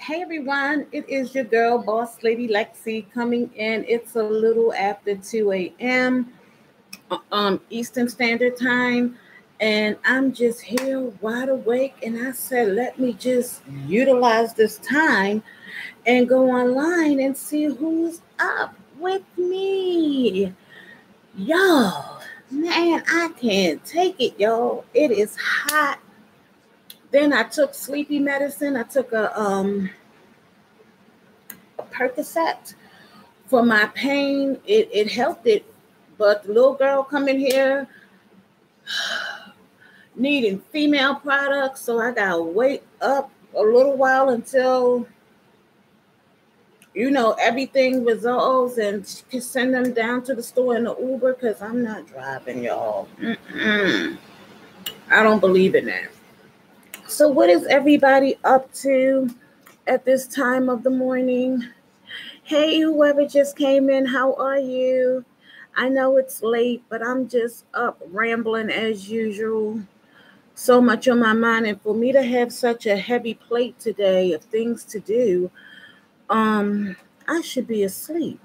Hey everyone, it is your girl, Boss Lady Lexi, coming in. It's a little after 2 a.m. Eastern Standard Time, and I'm just here wide awake. And I said, let me just utilize this time and go online and see who's up with me. Y'all, man, I can't take it, y'all. It is hot. Then I took sleepy medicine. I took a Percocet for my pain. It helped it, but the little girl coming here needing female products, so I gotta wait up a little while until everything resolves and can send them down to the store in the Uber because I'm not driving, y'all. I don't believe in that. So what is everybody up to at this time of the morning? Hey, whoever just came in, how are you? I know it's late, but I'm just up rambling as usual. So much on my mind, and for me to have such a heavy plate today of things to do, I should be asleep,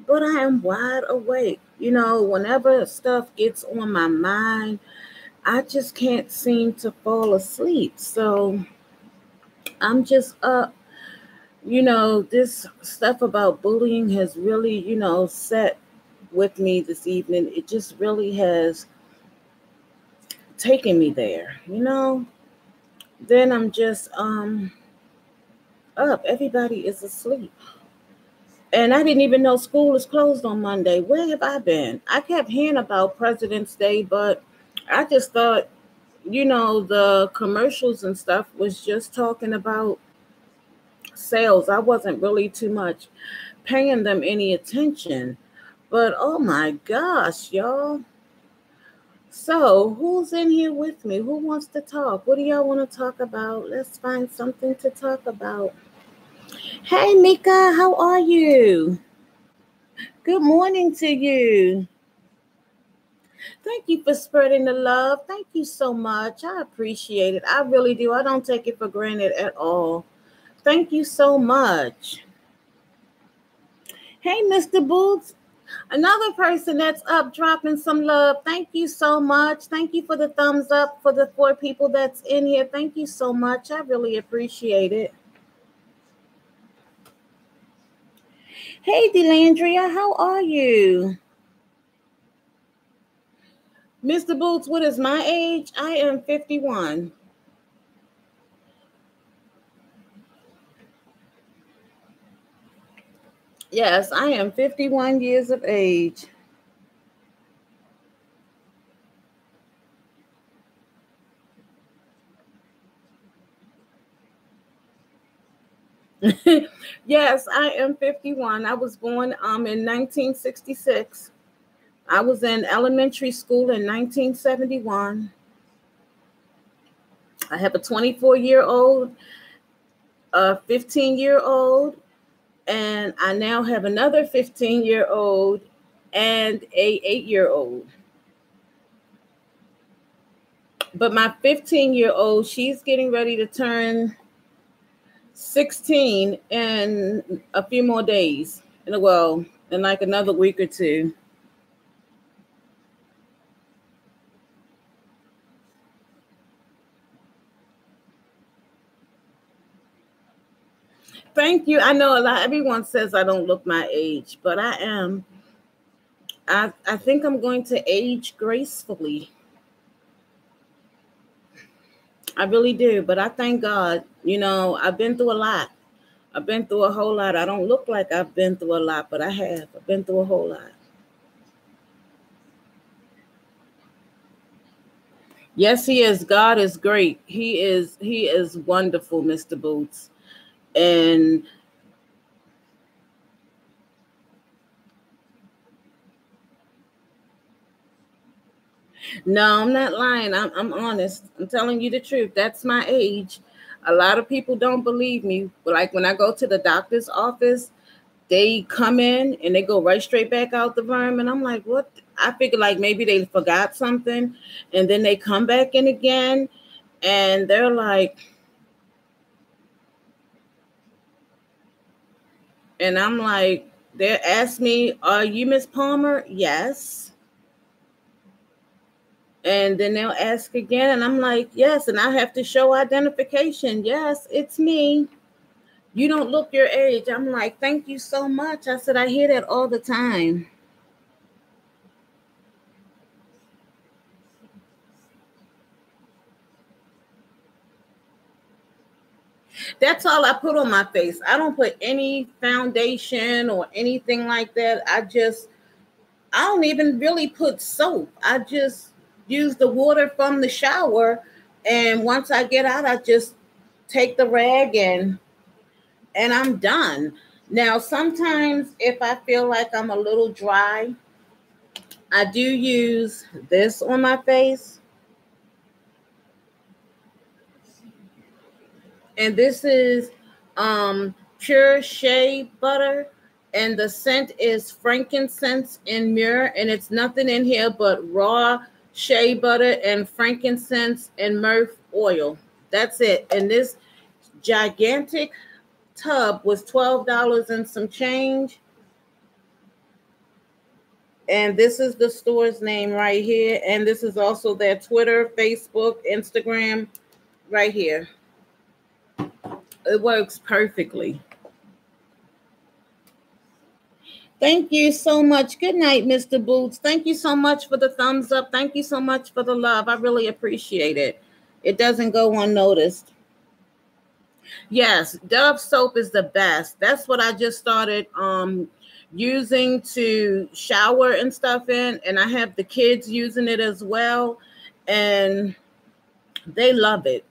but I am wide awake. Whenever stuff gets on my mind, I just can't seem to fall asleep. So I'm just up. This stuff about bullying has really, set with me this evening. It just really has taken me there, Then I'm just up. Everybody is asleep. And I didn't even know school is closed on Monday. Where have I been? I kept hearing about President's Day, but I just thought, the commercials and stuff was just talking about sales. I wasn't really too much paying them any attention. But oh my gosh, y'all. So who's in here with me? Who wants to talk? What do y'all want to talk about? Let's find something to talk about. Hey, Mika, how are you? Good morning to you. Thank you for spreading the love. Thank you so much. I appreciate it. I really do. I don't take it for granted at all. Thank you so much. Hey, Mr. Boots. Another person that's up dropping some love. Thank you so much. Thank you for the thumbs up for the 4 people that's in here. Thank you so much. I really appreciate it. Hey, Delandria, how are you? Mr. Boots, what is my age? I am 51. Yes, I am 51 years of age. Yes, I am 51. I was born in 1966. I was in elementary school in 1971. I have a 24-year-old, a 15-year-old, and I now have another 15-year-old and a 8-year-old. But my 15-year-old, she's getting ready to turn 16 in a few more days. In like another week or two. Thank you. I know everyone says I don't look my age, but I am. I think I'm going to age gracefully. I really do, but I thank God. I've been through a lot. I've been through a whole lot. I don't look like I've been through a lot, but I have. I've been through a whole lot. Yes, he is. God is great. He is wonderful, Mr. Boots. And no, I'm not lying. I'm honest. I'm telling you the truth. That's my age. A lot of people don't believe me. Like when I go to the doctor's office, they come in and they go right straight back out the room. And I'm like, what? I figure like maybe they forgot something. And then they come back in again. And they're like, And I'm like, they asked me, are you Miss Palmer? Yes. And then they'll ask again, and I'm like, yes. And I have to show identification. Yes, it's me. You don't look your age. I'm like, thank you so much. I said, I hear that all the time. That's all I put on my face. I don't put any foundation or anything like that. I don't even really put soap. I just use the water from the shower. And once I get out, I just take the rag and I'm done. Now, sometimes if I feel like I'm a little dry, I do use this on my face. And this is pure shea butter. And the scent is frankincense and myrrh. And it's nothing in here but raw shea butter and frankincense and myrrh oil. That's it. And this gigantic tub was $12 and some change. And this is the store's name right here. And this is also their Twitter, Facebook, Instagram right here. It works perfectly. Thank you so much. Good night, Mr. Boots. Thank you so much for the thumbs up. Thank you so much for the love. I really appreciate it. It doesn't go unnoticed. Yes, Dove soap is the best. That's what I just started using to shower and stuff in. And I have the kids using it as well. And they love it.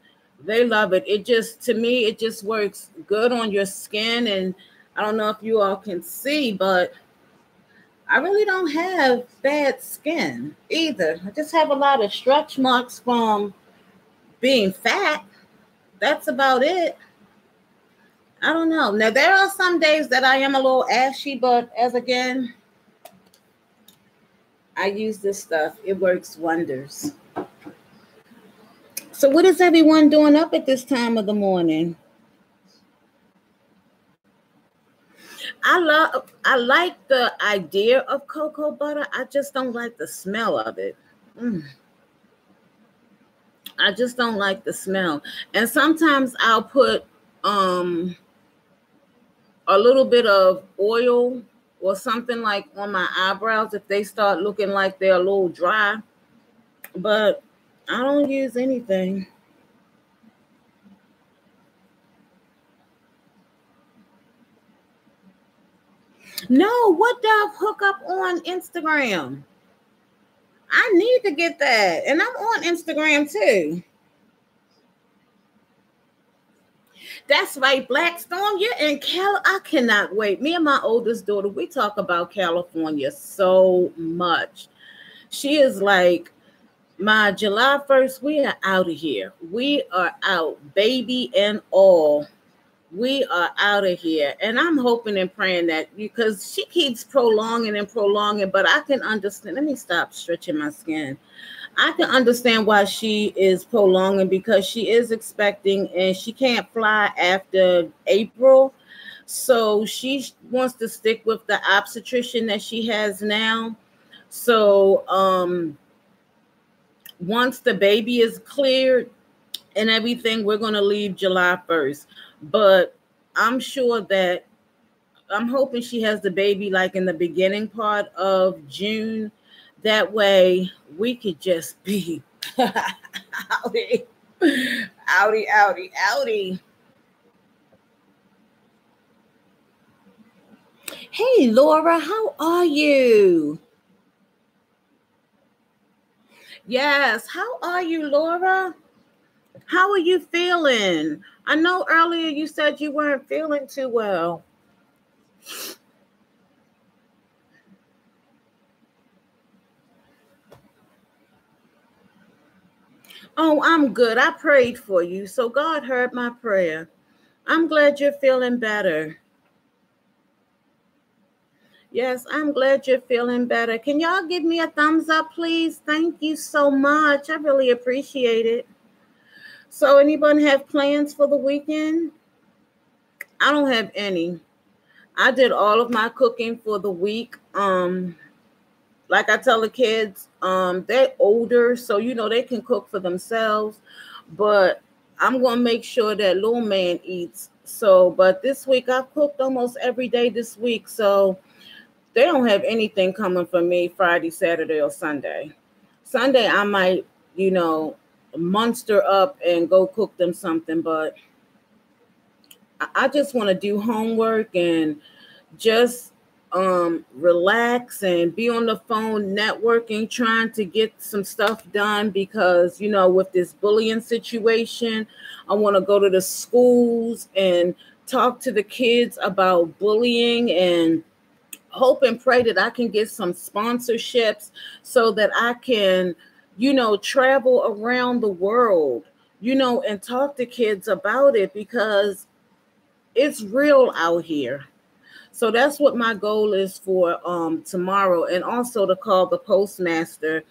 They love it. It just, to me, it just works good on your skin. And I don't know if you all can see, but I really don't have bad skin either. I just have a lot of stretch marks from being fat. That's about it. I don't know. Now, there are some days that I am a little ashy, but as again, I use this stuff. It works wonders. So what is everyone doing up at this time of the morning? I like the idea of cocoa butter. I just don't like the smell of it. I just don't like the smell. And sometimes I'll put a little bit of oil or something like on my eyebrows if they start looking like they're a little dry. But I don't use anything. No, what Dove hook up on Instagram? I need to get that. And I'm on Instagram too. That's right, Black Storm. You're in Cal. I cannot wait. Me and my oldest daughter, we talk about California so much. She is like, my July 1st, we are out of here. We are out, baby and all. We are out of here. And I'm hoping and praying that, because she keeps prolonging and prolonging, but I can understand. Let me stop stretching my skin. I can understand why she is prolonging, because she is expecting and she can't fly after April. So she wants to stick with the obstetrician that she has now. So once the baby is cleared and everything, we're going to leave July 1st. But I'm sure that I'm hoping she has the baby like in the beginning part of June. That way we could just be outie, outie, outie, outie. Hey, Laura, how are you? Yes, how are you, Laura? How are you feeling? I know earlier you said you weren't feeling too well. Oh, I'm good. I prayed for you, so God heard my prayer. I'm glad you're feeling better. Yes, I'm glad you're feeling better. Can y'all give me a thumbs up, please? Thank you so much. I really appreciate it. So anyone have plans for the weekend? I don't have any. I did all of my cooking for the week. Like I tell the kids, they're older, so they can cook for themselves. But I'm gonna make sure that little man eats. So, but this week I've cooked almost every day this week, so they don't have anything coming from me Friday, Saturday, or Sunday. Sunday I might, monster up and go cook them something, but I just want to do homework and just relax and be on the phone networking, trying to get some stuff done because, with this bullying situation, I want to go to the schools and talk to the kids about bullying and hope and pray that I can get some sponsorships so that I can, travel around the world, and talk to kids about it because it's real out here. So that's what my goal is for tomorrow, and also to call the postmaster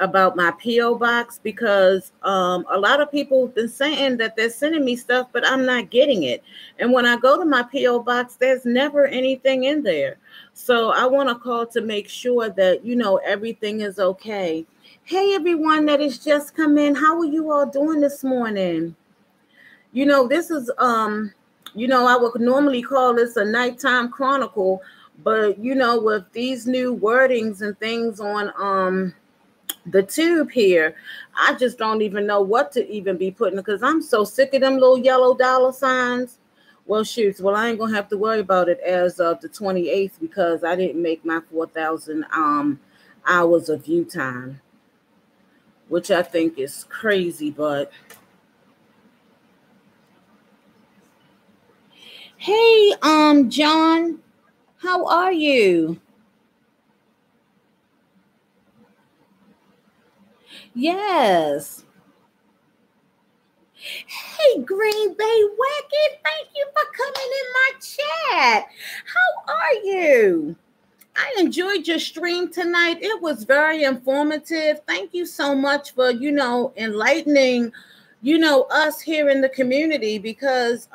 about my P.O. box because a lot of people have been saying that they're sending me stuff, but I'm not getting it. And when I go to my P.O. box, there's never anything in there. So I want to call to make sure that, everything is okay. Hey, everyone that has just come in. How are you all doing this morning? This is, I would normally call this a nighttime chronicle, but, with these new wordings and things on the tube here, I just don't even know what to even be putting because I'm so sick of them little yellow dollar signs. Well, shoots. Well, I ain't going to have to worry about it as of the 28th because I didn't make my 4,000 hours of view time, which I think is crazy, but... Hey, John, how are you? Yes. Hey, Green Bay Wacket, thank you for coming in my chat. How are you? I enjoyed your stream tonight. It was very informative. Thank you so much for, enlightening, us here in the community because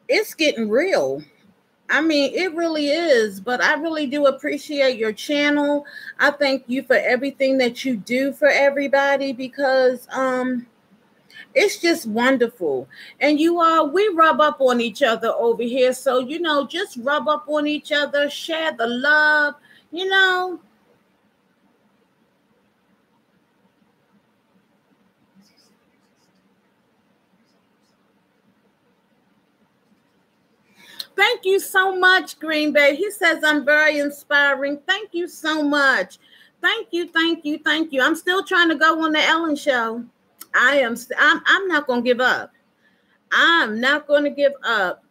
it's getting real. I mean, it really is, but I really do appreciate your channel. I thank you for everything that you do for everybody because it's just wonderful. And we rub up on each other over here. So, just rub up on each other, share the love, Thank you so much, Green Bay. He says I'm very inspiring. Thank you so much. Thank you, thank you, thank you. I'm still trying to go on the Ellen show. I'm not going to give up. I'm not going to give up.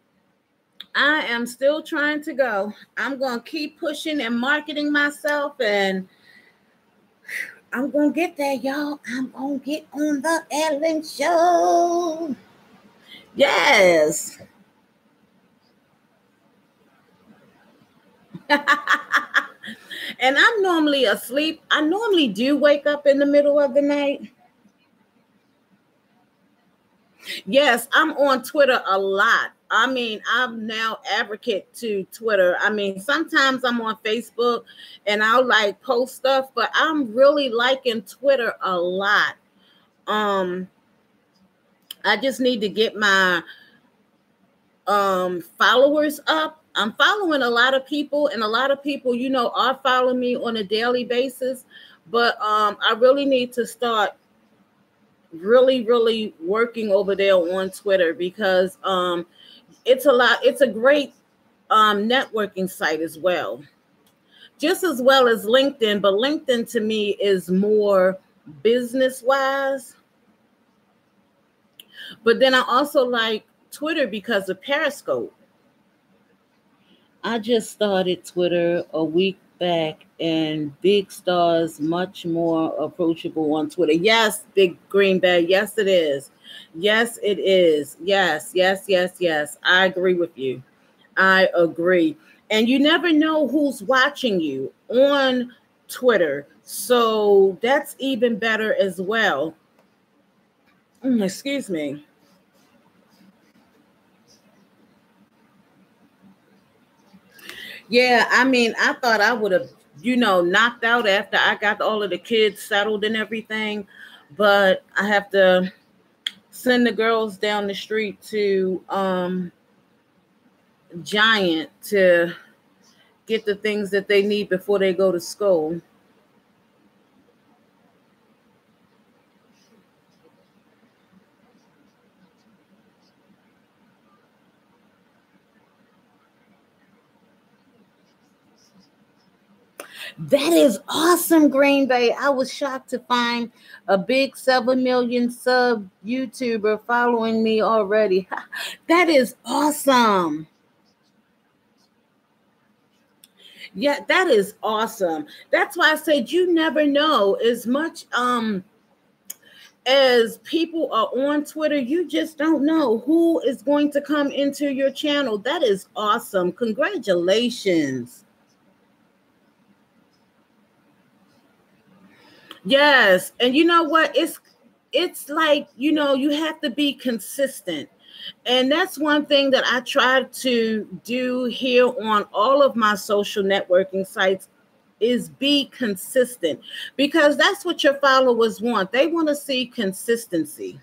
I am still trying to go. I'm going to keep pushing and marketing myself, and I'm going to get there, y'all. I'm going to get on the Ellen show. Yes. And I'm normally asleep. I normally do wake up in the middle of the night. Yes, I'm on Twitter a lot. I mean, I'm now advocate to Twitter. I mean, sometimes I'm on Facebook and I'll like post stuff, but I'm really liking Twitter a lot. I just need to get my followers up. I'm following a lot of people, and a lot of people, are following me on a daily basis. But I really need to start really working over there on Twitter because it's a great networking site as well. Just as well as LinkedIn, but LinkedIn to me is more business wise. But then I also like Twitter because of Periscope. I just started Twitter a week back, and Big Star's much more approachable on Twitter. Yes, Big Green Bay. Yes, it is. Yes, it is. Yes. I agree with you. I agree. And you never know who's watching you on Twitter. So that's even better as well. Excuse me. Yeah, I mean, I thought I would have, knocked out after I got all of the kids settled and everything, but I have to send the girls down the street to Giant to get the things that they need before they go to school. That is awesome, Green Bay. I was shocked to find a big 7 million sub YouTuber following me already. That is awesome. Yeah, that is awesome. That's why I said you never know. As much as people are on Twitter, you just don't know who is going to come into your channel. That is awesome. Congratulations. Yes, and you know what? It's like, you have to be consistent. And that's one thing that I try to do here on all of my social networking sites is be consistent, because that's what your followers want. They want to see consistency.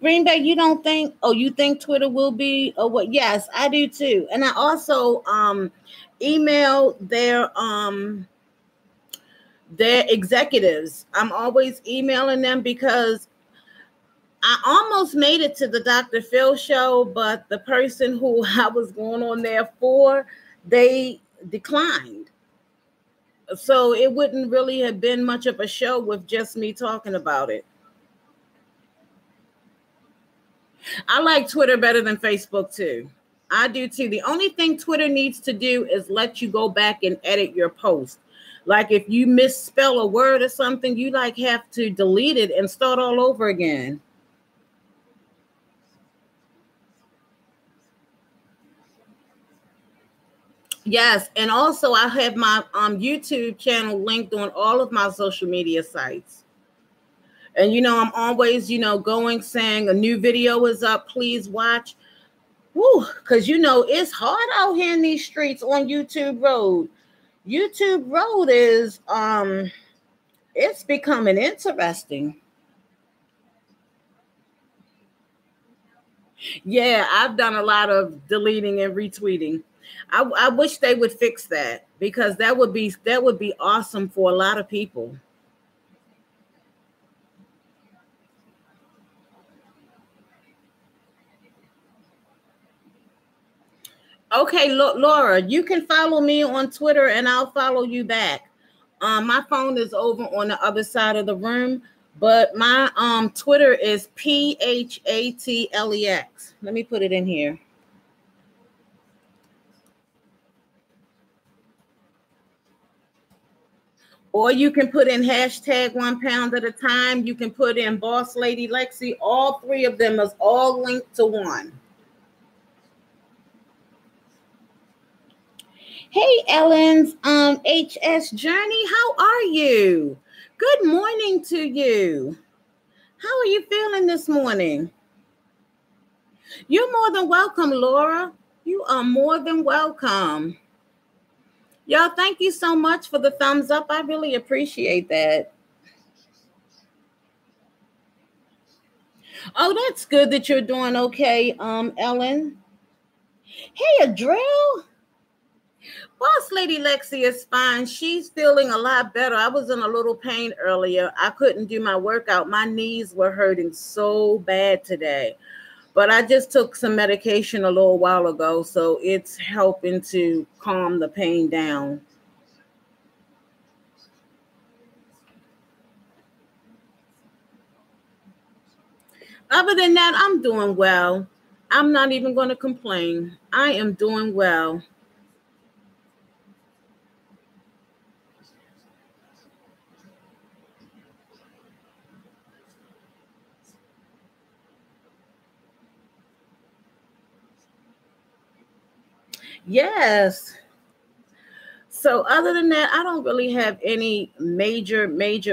Green Bay, you don't think, oh, you think Twitter will be, or what? Yes, I do too. And I also email their executives. I'm always emailing them because I almost made it to the Dr. Phil show, but the person who I was going on there for, they declined. So it wouldn't really have been much of a show with just me talking about it. I like Twitter better than Facebook too. I do too. The only thing Twitter needs to do is let you go back and edit your post. Like if you misspell a word or something, you like have to delete it and start all over again. Yes, and also I have my YouTube channel linked on all of my social media sites. And I'm always, going saying a new video is up, please watch. Woo, because it's hard out here in these streets on YouTube Road. YouTube Road is it's becoming interesting. Yeah, I've done a lot of deleting and retweeting. I wish they would fix that, because that would be awesome for a lot of people. Okay, Laura, you can follow me on Twitter and I'll follow you back. My phone is over on the other side of the room, but my Twitter is PHATLEX. Let me put it in here. Or you can put in #1 pound at a time. You can put in Boss Lady Lexi. All three of them is all linked to one. Hey, Ellen's HS Journey, how are you? Good morning to you. How are you feeling this morning? You're more than welcome, Laura. You are more than welcome. Y'all, thank you so much for the thumbs up. I really appreciate that. Oh, that's good that you're doing okay, Ellen. Hey, Adrill. Boss Lady Lexi is fine. She's feeling a lot better. I was in a little pain earlier. I couldn't do my workout. My knees were hurting so bad today. But I just took some medication a little while ago, so it's helping to calm the pain down. Other than that, I'm doing well. I'm not even going to complain. I am doing well. Yes. So other than that, I don't really have any major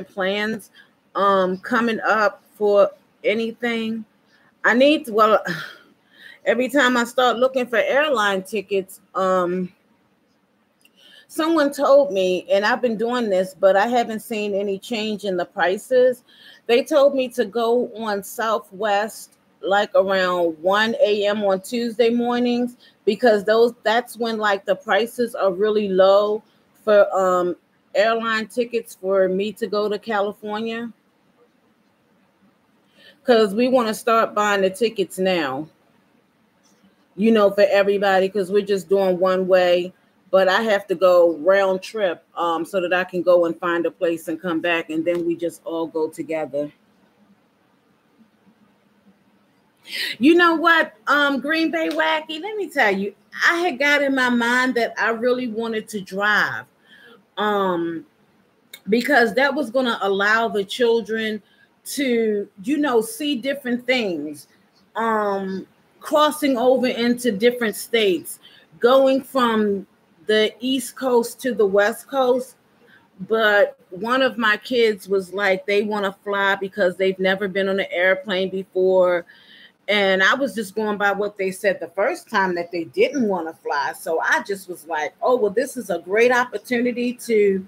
plans coming up for anything. I need to, well, every time I start looking for airline tickets, someone told me, and I've been doing this, but I haven't seen any change in the prices. They told me to go on Southwest like around 1 a.m. on Tuesday mornings because that's when like the prices are really low for airline tickets for me to go to California. Because we want to start buying the tickets now, for everybody, because we're just doing one way. But I have to go round trip so that I can go and find a place and come back, and then we just all go together. You know what, Green Bay Wacky, let me tell you, I had got in my mind that I really wanted to drive because that was going to allow the children to, see different things, crossing over into different states, going from the East Coast to the West Coast. But one of my kids was like, they want to fly because they've never been on an airplane before. And I was just going by what they said the first time that they didn't want to fly. So I just was like, oh, well, this is a great opportunity to,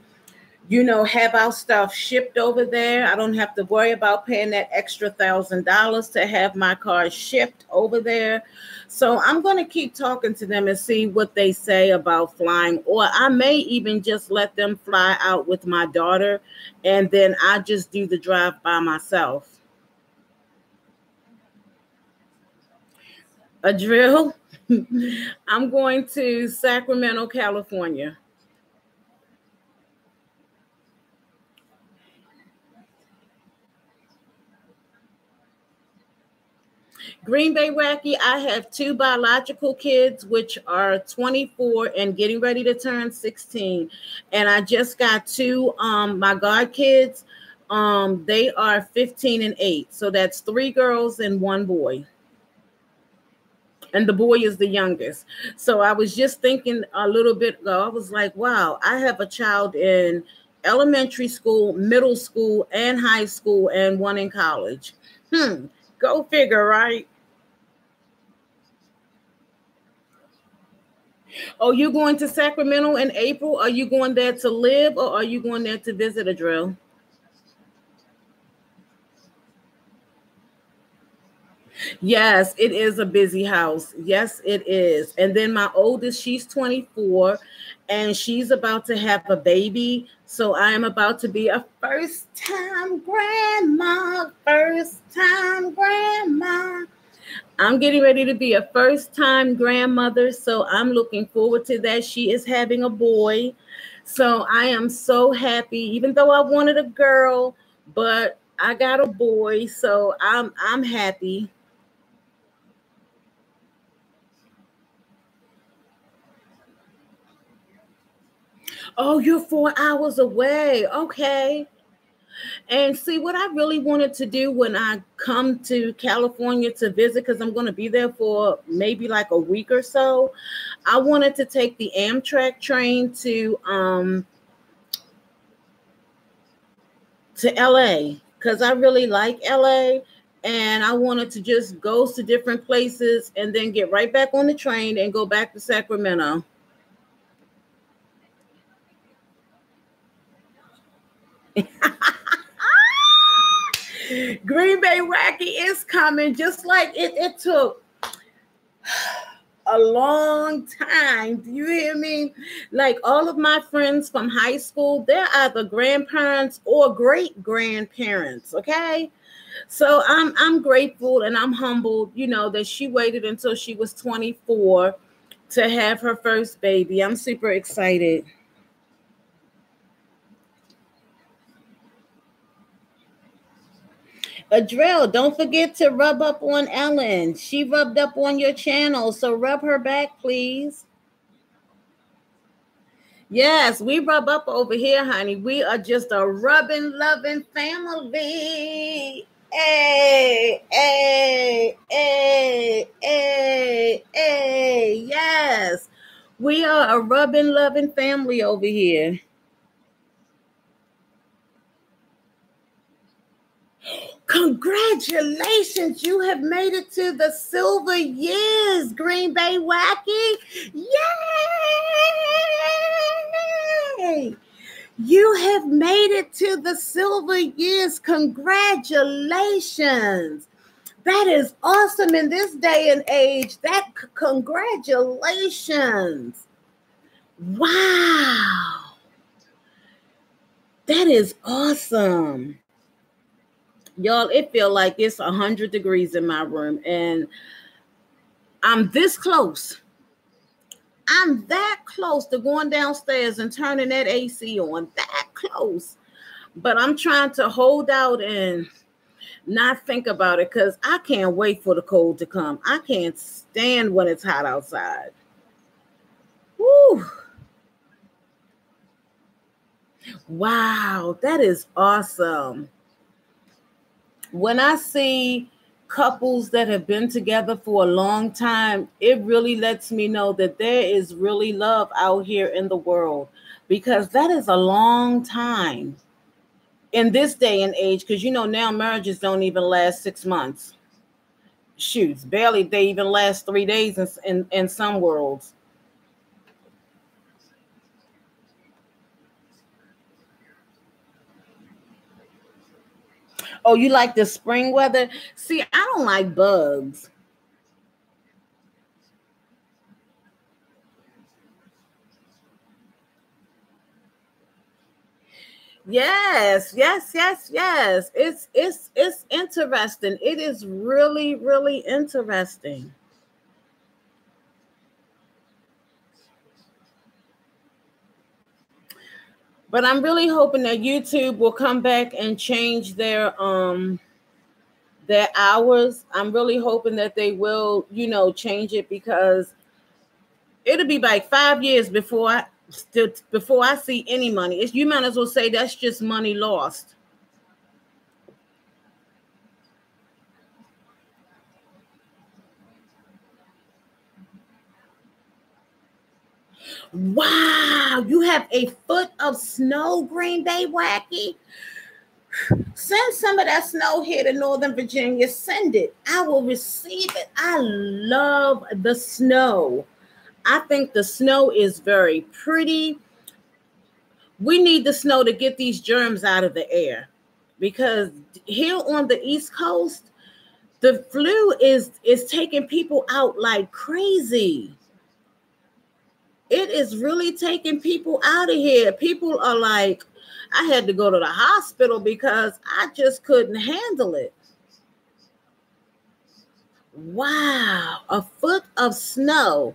have our stuff shipped over there. I don't have to worry about paying that extra $1,000 to have my car shipped over there. So I'm going to keep talking to them and see what they say about flying, or I may even just let them fly out with my daughter and then I just do the drive by myself. A drill? I'm going to Sacramento, California. Green Bay Wacky, I have 2 biological kids, which are 24 and getting ready to turn 16. And I just got 2, my god kids. They are 15 and 8. So that's 3 girls and 1 boy. And the boy is the youngest. So I was just thinking a little bit ago, I was like, wow, I have a child in elementary school, middle school, and high school, and 1 in college. Go figure, right? Oh, you going to Sacramento in April? Are you going there to live, or are you going there to visit, a drill? Yes, it is a busy house. Yes, it is. And then my oldest, she's 24 and she's about to have a baby. So I am about to be a first time grandma. First time grandma. I'm getting ready to be a first time grandmother. So I'm looking forward to that. She is having a boy. So I am so happy, even though I wanted a girl, but I got a boy. So I'm happy. Oh, you're 4 hours away. Okay. And see, what I really wanted to do when I come to California to visit, because I'm going to be there for maybe like a week or so, I wanted to take the Amtrak train to LA because I really like LA. And I wanted to just go to different places and then get right back on the train and go back to Sacramento. Green Bay Wacky is coming, just like it took a long time. Do you hear me? Like all of my friends from high school, they're either grandparents or great grandparents. Okay. So I'm grateful and I'm humbled, that she waited until she was 24 to have her first baby. I'm super excited. Adrel, don't forget to rub up on Ellen. She rubbed up on your channel, so rub her back, please. Yes, we rub up over here, honey. We are just a rubbing, loving family. Hey, hey, hey, hey, hey. Yes, we are a rubbing, loving family over here. Congratulations, you have made it to the silver years, Green Bay Wacky. Yay! You have made it to the silver years. Congratulations. That is awesome in this day and age. Congratulations. Wow. That is awesome. Y'all, it feel like it's 100 degrees in my room, and I'm this close. I'm that close to going downstairs and turning that AC on. That close. But I'm trying to hold out and not think about it, because I can't wait for the cold to come. I can't stand when it's hot outside. Woo. Wow, that is awesome. When I see couples that have been together for a long time, it really lets me know that there is really love out here in the world, because that is a long time in this day and age. Because, now marriages don't even last 6 months. Shoots, barely. They even last 3 days in some worlds. Oh, you like the spring weather? See, I don't like bugs. Yes. It's interesting. It is really, really interesting. But I'm really hoping that YouTube will come back and change their hours. I'm really hoping that they will, change it, because it'll be like 5 years before I see any money. You might as well say that's just money lost. Wow, you have a foot of snow, Green Bay Wacky. Send some of that snow here to Northern Virginia. Send it. I will receive it. I love the snow. I think the snow is very pretty. We need the snow to get these germs out of the air, because here on the East Coast, the flu is taking people out like crazy. It is really taking people out of here. People are like, I had to go to the hospital because I just couldn't handle it. Wow, a foot of snow.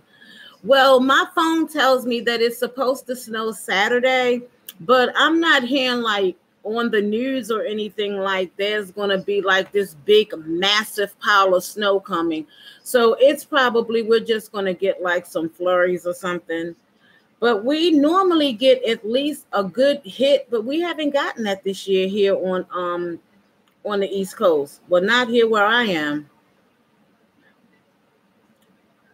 Well, my phone tells me that it's supposed to snow Saturday, but I'm not hearing like on the news or anything like there's going to be like this big, massive pile of snow coming. So it's probably, we're just going to get like some flurries or something. But we normally get at least a good hit, but we haven't gotten that this year here on the East Coast. Well, not here where I am.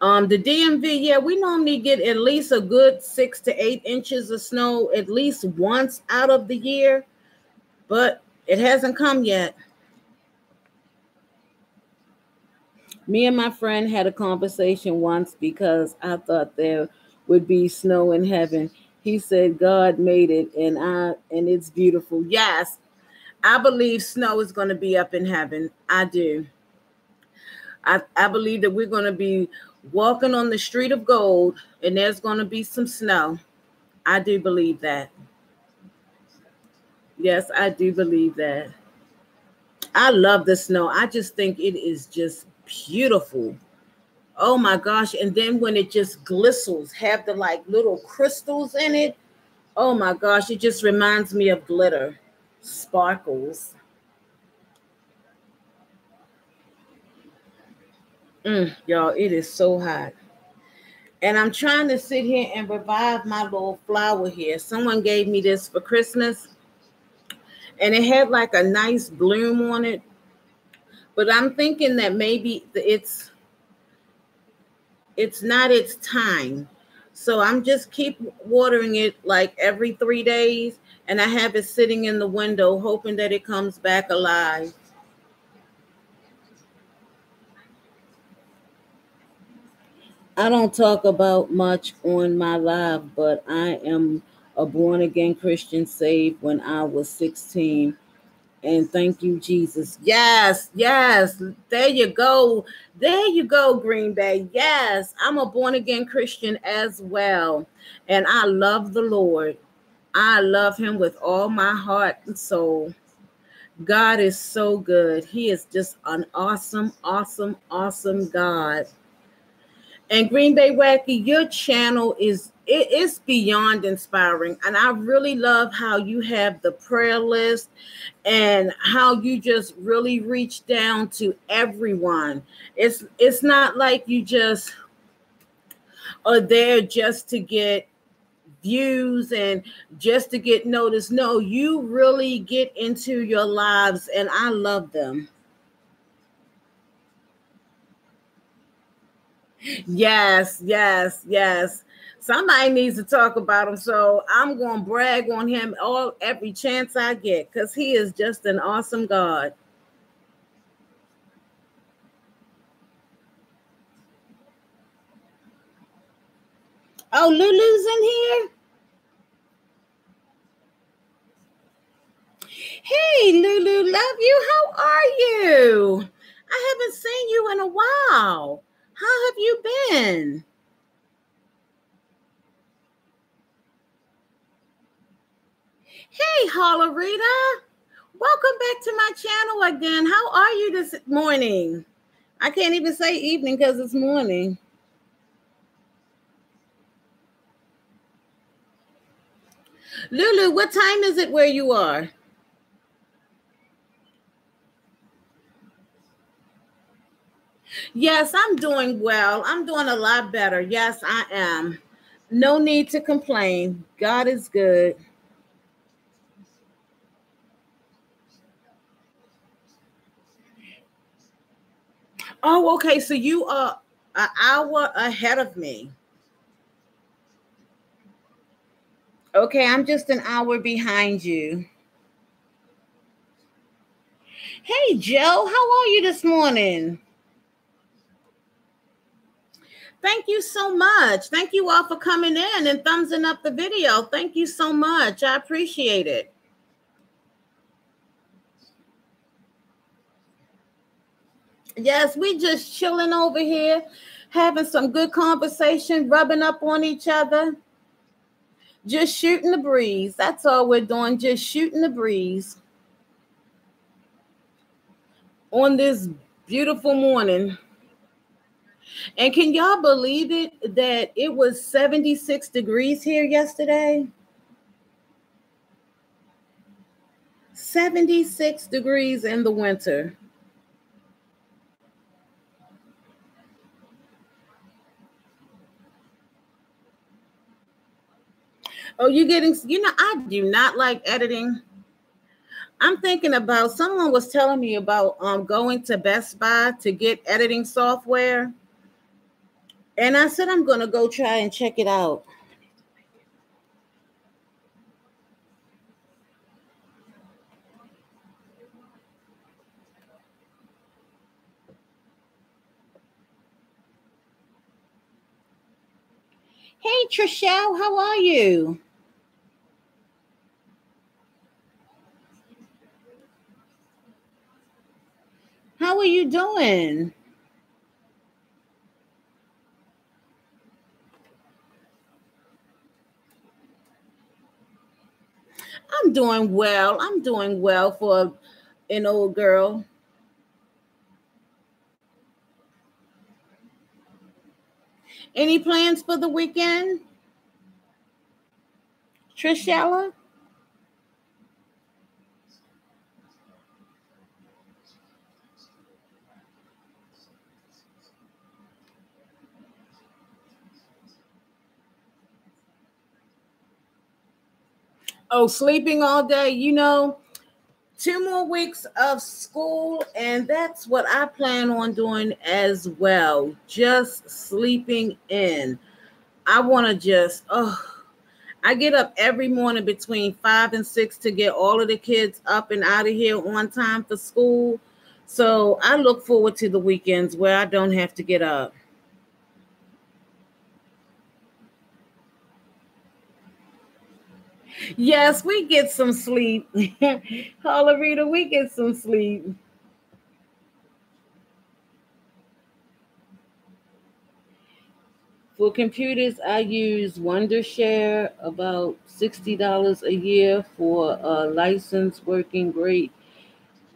The DMV, yeah, we normally get at least a good 6 to 8 inches of snow at least once out of the year, but it hasn't come yet. Me and my friend had a conversation once because I thought there would be snow in heaven. He said God made it, and it's beautiful. Yes, I believe snow is going to be up in heaven. I do. I believe that we're going to be walking on the street of gold, and there's going to be some snow. I do believe that. Yes, I do believe that. I love the snow. I just think it is just beautiful. Oh my gosh. And then when it just glistens, have the like little crystals in it. Oh my gosh, it just reminds me of glitter. Sparkles. Y'all, it is so hot. And I'm trying to sit here and revive my little flower here. Someone gave me this for Christmas, and it had like a nice bloom on it. But I'm thinking that maybe it's not its time. So I'm just keep watering it like every 3 days, and I have it sitting in the window hoping that it comes back alive. I don't talk about much on my live, but I am a born again Christian saved when I was 16. And thank you, Jesus. Yes, yes. There you go. There you go, Green Bay. Yes, I'm a born again Christian as well. And I love the Lord. I love him with all my heart and soul. God is so good. He is just an awesome, awesome, awesome God. And Green Bay Wacky, your channel is beyond inspiring. And I really love how you have the prayer list and how you just really reach down to everyone. It's not like you just are there just to get views and just to get noticed. No, you really get into your lives, and I love them. Yes, yes, yes. Somebody needs to talk about him, so I'm going to brag on him every chance I get because he is just an awesome God. Oh, Lulu's in here? Hey, Lulu, love you. How are you? I haven't seen you in a while. How have you been? Hey, Hollerita. Welcome back to my channel again. How are you this morning? I can't even say evening because it's morning. Lulu, what time is it where you are? Yes, I'm doing well. I'm doing a lot better. Yes, I am. No need to complain. God is good. Oh, okay. So you are an hour ahead of me. Okay, I'm just an hour behind you. Hey, Joe, how are you this morning? Thank you so much. Thank you all for coming in and thumbsing up the video. Thank you so much. I appreciate it. Yes, we just chilling over here, having some good conversation, rubbing up on each other, just shooting the breeze. That's all we're doing, just shooting the breeze on this beautiful morning. And can y'all believe it that it was 76 degrees here yesterday? 76 degrees in the winter. Oh, I do not like editing. I'm thinking about, someone was telling me about going to Best Buy to get editing software. And I said, I'm going to go try and check it out. Hey, Trishelle, how are you? How are you doing? I'm doing well. I'm doing well for an old girl. Any plans for the weekend, Trishella? Oh, sleeping all day. 2 more weeks of school, and that's what I plan on doing as well. Just sleeping in. I want to I get up every morning between 5 and 6 to get all of the kids up and out of here on time for school. So I look forward to the weekends where I don't have to get up. Yes, we get some sleep. Holarita, we get some sleep. For computers, I use Wondershare, about $60 a year for a license, working great.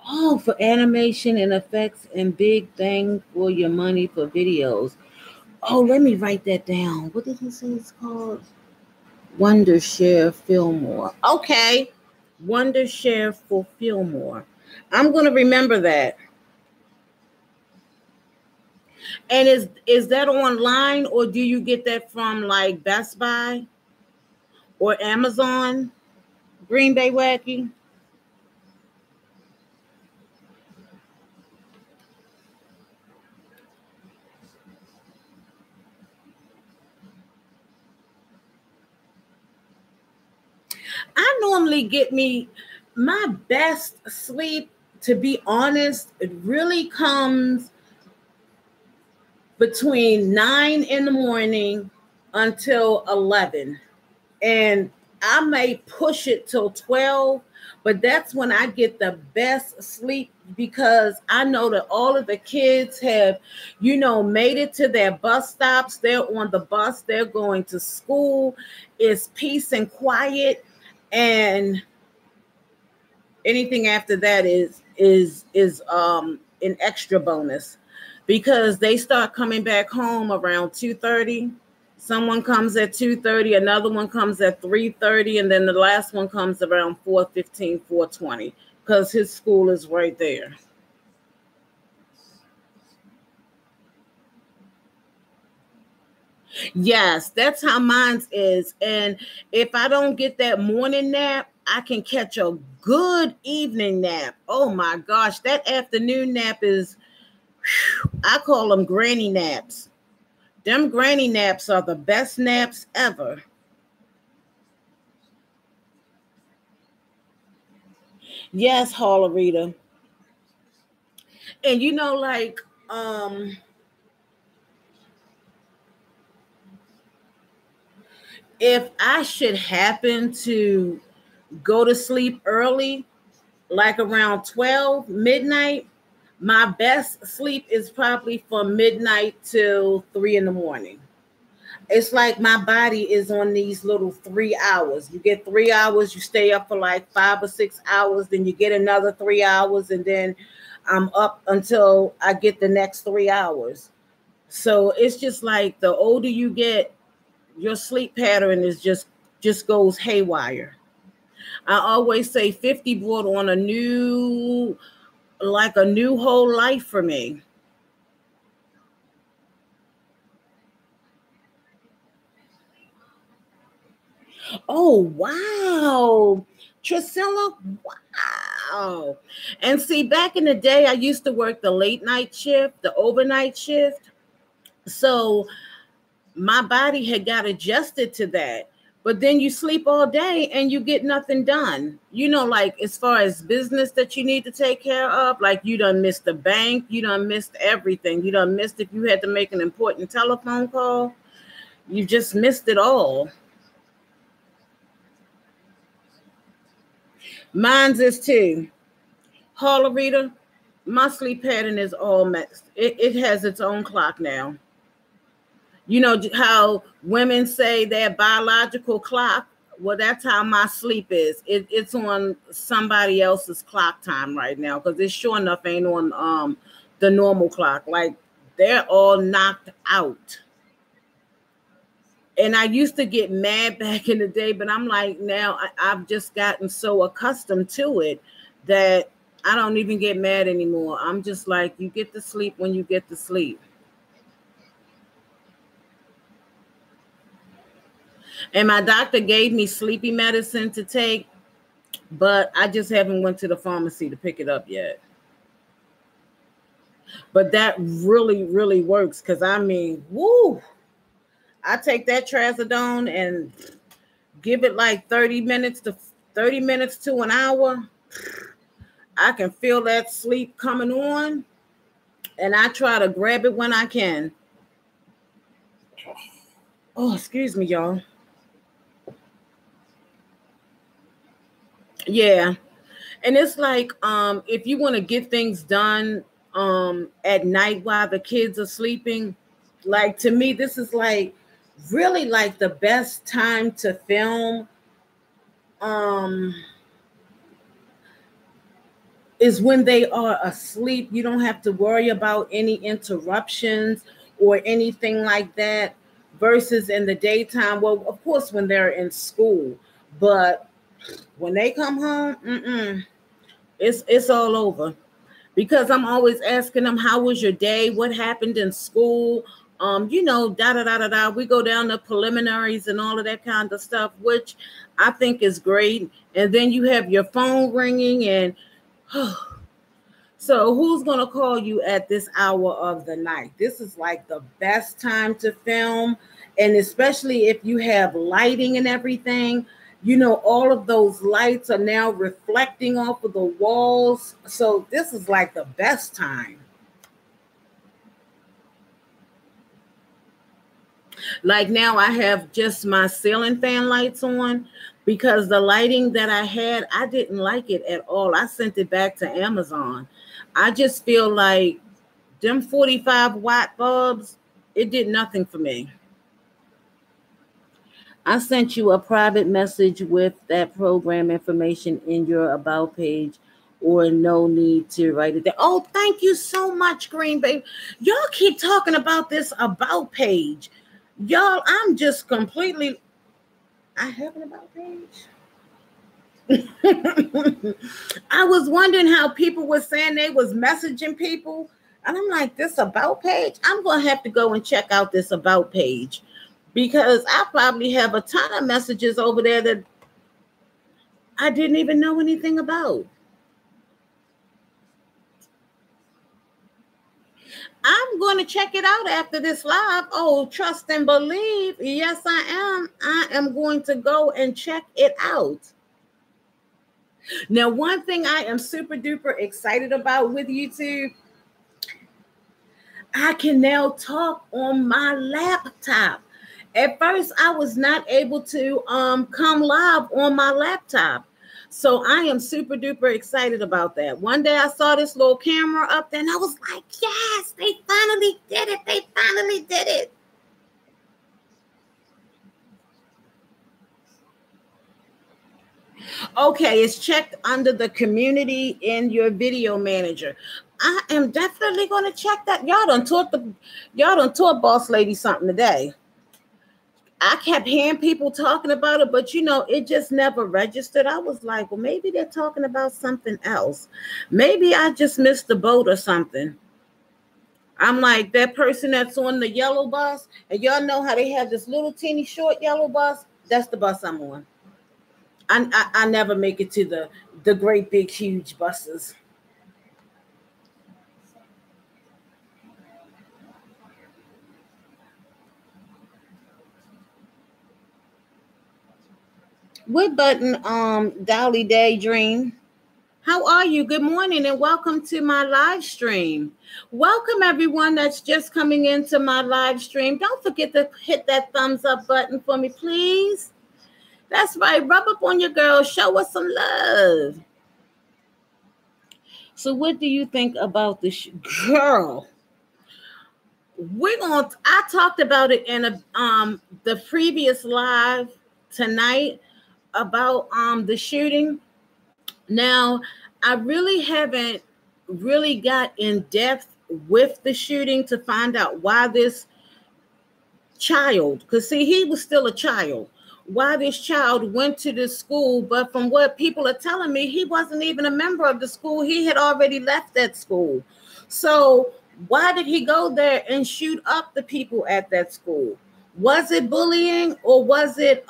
Oh, for animation and effects, and big bang for your money for videos. Oh, let me write that down. What did he say it's called? Wondershare Fillmore. Okay. Wondershare for Fillmore. I'm going to remember that. And is that online, or do you get that from like Best Buy or Amazon? Green Bay Wacky. I normally get me my best sleep, to be honest, it really comes between 9 in the morning until 11. And I may push it till 12, but that's when I get the best sleep, because I know that all of the kids have, made it to their bus stops. They're on the bus, they're going to school. It's peace and quiet. And anything after that is an extra bonus, because they start coming back home around 2:30. Someone comes at 2:30, another one comes at 3:30, and then the last one comes around 4:15, 4:20, because his school is right there. Yes, that's how mine is. And if I don't get that morning nap, I can catch a good evening nap. Oh my gosh, that afternoon nap is, I call them granny naps. Them granny naps are the best naps ever. Yes, Hollerita. And um, if I should happen to go to sleep early, like around 12 midnight, my best sleep is probably from midnight till 3 in the morning. It's like my body is on these little 3 hours. You get 3 hours, you stay up for like 5 or 6 hours, then you get another 3 hours, and then I'm up until I get the next 3 hours. So it's just like the older you get, your sleep pattern is just goes haywire. I always say 50 brought on a new whole life for me. Oh, wow. Trisilla, wow. And see, back in the day, I used to work the late night shift, the overnight shift. So my body had got adjusted to that. But then you sleep all day and you get nothing done. Like as far as business that you need to take care of, like you done missed the bank, you done missed everything. You done missed if you had to make an important telephone call. You just missed it all. Mine's is too. Hollerita, my sleep pattern is all messed. It has its own clock now. You know how women say their biological clock? Well, that's how my sleep is. It's on somebody else's clock time right now, because it sure enough ain't on the normal clock. Like they're all knocked out. And I used to get mad back in the day, but I'm like, now I've just gotten so accustomed to it that I don't even get mad anymore. I'm just like, you get to sleep when you get to sleep. And my doctor gave me sleepy medicine to take, but I just haven't went to the pharmacy to pick it up yet. But that really, really works, because I mean, woo, I take that trazodone and give it like 30 minutes to an hour. I can feel that sleep coming on, and I try to grab it when I can. Oh, excuse me, y'all. Yeah. And it's like, if you want to get things done at night while the kids are sleeping, like to me, this is like really like the best time to film. Um, is when they are asleep. You don't have to worry about any interruptions or anything like that. Versus in the daytime, well, of course, when they're in school, but when they come home, it's all over. Because I'm always asking them, how was your day? What happened in school? Da da da da da. We go down to preliminaries and all of that kind of stuff, which I think is great. And then you have your phone ringing, and so who's gonna call you at this hour of the night? This is like the best time to film, and especially if you have lighting and everything. All of those lights are now reflecting off of the walls. So this is like the best time. Like now I have just my ceiling fan lights on because the lighting that I had, I didn't like it at all. I sent it back to Amazon. I just feel like them 45-watt bulbs, it did nothing for me. I sent you a private message with that program information in your about page, or no need to write it down. Oh, thank you so much, Green Baby. Y'all keep talking about this about page. Y'all, I'm just completely, I have an about page. I was wondering how people were saying they was messaging people. And I'm like, this about page? I'm going to have to go and check out this about page, because I probably have a ton of messages over there that I didn't even know anything about. I'm going to check it out after this live. Oh, trust and believe. Yes, I am. I am going to go and check it out. Now, one thing I am super duper excited about with YouTube, I can now talk on my laptop. At first, I was not able to come live on my laptop. So I am super duper excited about that. One day I saw this little camera up there and I was like, yes, they finally did it. They finally did it. Okay, it's checked under the community in your video manager. I am definitely going to check that. Y'all done taught Boss Lady something today. I kept hearing people talking about it, but it just never registered. I was like, well, maybe they're talking about something else. Maybe I just missed the boat or something. I'm like that person that's on the yellow bus, and y'all know how they have this little teeny short yellow bus. That's the bus I'm on. I never make it to the great big huge buses. What button, Dolly Daydream? How are you? Good morning and welcome to my live stream. Welcome everyone that's just coming into my live stream. Don't forget to hit that thumbs up button for me, please. That's right. Rub up on your girl. Show us some love. So what do you think about this girl? I talked about it in the previous live tonight about the shooting. Now, I really haven't really got in depth with the shooting to find out why this child, because see, he was still a child, why this child went to this school. But from what people are telling me, he wasn't even a member of the school. He had already left that school. So why did he go there and shoot up the people at that school? Was it bullying, or was it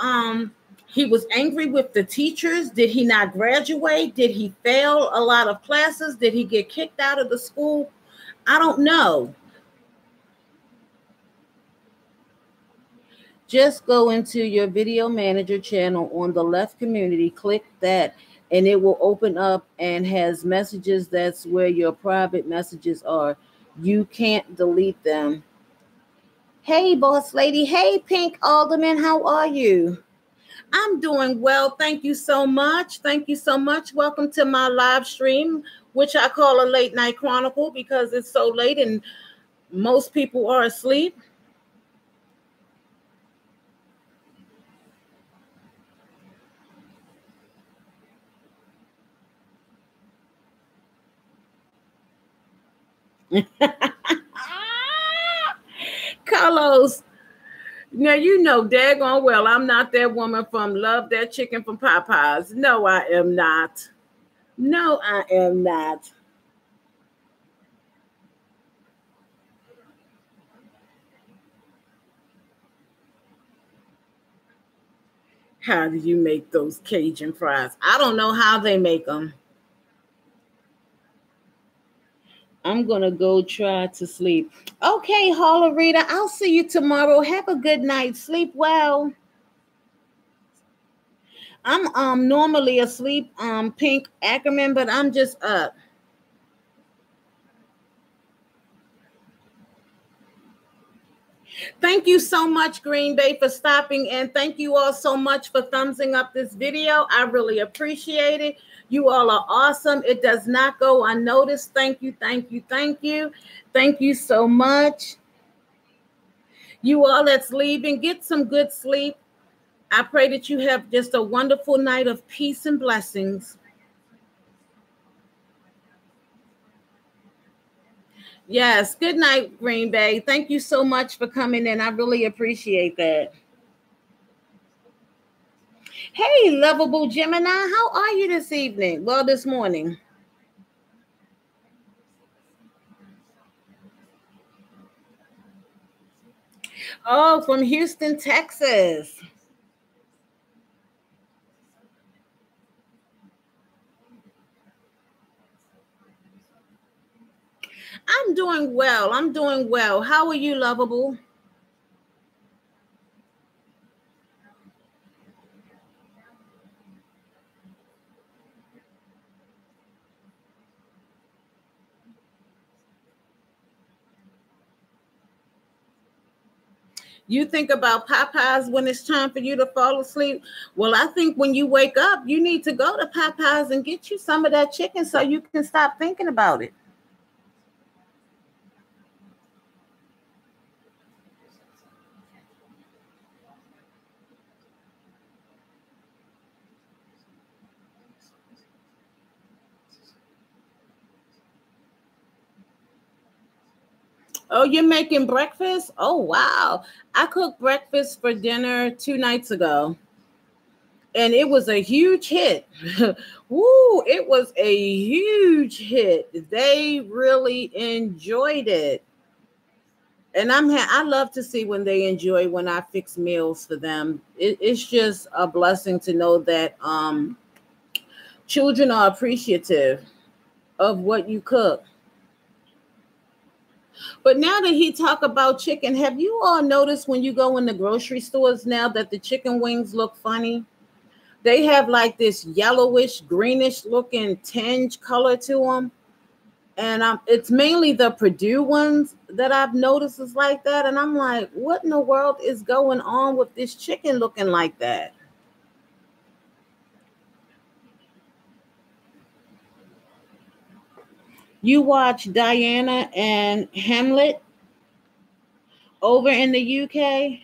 he was angry with the teachers? Did he not graduate? Did he fail a lot of classes? Did he get kicked out of the school? I don't know. Just go into your video manager channel on the left community, click that, and it will open up and has messages. That's where your private messages are. You can't delete them. Hey, boss lady. Hey, Pink Alderman. How are you? I'm doing well. Thank you so much. Thank you so much. Welcome to my live stream, which I call a late night chronicle because it's so late and most people are asleep. Carlos, now you know daggone well I'm not that woman from Love That Chicken from Popeyes. No, I am not. No, I am not. How do you make those Cajun fries? I don't know how they make them. I'm going to go try to sleep. Okay, Holla Rita, I'll see you tomorrow. Have a good night. Sleep well. I'm normally asleep, Pink Ackerman, but I'm just up. Thank you so much, Green Bay, for stopping, and thank you all so much for thumbsing up this video. I really appreciate it. You all are awesome. It does not go unnoticed. Thank you, thank you, thank you. Thank you so much. You all that's leaving, get some good sleep. I pray that you have just a wonderful night of peace and blessings. Yes, good night, Green Bay. Thank you so much for coming in. I really appreciate that. Hey, lovable Gemini, how are you this evening? Well, this morning. Oh, from Houston, Texas. I'm doing well. I'm doing well. How are you, lovable? You think about Popeyes when it's time for you to fall asleep? Well, I think when you wake up, you need to go to Popeyes and get you some of that chicken so you can stop thinking about it. Oh, you're making breakfast? Oh, wow. I cooked breakfast for dinner 2 nights ago. And it was a huge hit. Woo, it was a huge hit. They really enjoyed it. And I love to see when they enjoy when I fix meals for them. It's just a blessing to know that children are appreciative of what you cook. But now that he talk about chicken, have you all noticed when you go in the grocery stores now that the chicken wings look funny? They have like this yellowish, greenish looking tinge color to them. And it's mainly the Purdue ones that I've noticed is like that. And I'm like, what in the world is going on with this chicken looking like that? You watch Diana and Hamlet over in the UK?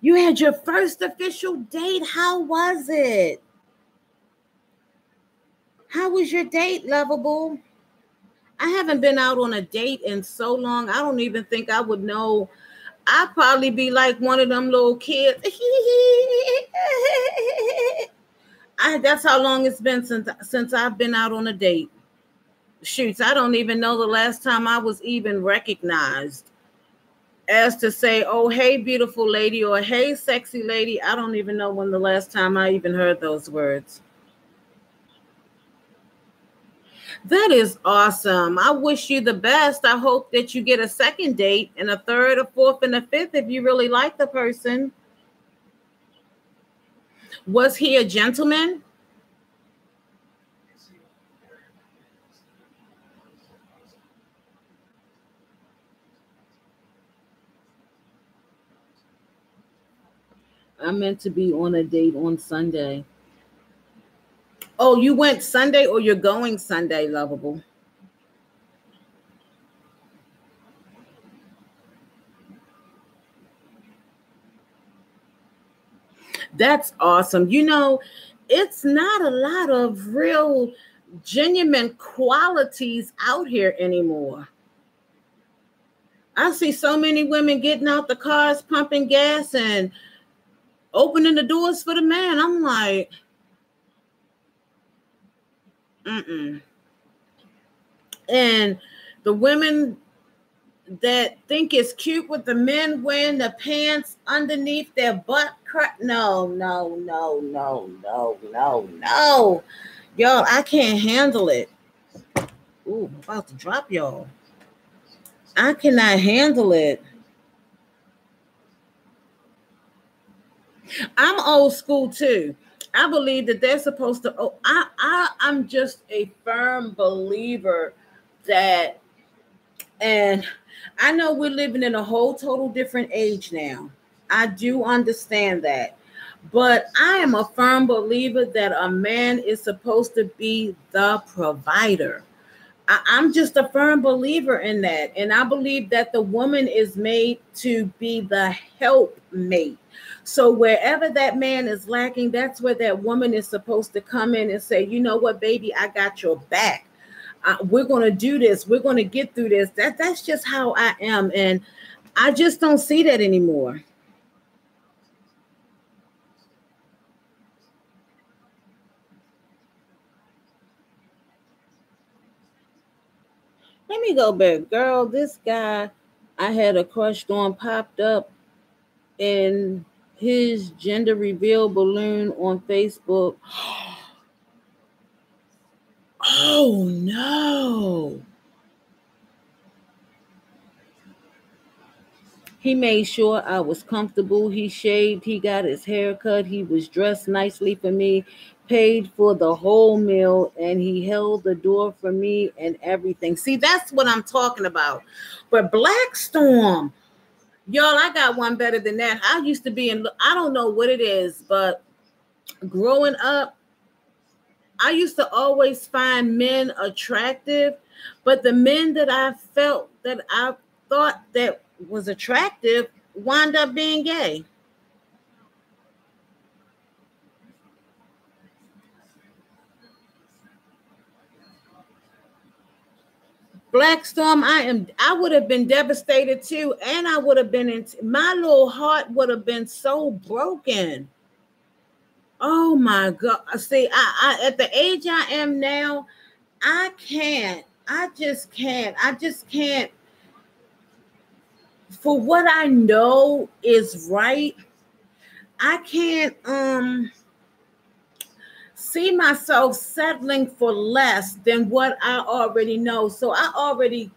You had your first official date. How was it? How was your date, Lovable? I haven't been out on a date in so long. I don't even think I would know. I'd probably be like one of them little kids. That's how long it's been since I've been out on a date. Shoots, I don't even know the last time I was even recognized as to say, oh, hey, beautiful lady, or hey, sexy lady. I don't even know when the last time I even heard those words. That is awesome. I wish you the best. I hope that you get a second date and a third, a fourth, and a fifth if you really like the person. Was he a gentleman? meant to be on a date on Sunday. Oh, you went Sunday or you're going Sunday, Lovable? That's awesome. It's not a lot of real genuine qualities out here anymore. I see so many women getting out the cars, pumping gas, and opening the doors for the man. I'm like, mm-mm. And the women that think it's cute with the men wearing the pants underneath their butt crack. No. Y'all, I can't handle it. Ooh, I'm about to drop y'all. I cannot handle it. I'm old school too. I believe that they're supposed to. Oh, I'm just a firm believer that, and I know we're living in a whole total different age now. I do understand that. But I am a firm believer that a man is supposed to be the provider. I'm just a firm believer in that. And I believe that the woman is made to be the helpmate. So wherever that man is lacking, that's where that woman is supposed to come in and say, you know what, baby, I got your back. We're going to do this. We're going to get through this. That's just how I am. And I just don't see that anymore. Let me go back. Girl, this guy I had a crush on popped up in his gender reveal balloon on Facebook. Oh, no. He made sure I was comfortable. He shaved. He got his hair cut. He was dressed nicely for me, paid for the whole meal, and he held the door for me and everything. See, that's what I'm talking about. But Black Storm, y'all, I got one better than that. I used to be in, I don't know what it is, but growing up, I used to always find men attractive, but the men that I felt that I thought that was attractive wound up being gay. Black Storm, I would have been devastated too, and I would have been my little heart would have been so broken. Oh my God. See, I at the age I am now, I can't. I just can't. I just can't. For what I know is right, I can't see myself settling for less than what I already know. So I already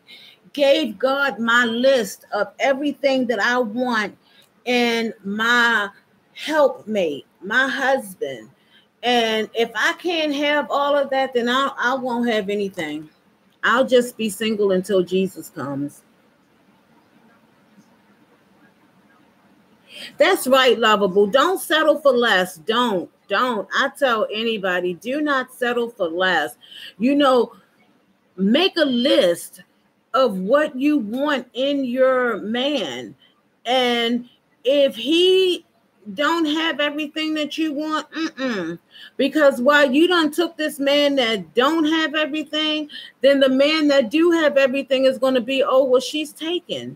gave God my list of everything that I want in my helpmate, my husband. And if I can't have all of that, then I won't have anything. I'll just be single until Jesus comes. That's right, Lovable. Don't settle for less. Don't. I tell anybody, do not settle for less. Make a list of what you want in your man. And if he don't have everything that you want, because while you done took this man that don't have everything, then the man that do have everything is going to be, oh, well, she's taken.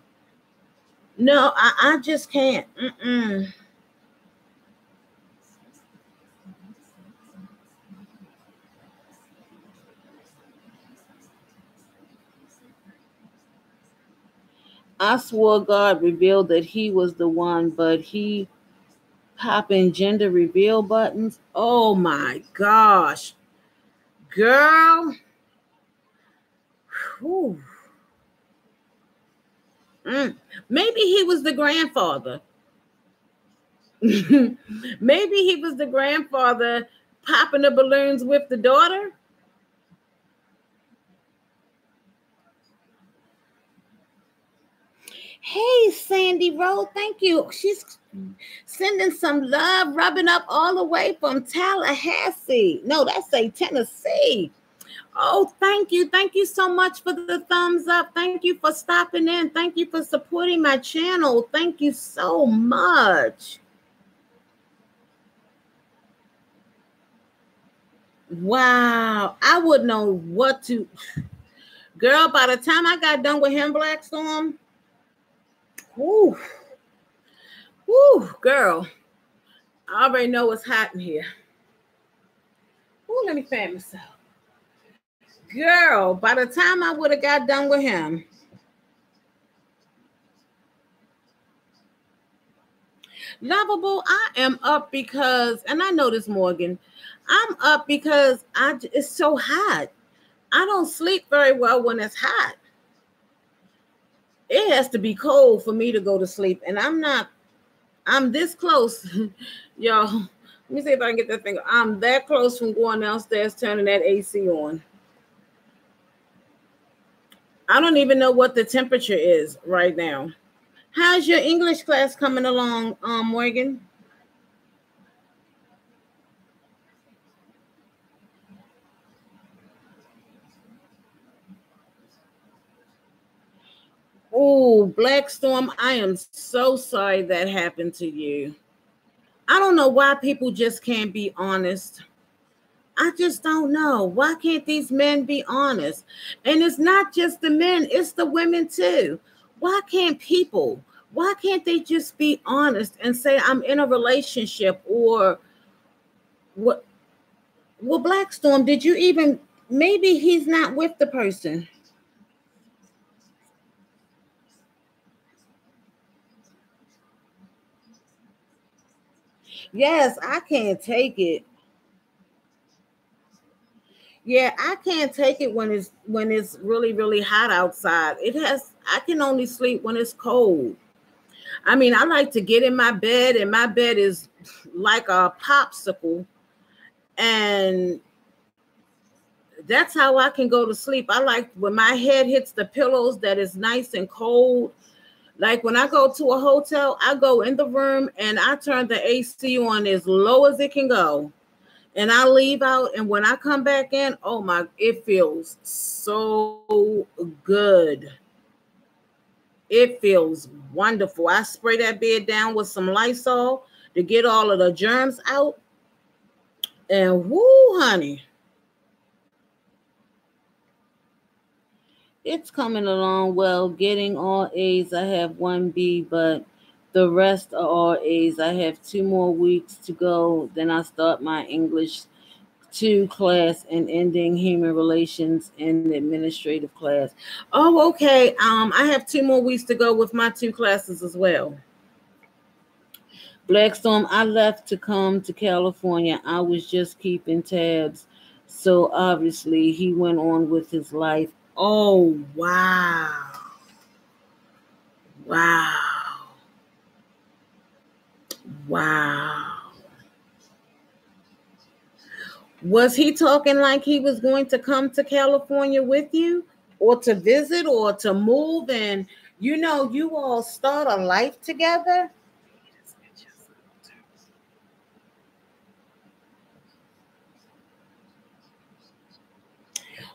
No, I just can't. I swore God revealed that he was the one, but he popping gender reveal buttons. Oh my gosh. Girl. Whew. Maybe he was the grandfather. Maybe he was the grandfather popping the balloons with the daughter. Hey, Sandy Rowe, thank you. She's sending some love, rubbing up all the way from Tallahassee. No, that's a Tennessee. Oh, thank you. Thank you so much for the thumbs up. Thank you for stopping in. Thank you for supporting my channel. Thank you so much. Wow. I wouldn't know what to. Girl, by the time I got done with him, Black Storm, whoo, girl, I already know what's hot in here. Ooh, let me fan myself. Girl, by the time I would have got done with him, Lovable, I am up because, and I know this, Morgan, I'm up because it's so hot. I don't sleep very well when it's hot. It has to be cold for me to go to sleep, and I'm this close, y'all. Let me see if I can get that finger. I'm that close from going downstairs, turning that AC on. I don't even know what the temperature is right now. How's your English class coming along, Morgan? Oh, Black Storm, I am so sorry that happened to you. I don't know why people just can't be honest. I just don't know. Why can't these men be honest? And it's not just the men, it's the women too. Why can't they just be honest and say, I'm in a relationship? Or what? Well, Black Storm, did you even, maybe he's not with the person. Yes, I can't take it. Yeah, I can't take it when it's really, really hot outside. I can only sleep when it's cold. I mean, I like to get in my bed, and my bed is like a popsicle, and that's how I can go to sleep. I like when my head hits the pillows that is nice and cold. Like when I go to a hotel, I go in the room and I turn the AC on as low as it can go. And I leave out, and when I come back in, oh my, it feels so good. It feels wonderful. I spray that bed down with some Lysol to get all of the germs out. And woo, honey, it's coming along well. Getting all A's. I have 1B, but the rest are all A's. I have 2 more weeks to go. Then I start my English 2 class and ending human relations and administrative class. Oh, okay. I have 2 more weeks to go with my 2 classes as well. Blackstorm, I left to come to California. I was just keeping tabs. So obviously he went on with his life. Oh, wow. Wow. Wow. Was he talking like he was going to come to California with you, or to visit, or to move, and you all start a life together?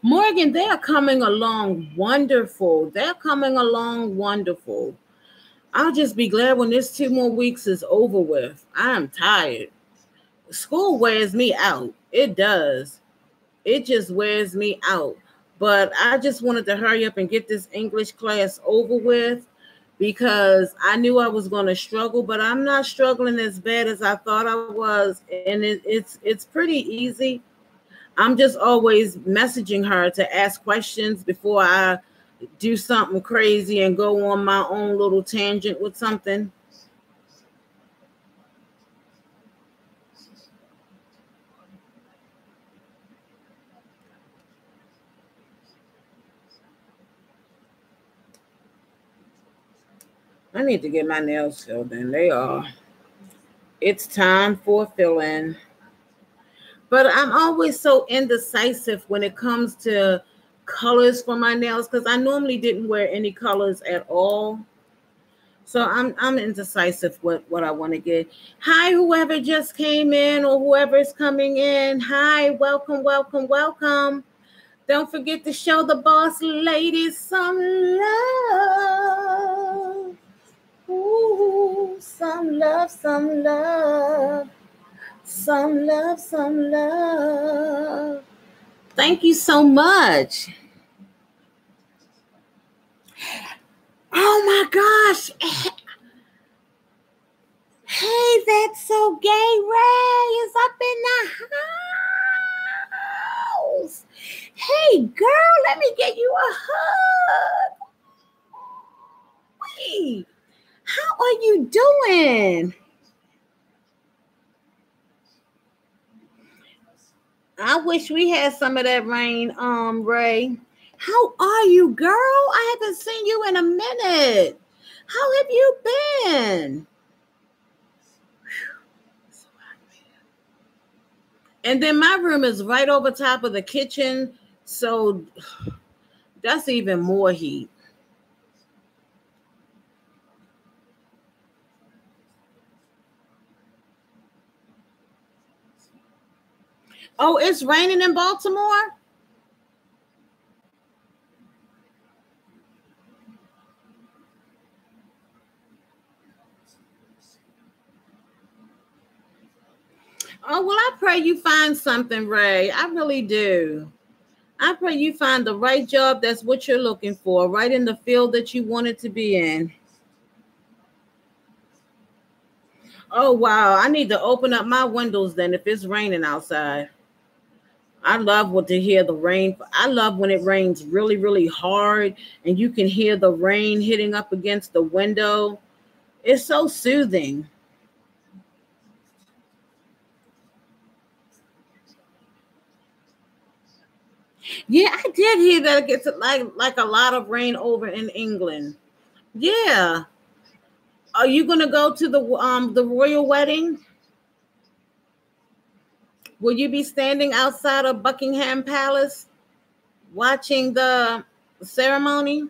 Morgan, they're coming along wonderful. They're coming along wonderful. I'll just be glad when this 2 more weeks is over with. I'm tired. School wears me out. It does. It just wears me out. But I just wanted to hurry up and get this English class over with, because I knew I was going to struggle, but I'm not struggling as bad as I thought I was. And it's pretty easy. I'm just always messaging her to ask questions before I do something crazy and go on my own little tangent with something. I need to get my nails filled in. They are. It's time for fill-in. But I'm always so indecisive when it comes to colors for my nails, because I normally didn't wear any colors at all. So I'm indecisive what I want to get. Hi, whoever just came in or whoever is coming in. Hi, welcome, welcome, welcome. Don't forget to show the boss ladies some love. Ooh, some love, some love. Some love, some love. Thank you so much. Oh my gosh. Hey, that's so gay. Ray is up in the house. Hey, girl, let me get you a hug. Hey, how are you doing? I wish we had some of that rain, Ray. How are you, girl? I haven't seen you in a minute. How have you been? And then my room is right over top of the kitchen, so that's even more heat. Oh, it's raining in Baltimore? Oh, well, I pray you find something, Ray. I really do. I pray you find the right job that's what you're looking for, right in the field that you wanted to be in. Oh, wow. I need to open up my windows then if it's raining outside. I love to hear the rain. I love when it rains really, really hard and you can hear the rain hitting up against the window. It's so soothing. Yeah, I did hear that it gets like a lot of rain over in England. Yeah. Are you gonna go to the royal wedding? Will you be standing outside of Buckingham Palace watching the ceremony?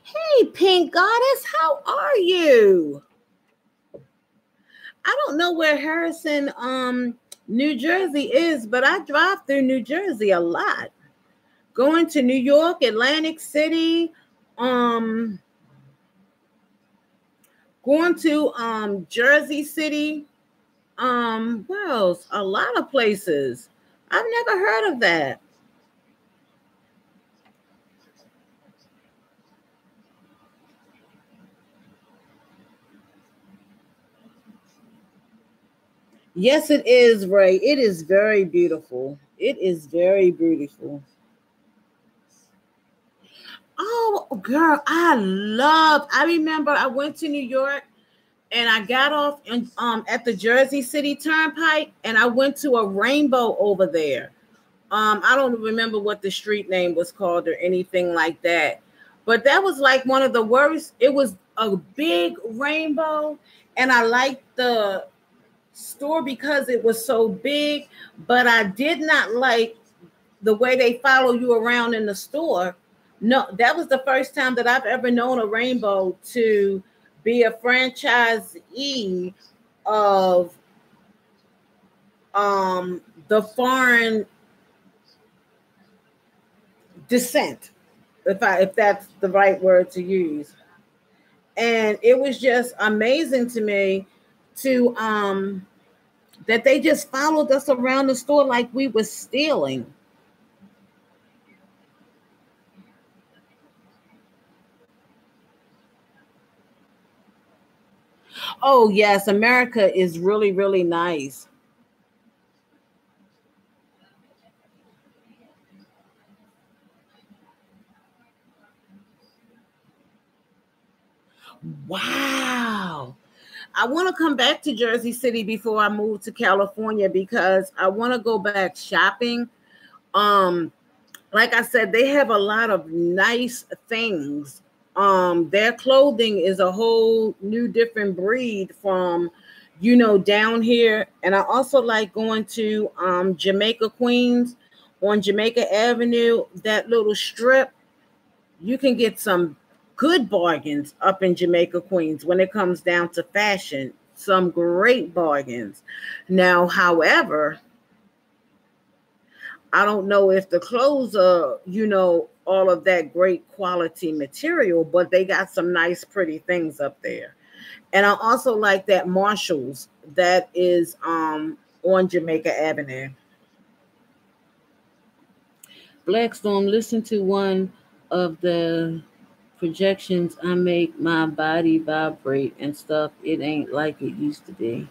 Hey, Pink Goddess, how are you? I don't know where Harrison, New Jersey is, but I drive through New Jersey a lot. Going to New York, Atlantic City, um, going to Jersey City, where else? A lot of places. I've never heard of that. Yes, it is, Ray. It is very beautiful. It is very beautiful. Oh, girl, I remember I went to New York and I got off at the Jersey City Turnpike and I went to a rainbow over there. I don't remember what the street name was called or anything like that. But that was like one of the worst. It was a big rainbow, and I liked the store because it was so big, but I did not like the way they follow you around in the store. No, that was the first time that I've ever known a rainbow to be a franchisee of the foreign descent, if that's the right word to use. And it was just amazing to me to that they just followed us around the store like we were stealing. Oh yes, America is really, really nice. Wow. I want to come back to Jersey City before I move to California because I want to go back shopping. Um, like I said, they have a lot of nice things. Their clothing is a whole new different breed from, down here. And I also like going to Jamaica, Queens, on Jamaica Avenue, that little strip. You can get some good bargains up in Jamaica, Queens when it comes down to fashion. Some great bargains. Now, however, I don't know if the clothes are, all of that great quality material, but they got some nice, pretty things up there. And I also like that Marshalls that is on Jamaica Avenue. Blackstorm, listen to one of the projections. I make my body vibrate and stuff. It ain't like it used to be.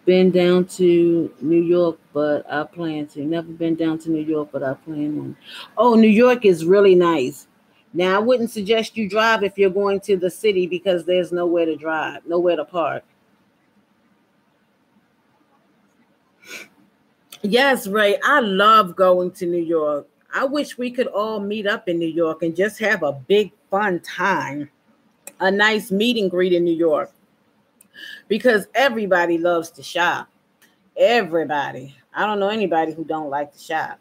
Been down to New York, but I plan to. Never been down to New York, but I plan on. Oh, New York is really nice. Now, I wouldn't suggest you drive if you're going to the city because there's nowhere to drive, nowhere to park. Yes, Ray, I love going to New York. I wish we could all meet up in New York and just have a big fun time. A nice meet and greet in New York because everybody loves to shop. Everybody. I don't know anybody who don't like to shop.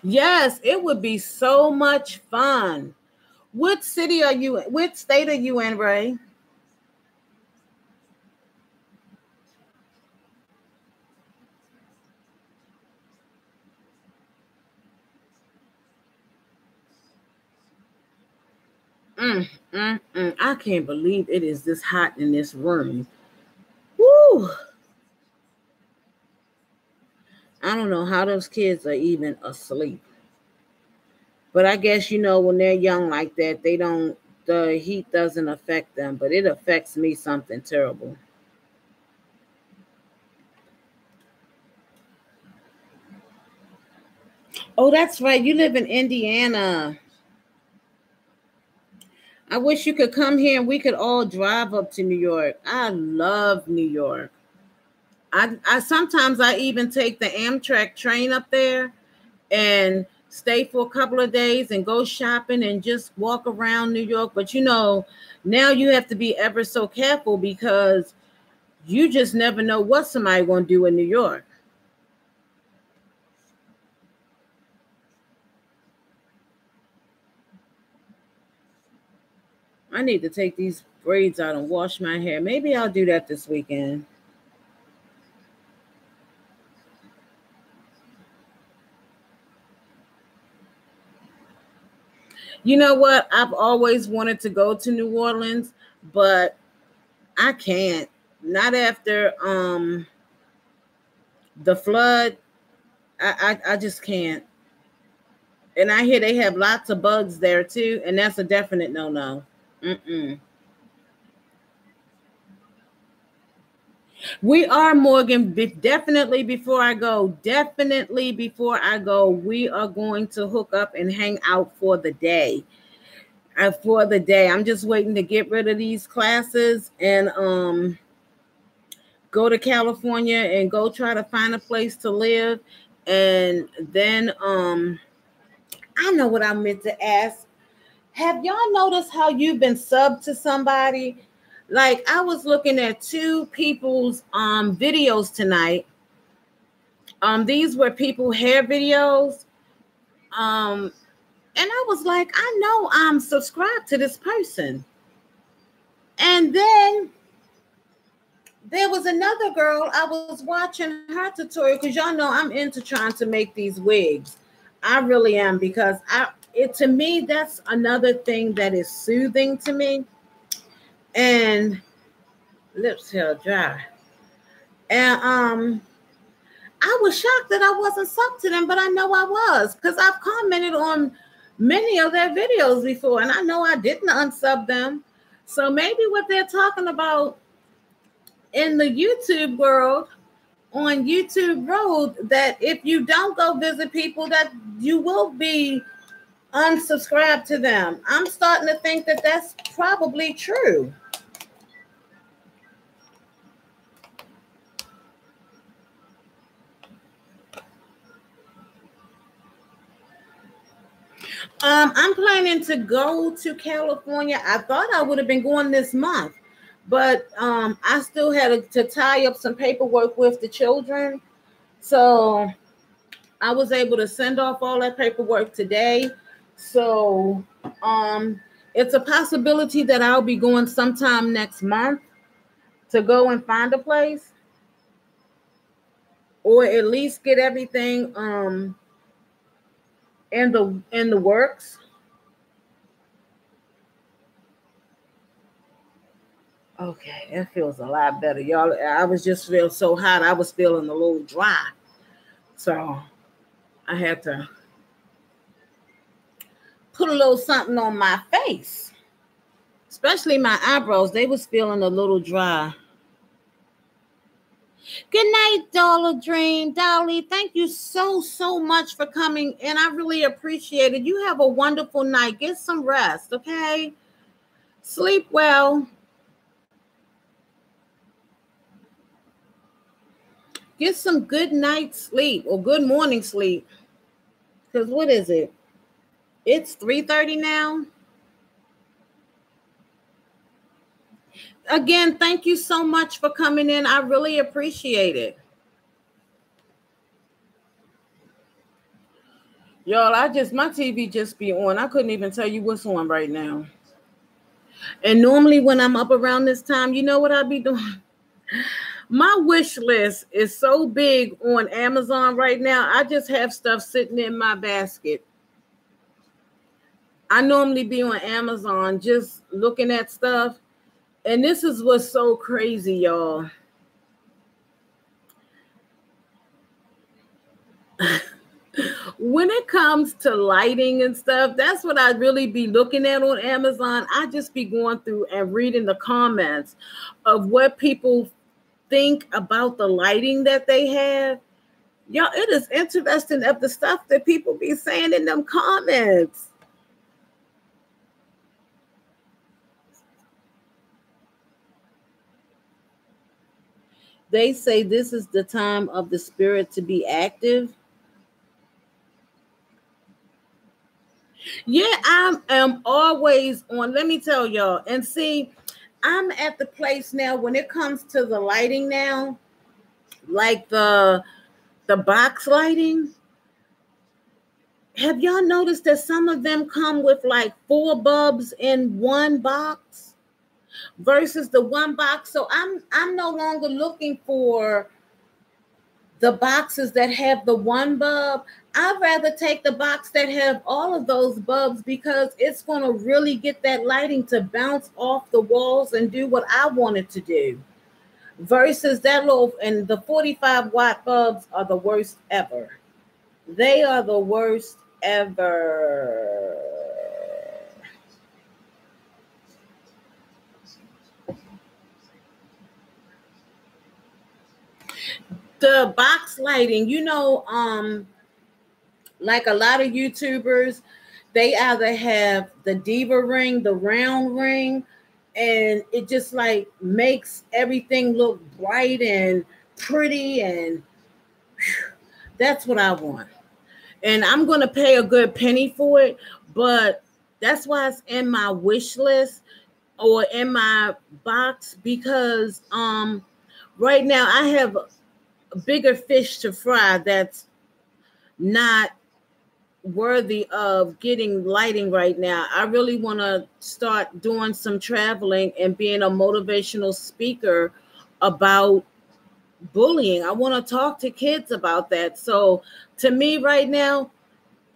Yes, it would be so much fun. What city are you in? What state are you in, Ray? I can't believe it is this hot in this room. Woo! I don't know how those kids are even asleep. But I guess when they're young like that, the heat doesn't affect them, but it affects me something terrible. Oh, that's right. You live in Indiana. I wish you could come here and we could all drive up to New York. I love New York. I sometimes I even take the Amtrak train up there and stay for a couple of days and go shopping and just walk around New York. But now you have to be ever so careful because you just never know what somebody going to do in New York. I need to take these braids out and wash my hair. Maybe I'll do that this weekend. You know what? I've always wanted to go to New Orleans, but I can't. Not after the flood. I just can't. And I hear they have lots of bugs there too, and that's a definite no-no. Mm-mm. We are, Morgan. Definitely before I go, we are going to hook up and hang out for the day. I'm just waiting to get rid of these classes and go to California and go try to find a place to live. And then I know what I meant to ask. Have y'all noticed how you've been subbed to somebody? Like I was looking at two people's videos tonight. These were people hair videos. Um, and I was like, I know I'm subscribed to this person. And then there was another girl. I was watching her tutorial because y'all know I'm into trying to make these wigs. I really am because to me that's another thing that is soothing to me. And lips held dry. And I was shocked that I wasn't subbed to them, but I know I was because I've commented on many of their videos before, and I know I didn't unsub them. So maybe what they're talking about in the YouTube world, on YouTube Road, that if you don't go visit people, that you will be unsubscribed to them. I'm starting to think that that's probably true. I'm planning to go to California. I thought I would have been going this month, but I still had to tie up some paperwork with the children. So I was able to send off all that paperwork today. So it's a possibility that I'll be going sometime next month to go and find a place, or at least get everything in the works. Okay, that feels a lot better, y'all. I was just feeling so hot. I was feeling a little dry, so I had to put a little something on my face, especially my eyebrows. They was feeling a little dry. Good night, Dollar Dream. Dolly, thank you so much for coming, and I really appreciate it. You have a wonderful night. Get some rest, okay? Sleep well. Get some good night sleep or good morning sleep. Because what is it? It's 3:30 now. Again, thank you so much for coming in. I really appreciate it. Y'all, my TV just be on. I couldn't even tell you what's on right now. And normally when I'm up around this time, you know what I'll be doing? My wish list is so big on Amazon right now. I just have stuff sitting in my basket. I normally be on Amazon just looking at stuff. And this is what's so crazy, y'all. When it comes to lighting and stuff, that's what I really be looking at on Amazon. I just be going through and reading the comments of what people think about the lighting that they have. Y'all, it is interesting of the stuff that people be saying in them comments. They say this is the time of the spirit to be active. Yeah, I am always on. Let me tell y'all. And see, I'm at the place now when it comes to the lighting now, like the box lighting. Have y'all noticed that some of them come with like 4 bulbs in one box versus the one box? So I'm no longer looking for the boxes that have the one bulb. I'd rather take the box that have all of those bulbs because it's going to really get that lighting to bounce off the walls and do what I want it to do. Versus that little, and the 45-watt bulbs are the worst ever. They are the worst ever. The box lighting, like a lot of YouTubers, they either have the diva ring, the round ring, and it just like makes everything look bright and pretty, and that's what I want. And I'm going to pay a good penny for it, but that's why it's in my wish list or in my box, because right now I have a bigger fish to fry that's not worthy of getting lighting right now. I really want to start doing some traveling and being a motivational speaker about bullying. I want to talk to kids about that. So to me right now,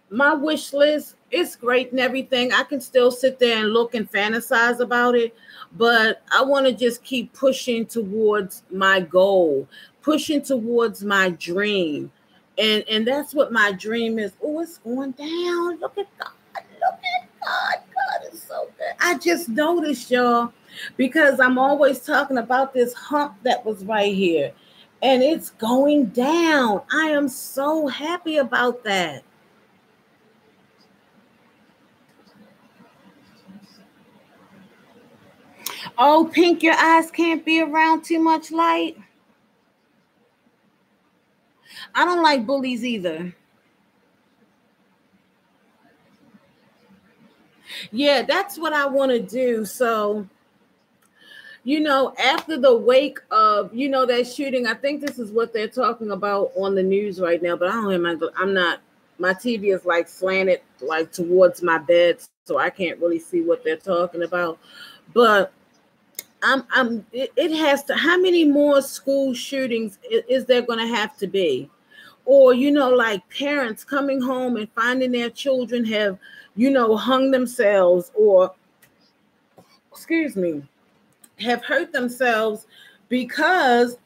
my wish list is great and everything. I can still sit there and look and fantasize about it, but I want to just keep pushing towards my goal, pushing towards my dream. And that's what my dream is. Oh, it's going down. Look at God. Look at God. God is so good. I just noticed, y'all, because I'm always talking about this hump that was right here. And it's going down. I am so happy about that. Oh, Pink, your eyes can't be around too much light. I don't like bullies either. Yeah, that's what I want to do. So, after the wake of, that shooting, I think this is what they're talking about on the news right now, but I don't have my TV is like slanted like towards my bed, so I can't really see what they're talking about. But it has to, how many more school shootings is there going to have to be? Or, like parents coming home and finding their children have, hung themselves or, excuse me, have hurt themselves because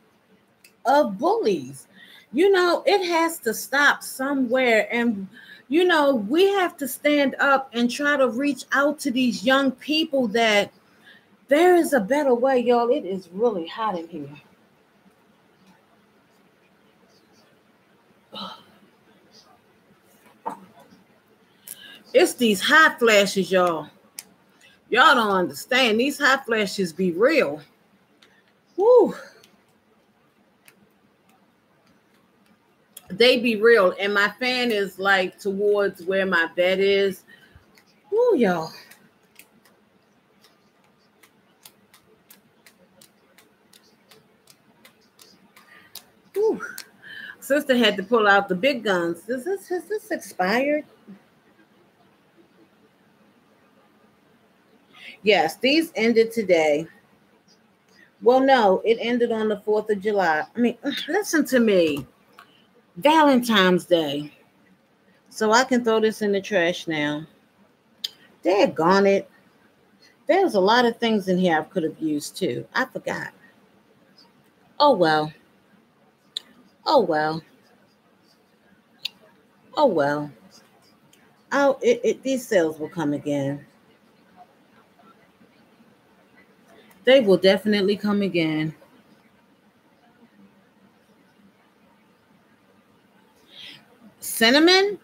of bullies. It has to stop somewhere. And, we have to stand up and try to reach out to these young people that there is a better way, y'all. It is really hot in here. It's these hot flashes, y'all. Y'all don't understand. These hot flashes be real. Woo. They be real. And my fan is like towards where my bed is. Woo, y'all. Woo. Sister had to pull out the big guns. Has this expired? Yes, these ended today. Well, no, it ended on the 4th of July. I mean, listen to me. Valentine's Day. So I can throw this in the trash now. Daggone it. There's a lot of things in here I could have used too. I forgot. Oh, well. Oh, well. Oh, well. These sales will come again. They will definitely come again. Cinnamon,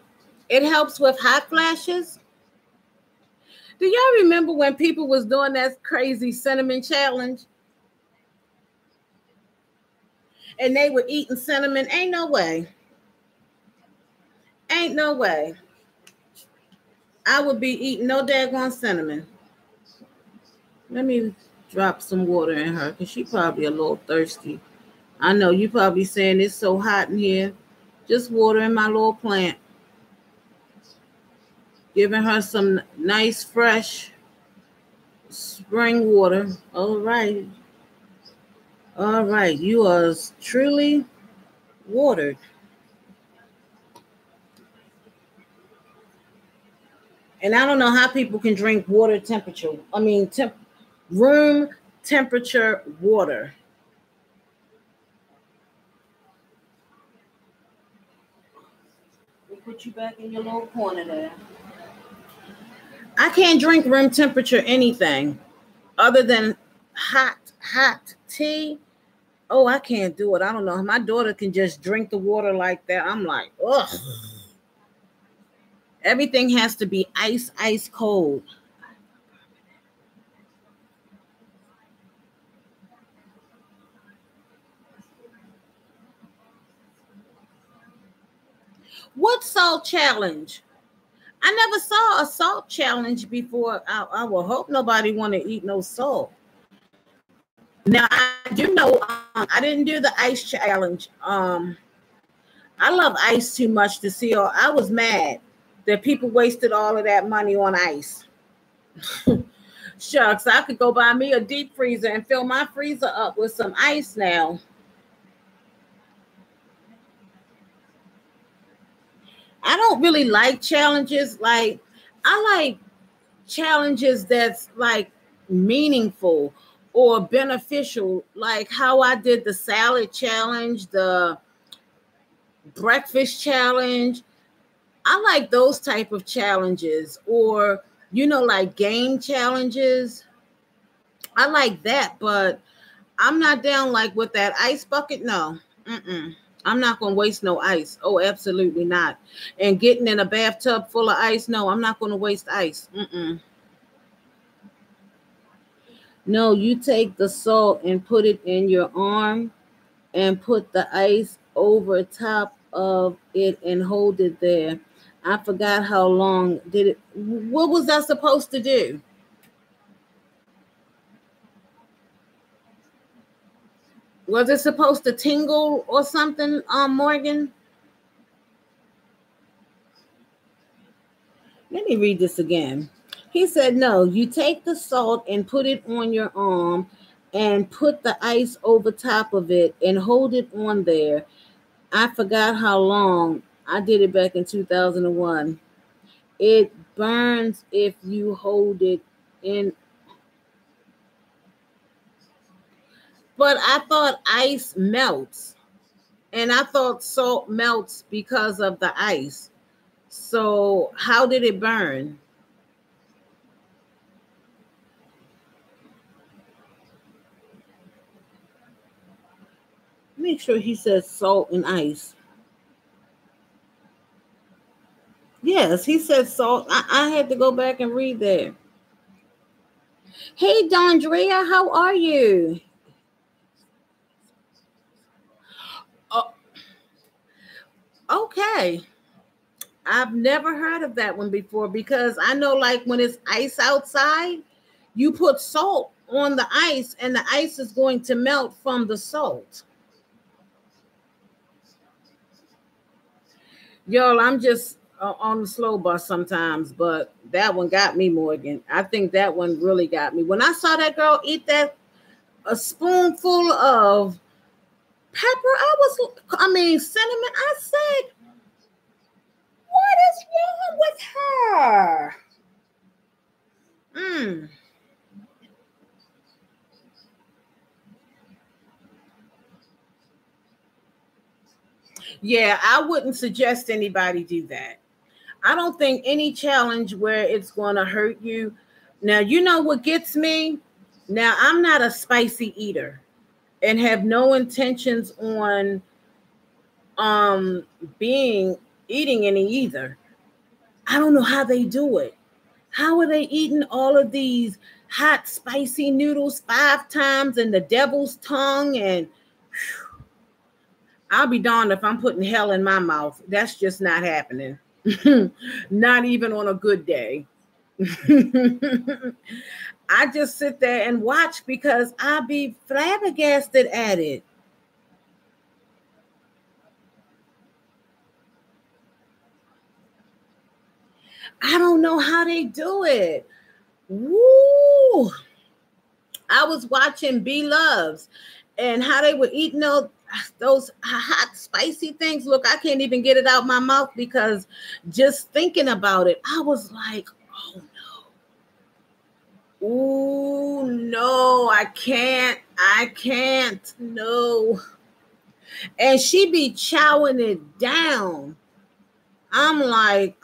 it helps with hot flashes. Do y'all remember when people was doing that crazy cinnamon challenge? And they were eating cinnamon? Ain't no way. Ain't no way. I would be eating no daggone cinnamon. Let me drop some water in her because she probably a little thirsty. I know you probably saying it's so hot in here. Just water in my little plant. Giving her some nice, fresh spring water. All right. All right. You are truly watered. And I don't know how people can drink water temperature. I mean, room temperature water. We'll put you back in your little corner there. I can't drink room temperature anything other than hot tea. Oh, I can't do it. I don't know. My daughter can just drink the water like that. I'm like, ugh. Everything has to be ice cold. What salt challenge? I never saw a salt challenge before. I will hope nobody want to eat no salt. Now, I do know I didn't do the ice challenge. I love ice too much to see. Or I was mad that people wasted all of that money on ice. Shucks, I could go buy me a deep freezer and fill my freezer up with some ice now. I don't really like challenges. Like, I like challenges that's like meaningful or beneficial, like how I did the salad challenge, the breakfast challenge. I like those type of challenges, or like game challenges. I like that, but I'm not down like with that ice bucket. No, I'm not gonna waste no ice. Oh, absolutely not. And getting in a bathtub full of ice. No, I'm not gonna waste ice. No, you take the salt and put it in your arm and put the ice over top of it and hold it there. I forgot how long did it. What was I supposed to do? Was it supposed to tingle or something, Morgan? Let me read this again. He said, no, you take the salt and put it on your arm and put the ice over top of it and hold it on there. I forgot how long. I did it back in 2001. It burns if you hold it in. But I thought ice melts. And I thought salt melts because of the ice. So how did it burn? Make sure he says salt and ice. Yes, he said salt. I had to go back and read that. Hey, Dondrea, how are you? Oh, okay. I've never heard of that one before because I know like when it's ice outside, you put salt on the ice and the ice is going to melt from the salt. Y'all, I'm just on the slow bus sometimes, but that one got me, Morgan. I think that one really got me. When I saw that girl eat that a spoonful of pepper, cinnamon, I said, what is wrong with her? Yeah, I wouldn't suggest anybody do that. I don't think any challenge where it's going to hurt you. Now, you know what gets me? Now, I'm not a spicy eater and have no intentions on being eating any either. I don't know how they do it. How are they eating all of these hot spicy noodles 5 times and the devil's tongue? And I'll be darned if I'm putting hell in my mouth. That's just not happening. Not even on a good day. I just sit there and watch because I'll be flabbergasted at it. I don't know how they do it. Woo! I was watching B Loves and how they were eating those hot, spicy things. Look, I can't even get it out my mouth because just thinking about it, I was like, oh no. Ooh, no, I can't. No. And she be chowing it down. I'm like,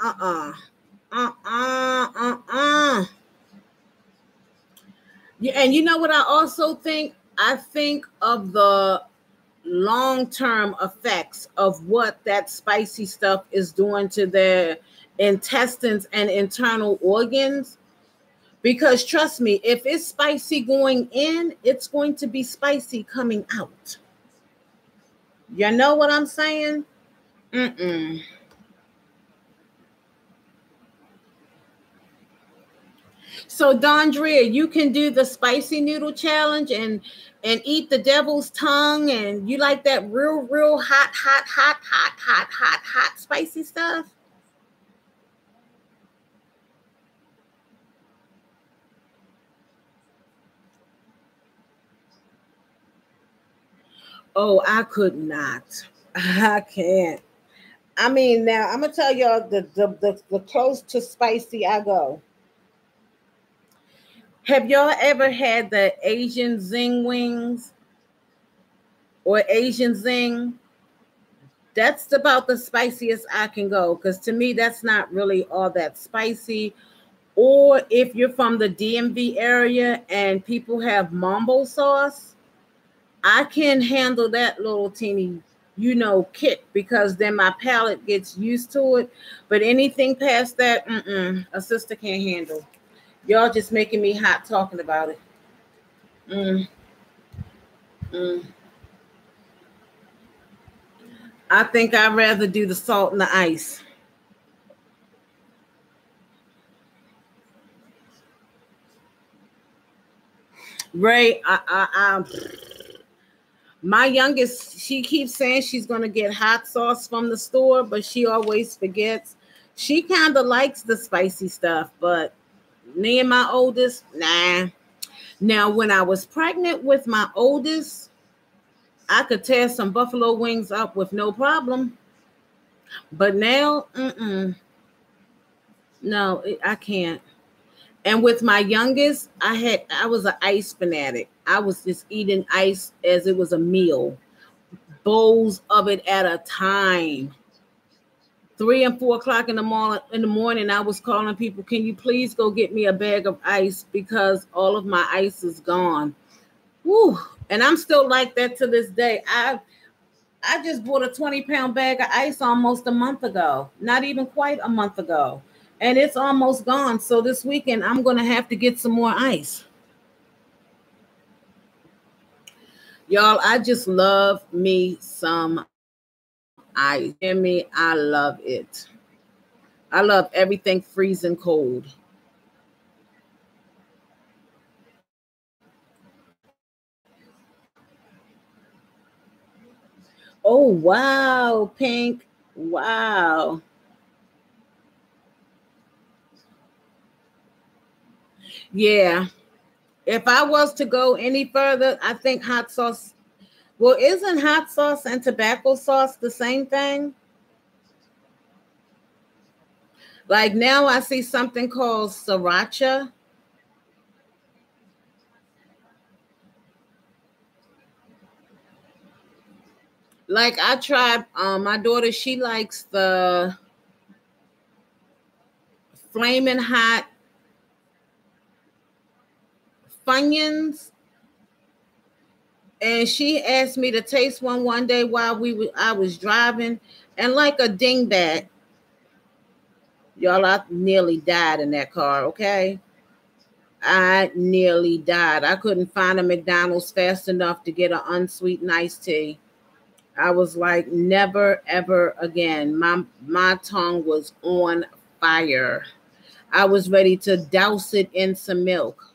Yeah, and you know what I also think? I think of the long-term effects of what that spicy stuff is doing to their intestines and internal organs. Because trust me, if it's spicy going in, it's going to be spicy coming out. You know what I'm saying? So, Dondria, you can do the spicy noodle challenge and eat the devil's tongue, and you like that real hot spicy stuff. Oh, I could not. I can't. I mean, now I'm gonna tell y'all the close to spicy I go. Have y'all ever had the Asian zing wings or Asian zing? That's about the spiciest I can go because to me that's not really all that spicy. Or if you're from the DMV area and people have mambo sauce, I can handle that little teeny, kick because then my palate gets used to it. But anything past that, a sister can't handle. Y'all just making me hot talking about it. Mm, mm. I think I'd rather do the salt and the ice. Ray, my youngest, she keeps saying she's going to get hot sauce from the store, but she always forgets. She kind of likes the spicy stuff, but me and my oldest, nah. Now, when I was pregnant with my oldest, I could tear some buffalo wings up with no problem. But now, no, I can't. And with my youngest, I was an ice fanatic. I was just eating ice as it was a meal, bowls of it at a time. 3 and 4 o'clock in the morning, I was calling people, can you please go get me a bag of ice because all of my ice is gone. Woo. And I'm still like that to this day. I just bought a 20-pound bag of ice almost a month ago, not even quite a month ago, and it's almost gone. So this weekend, I'm going to have to get some more ice. Y'all, I just love me some ice. Hear me? I love it. I love everything freezing cold. Oh, wow, Pink. Wow. Yeah. If I was to go any further, I think hot sauce. Well, isn't hot sauce and tobacco sauce the same thing? Like now I see something called sriracha. Like I tried, my daughter, she likes the flaming hot Funyuns, and she asked me to taste one day while I was driving, and like a dingbat, y'all, I nearly died in that car. Okay, I nearly died. I couldn't find a McDonald's fast enough to get an unsweetened iced tea. I was like, never ever again. My tongue was on fire. I was ready to douse it in some milk.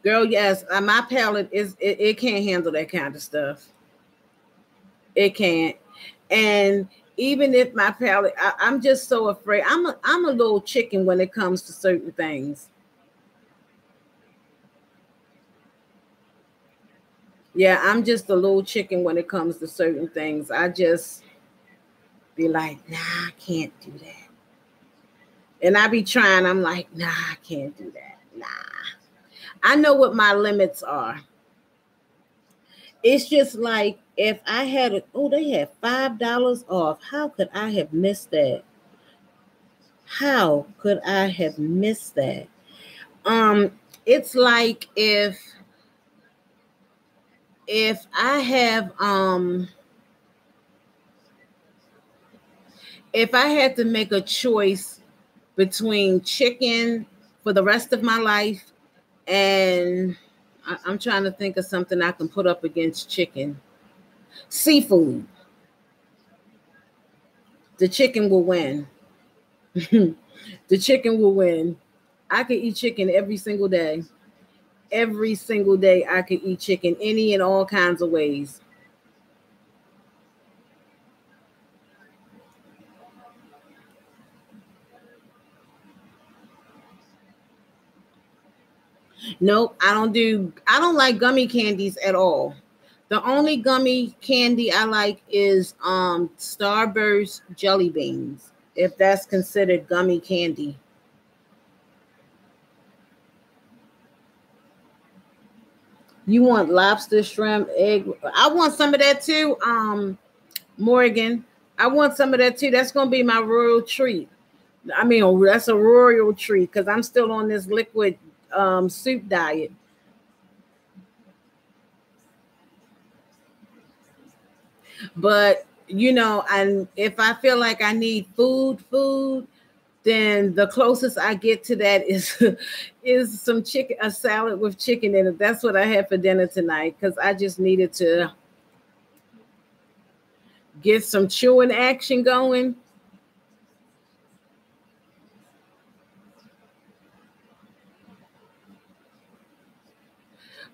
Girl, yes, my palate it can't handle that kind of stuff. It can't. And even if my palate, I'm just so afraid. I'm a little chicken when it comes to certain things. Yeah, I'm just a little chicken when it comes to certain things. I just be like, nah, I can't do that. And I be trying, I'm like, nah, I can't do that. Nah. I know what my limits are. It's just like if I had it, oh, they had $5 off. How could I have missed that? How could I have missed that? It's like if I have if I had to make a choice between chicken for the rest of my life and I'm trying to think of something I can put up against chicken. Seafood. The chicken will win. The chicken will win. I could eat chicken every single day. Every single day I could eat chicken any and all kinds of ways. Nope, I don't like gummy candies at all. The only gummy candy I like is Starburst jelly beans, if that's considered gummy candy. You want lobster, shrimp, egg? I want some of that too. Morgan, I want some of that too. That's gonna be my royal treat. I mean, that's a royal treat because I'm still on this liquid soup diet. But and if I feel like I need food, then the closest I get to that is is some chicken, a salad with chicken in it. That's what I had for dinner tonight because I just needed to get some chewing action going.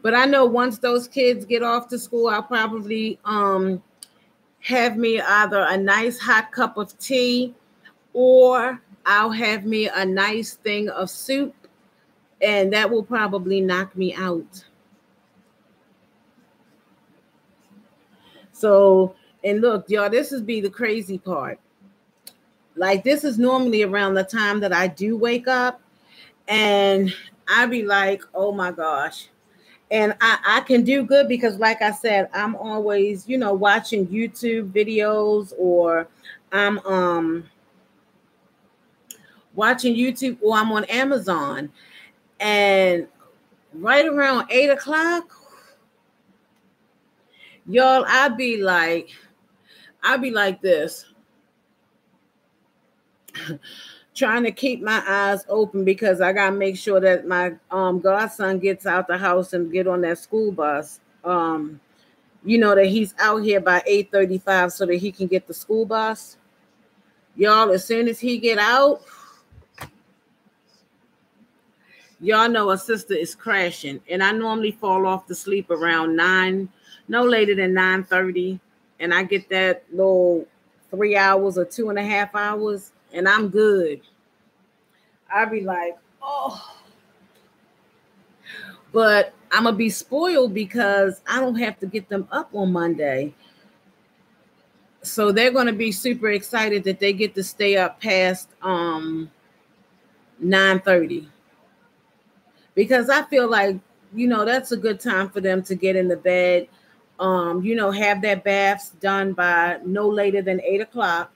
But I know once those kids get off to school, I'll probably have me either a nice hot cup of tea, or I'll have me a nice thing of soup, and that will probably knock me out. So, and look, y'all, this is be the crazy part. Like, this is normally around the time that I do wake up, and I be like, oh my gosh. And I can do good because, like I said, I'm always, watching YouTube videos, or I'm watching YouTube, or I'm on Amazon. And right around 8 o'clock, y'all, I'd be like this, trying to keep my eyes open because I gotta make sure that my godson gets out the house and get on that school bus. That he's out here by 8:35 so that he can get the school bus. Y'all, as soon as he get out, y'all know a sister is crashing. And I normally fall off to sleep around 9, no later than 9:30. And I get that little 3 hours or 2.5 hours, and I'm good. I'd be like, oh. But I'm going to be spoiled because I don't have to get them up on Monday. So they're going to be super excited that they get to stay up past 9:30. Because I feel like, that's a good time for them to get in the bed, have their baths done by no later than 8 o'clock.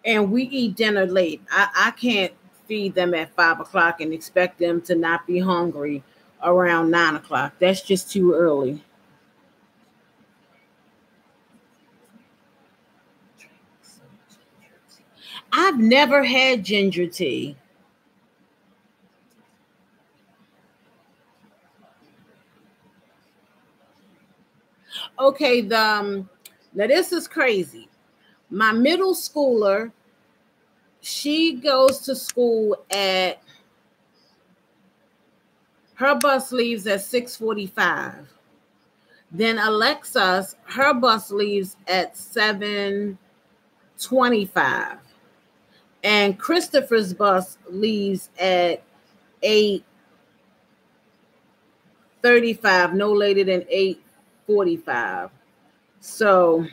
And we eat dinner late. I can't feed them at 5 o'clock and expect them to not be hungry around 9 o'clock. That's just too early. I've never had ginger tea. Okay, now this is crazy. My middle schooler, she goes to school her bus leaves at 6:45. Then Alexa's, her bus leaves at 7:25. And Christopher's bus leaves at 8:35, no later than 8:45. So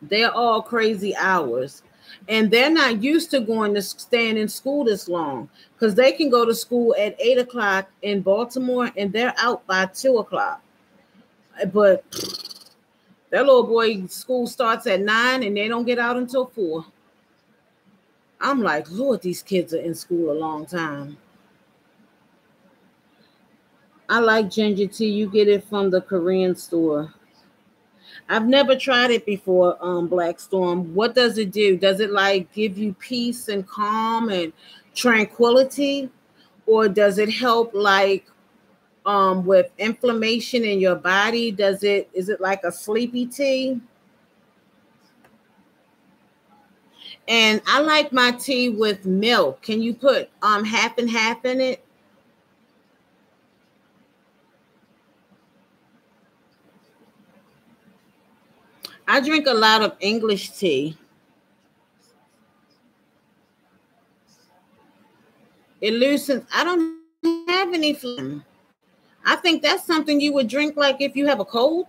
they're all crazy hours. And they're not used to staying in school this long, because they can go to school at 8 o'clock in Baltimore and they're out by 2 o'clock. But that little boy, school starts at 9 and they don't get out until 4. I'm like, Lord, these kids are in school a long time. I like ginger tea. You get it from the Korean store. I've never tried it before, Black Storm. What does it do? Does it like give you peace and calm and tranquility? Or does it help like with inflammation in your body? Is it like a sleepy tea? And I like my tea with milk. Can you put half and half in it? I drink a lot of English tea. It loosens. I don't have any phlegm. I think that's something you would drink like if you have a cold.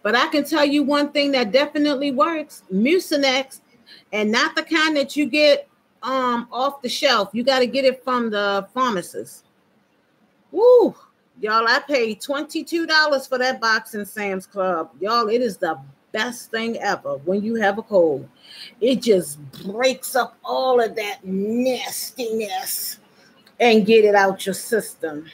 But I can tell you one thing that definitely works: Mucinex, and not the kind that you get off the shelf. You got to get it from the pharmacist. Woo! Y'all, I paid $22 for that box in Sam's Club. Y'all, it is the best thing ever when you have a cold. It just breaks up all of that nastiness and get it out your system.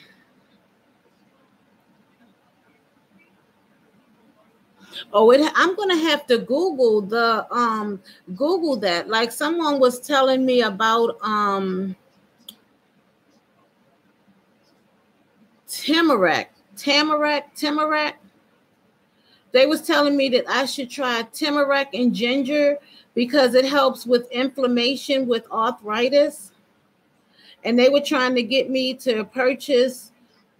Oh, I'm gonna have to Google that. Like someone was telling me about Tamarack. They was telling me that I should try tamarack and ginger because it helps with inflammation with arthritis. And they were trying to get me to purchase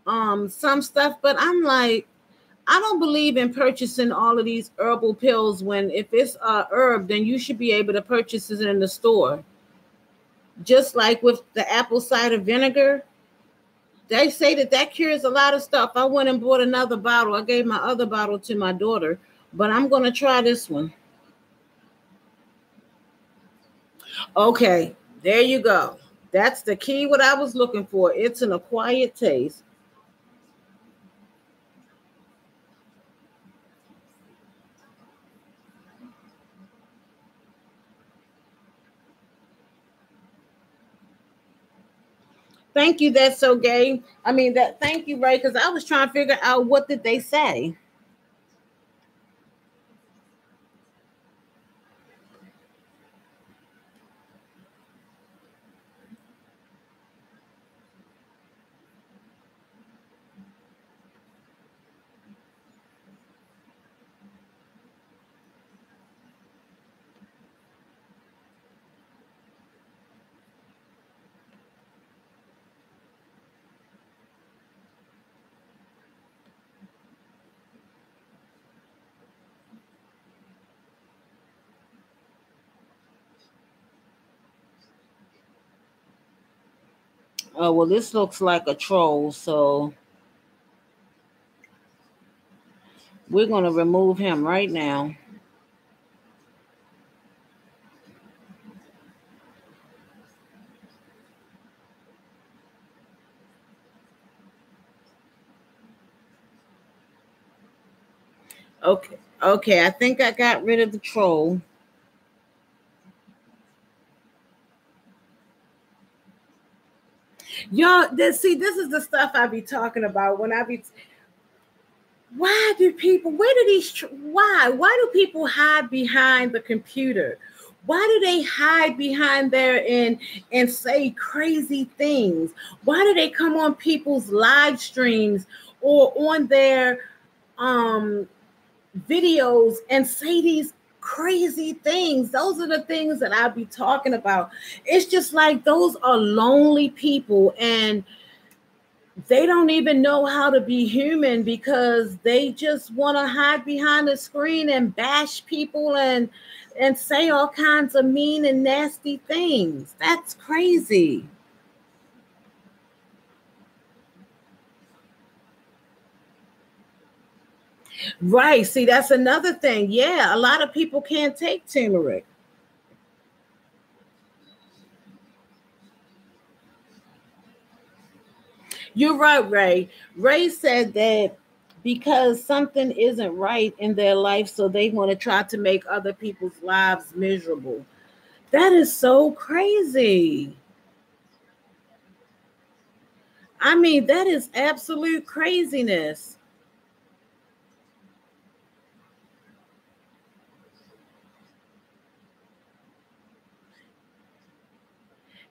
some stuff, but I'm like, I don't believe in purchasing all of these herbal pills when if it's a herb, then you should be able to purchase it in the store. Just like with the apple cider vinegar, they say that that cures a lot of stuff. I went and bought another bottle. I gave my other bottle to my daughter, but I'm going to try this one. Okay, there you go. That's the key, what I was looking for. It's an acquired taste. Thank you, that's so gay. I mean, that thank you, Ray, because I was trying to figure out what did they say. Oh, well, this looks like a troll, so we're going to remove him right now. Okay, okay, I think I got rid of the troll. Y'all, see, this is the stuff I be talking about when I be. Why do people? Where do these? Why? Why do people hide behind the computer? Why do they hide behind there and say crazy things? Why do they come on people's live streams or on their videos and say these crazy things? Those are the things that I be talking about. It's just like those are lonely people and they don't even know how to be human because they just want to hide behind the screen and bash people and say all kinds of mean and nasty things. That's crazy. Right. See, that's another thing. Yeah, a lot of people can't take turmeric. You're right, Ray. Ray said that because something isn't right in their life, so they want to try to make other people's lives miserable. That is so crazy. I mean, that is absolute craziness.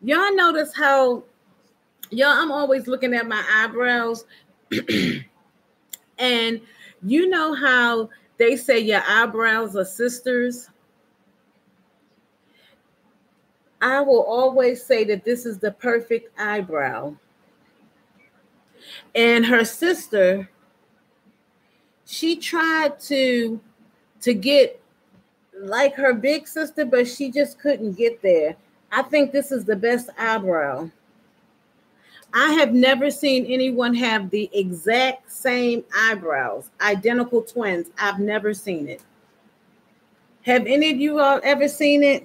Y'all notice how, y'all, I'm always looking at my eyebrows. And you know how they say your eyebrows are sisters? I will always say that this is the perfect eyebrow. And her sister, she tried to get like her big sister, but she just couldn't get there. I think this is the best eyebrow. I have never seen anyone have the exact same eyebrows, identical twins. I've never seen it. Have any of you all ever seen it?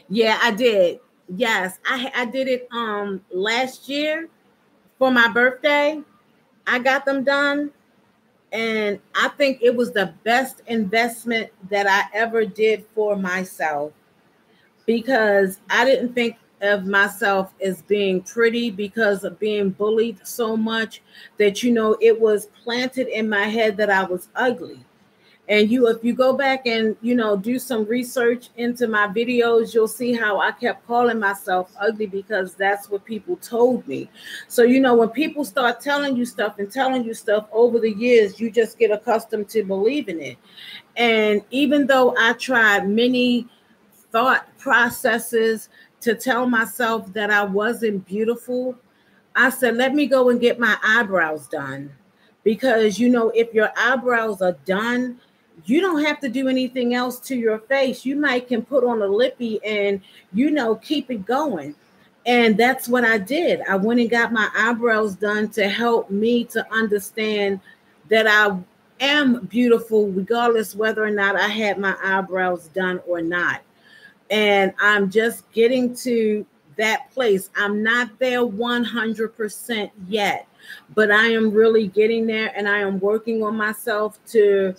Yeah, I did. Yes, I did it last year for my birthday. I got them done and I think it was the best investment that I ever did for myself because I didn't think of myself as being pretty because of being bullied so much that it was planted in my head that I was ugly. And if you go back and do some research into my videos, you'll see how I kept calling myself ugly because that's what people told me. So when people start telling you stuff and telling you stuff over the years, you just get accustomed to believing it. And even though I tried many thought processes to tell myself that I wasn't beautiful, I said, let me go and get my eyebrows done. Because, if your eyebrows are done, you don't have to do anything else to your face. You might can put on a lippy and, keep it going. And that's what I did. I went and got my eyebrows done to help me to understand that I am beautiful, regardless whether or not I had my eyebrows done or not. And I'm just getting to that place. I'm not there 100% yet, but I am really getting there, and I am working on myself to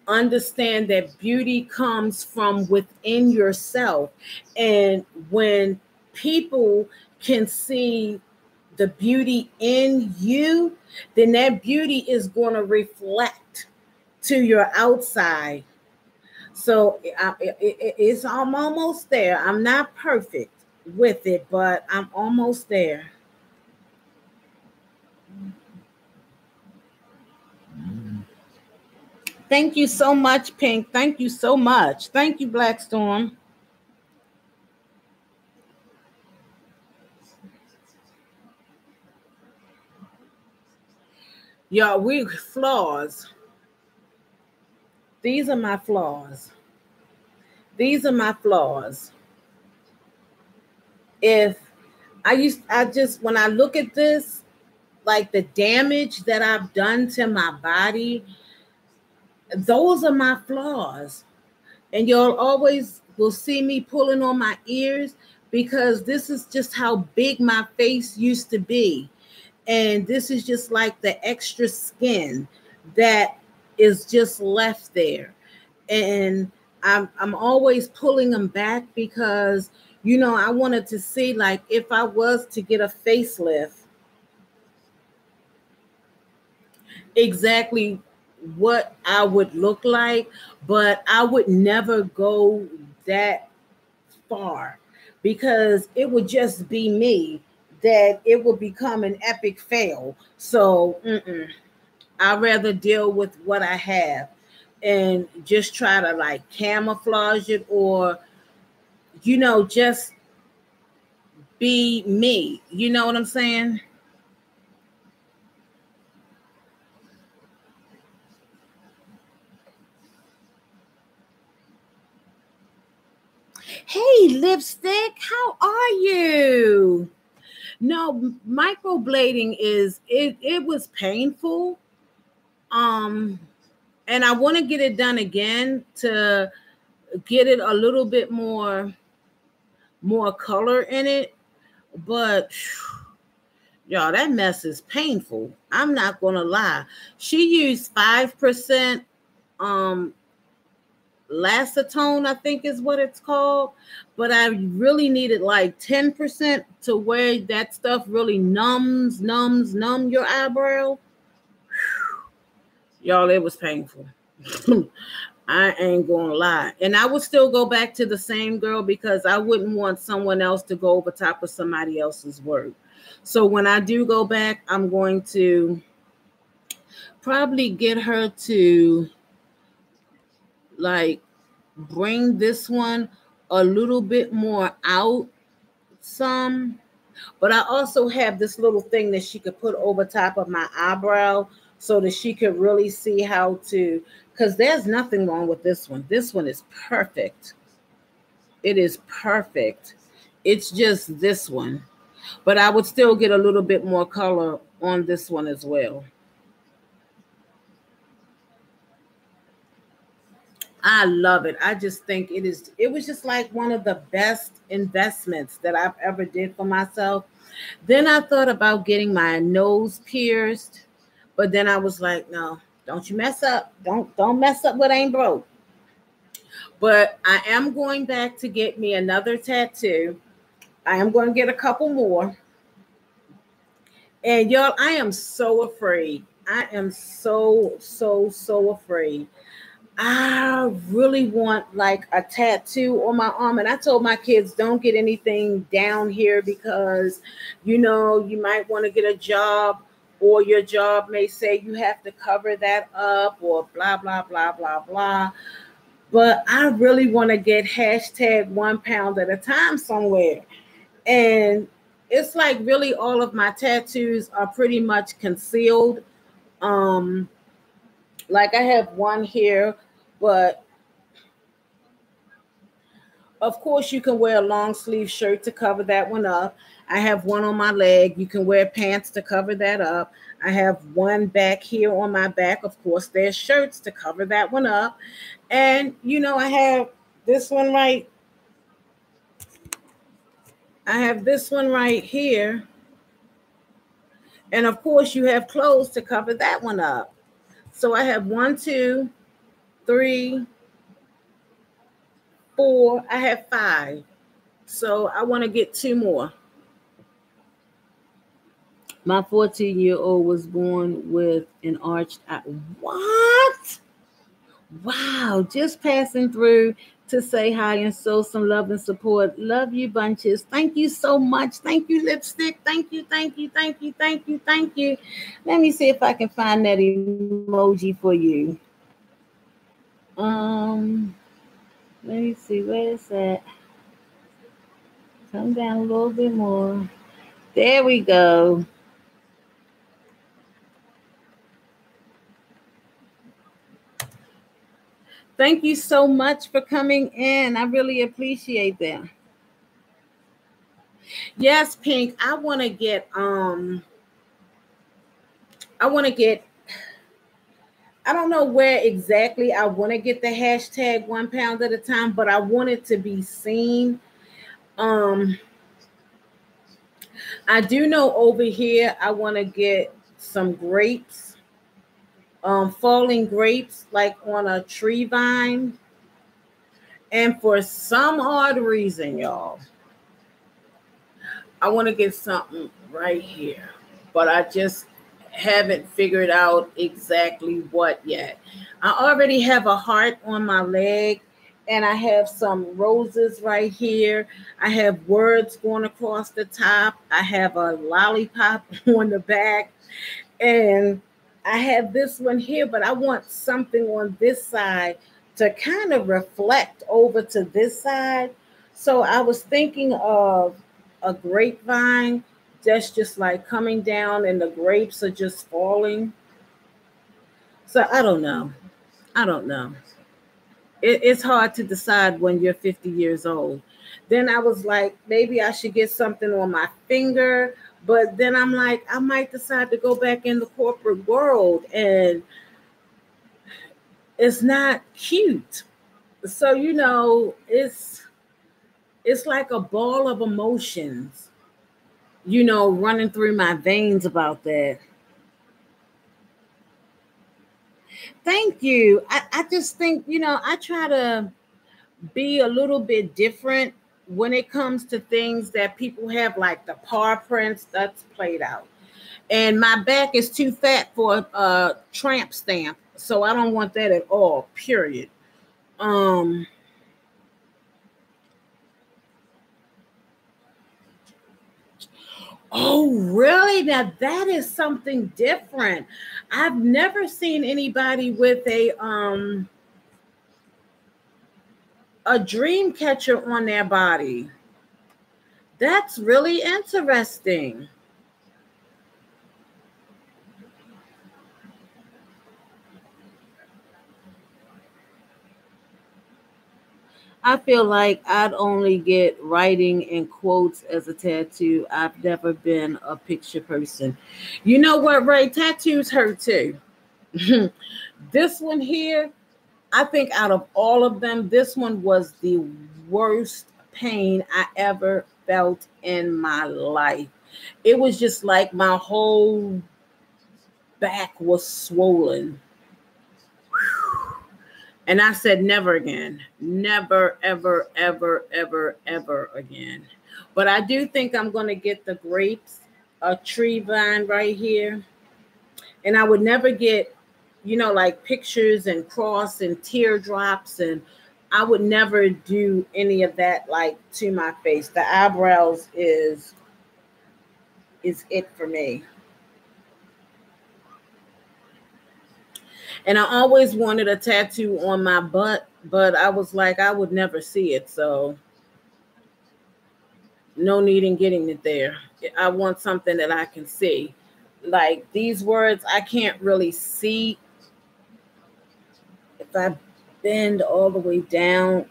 understand that beauty comes from within yourself. And when people can see the beauty in you, then that beauty is going to reflect to your outside. So I'm almost there. I'm not perfect with it, but I'm almost there. Thank you so much, Pink. Thank you so much. Thank you, Black Storm. Y'all, we flaws. These are my flaws. These are my flaws. If when I look at this, like the damage that I've done to my body, those are my flaws. And y'all always will see me pulling on my ears because this is just how big my face used to be. And this is just like the extra skin that is just left there. And I'm always pulling them back because, I wanted to see, like, if I was to get a facelift, exactly what I would look like, but I would never go that far because it would just be me, that it would become an epic fail. So I'd rather deal with what I have and just try to like camouflage it, or just be me. You know what I'm saying? Hey, Lipstick, how are you? No, microblading it was painful. And I want to get it done again to get it a little bit more color in it. But y'all, that mess is painful. I'm not gonna lie. She used 5% lacetone, I think is what it's called, but I really needed like 10% to where that stuff really numb your eyebrow. Y'all, it was painful. I ain't gonna lie. And I would still go back to the same girl because I wouldn't want someone else to go over top of somebody else's work. So when I do go back, I'm going to probably get her to like bring this one a little bit more out some. But I also have this little thing that she could put over top of my eyebrow so that she could really see how to, because there's nothing wrong with this one. This one is perfect. It is perfect. It's just this one. But I would still get a little bit more color on this one as well. I love it. I just think it was just like one of the best investments that I've ever did for myself. Then I thought about getting my nose pierced, but then I was like, no, don't you mess up. Don't mess up what ain't broke. But I am going back to get me another tattoo. I am going to get a couple more. And y'all, I am so afraid. I am so afraid. I really want like a tattoo on my arm. And I told my kids, don't get anything down here because, you might want to get a job, or your job may say you have to cover that up, or blah, blah, blah, blah, blah. But I really want to get #1 pound at a time somewhere. And it's like really all of my tattoos are pretty much concealed. Um, like I have one here, but of course you can wear a long sleeve shirt to cover that one up. I have one on my leg. You can wear pants to cover that up. I have one back here on my back. Of course, there's shirts to cover that one up. And I have this one right. I have this one right here. And of course, you have clothes to cover that one up. So I have 1, 2, 3, 4. I have 5. So I want to get 2 more. My 14-year-old was born with an arched eye. What? Wow. Just passing through to say hi and show some love and support. Love you, bunches. Thank you so much. Thank you, lipstick. Thank you, thank you, thank you, thank you, thank you. Let me see if I can find that emoji for you. Let me see. Where is that? Come down a little bit more. There we go. Thank you so much for coming in. I really appreciate that. Yes, Pink. I want to get I don't know where exactly I want to get the hashtag 1 pound at a time, but I want it to be seen. I do know over here I want to get some grapes, falling grapes like on a tree vine. And for some odd reason, y'all, I want to get something right here, but I just haven't figured out exactly what yet. I already have a heart on my leg, and I have some roses right here. I have words going across the top. I have a lollipop on the back, and I have this one here, but I want something on this side to kind of reflect over to this side. So I was thinking of a grapevine that's just like coming down and the grapes are just falling. So I don't know. It's hard to decide when you're 50 years old. Then I was like, maybe I should get something on my finger. But then I'm like, I might decide to go back in the corporate world and it's not cute. So, it's like a ball of emotions, running through my veins about that. Thank you. I just think, I try to be a little bit different when it comes to things that people have, like the paw prints that's played out. And my back is too fat for a tramp stamp, so I don't want that at all, period. Um, oh, really? Now that is something different. I've never seen anybody with a dream catcher on their body. That's really interesting. I feel like I'd only get writing and quotes as a tattoo. I've never been a picture person. You know what, Ray? Tattoos hurt too. This one here, I think out of all of them, this one was the worst pain I ever felt in my life. It was just like my whole back was swollen. And I said, never again. Never, ever, ever, ever, ever again. But I do think I'm going to get the grapes, a tree vine right here. And I would never get, like pictures and cross and teardrops. And I would never do any of that, like, to my face. The eyebrows is it for me. And I always wanted a tattoo on my butt, but I was like, I would never see it. So No need in getting it there. I want something that I can see. Like these words, I can't really see. If I bend all the way down,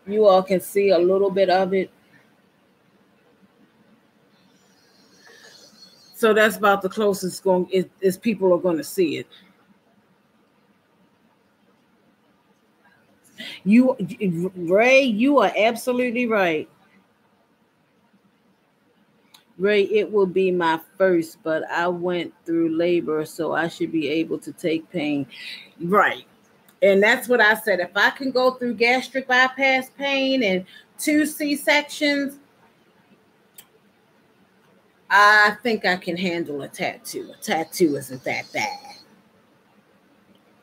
you all can see a little bit of it. So that's about the closest is people are going to see it. You, Ray, you are absolutely right. Ray, it will be my first, but I went through labor, so I should be able to take pain. Right. And that's what I said. If I can go through gastric bypass pain and 2 C-sections, I think I can handle a tattoo. A tattoo isn't that bad.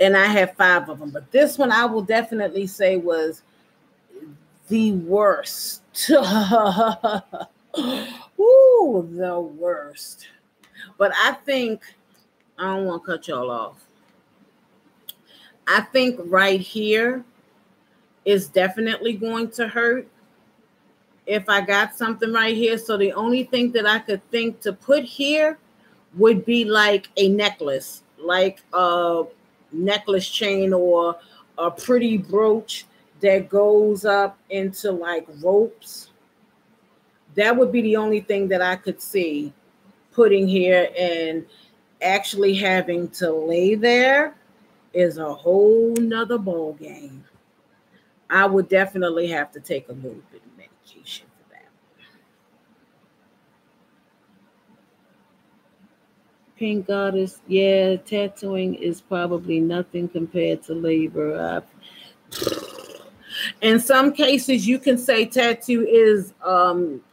And I have 5 of them. But this one I will definitely say was the worst. Ooh, the worst. But I think, I don't want to cut y'all off. I think right here is definitely going to hurt if I got something right here. So the only thing that I could think to put here would be like a necklace, like a necklace chain or a pretty brooch that goes up into like ropes. That would be the only thing that I could see putting here, and actually having to lay there is a whole nother ball game. I would definitely have to take a little bit of medication for that. Pink Goddess, yeah, tattooing is probably nothing compared to labor. In some cases, you can say tattoo is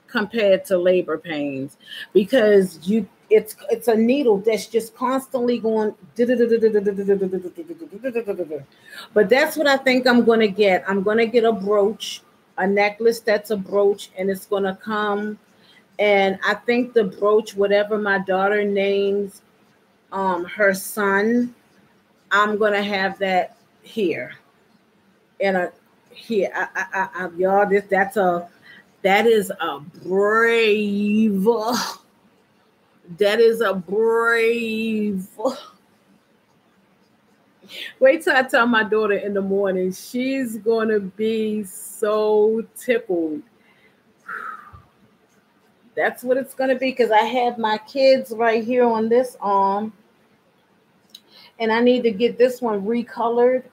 compared to labor pains, because it's a needle that's just constantly going. But that's what I think I'm going to get. I'm going to get a brooch, a necklace that's a brooch, and it's going to come. And I think the brooch, whatever my daughter names her son, I'm going to have that here. And here, y'all, that is a brave. That is a brave. Wait till I tell my daughter in the morning. She's going to be so tickled. That's what it's going to be, because I have my kids right here on this arm. And I need to get this one recolored.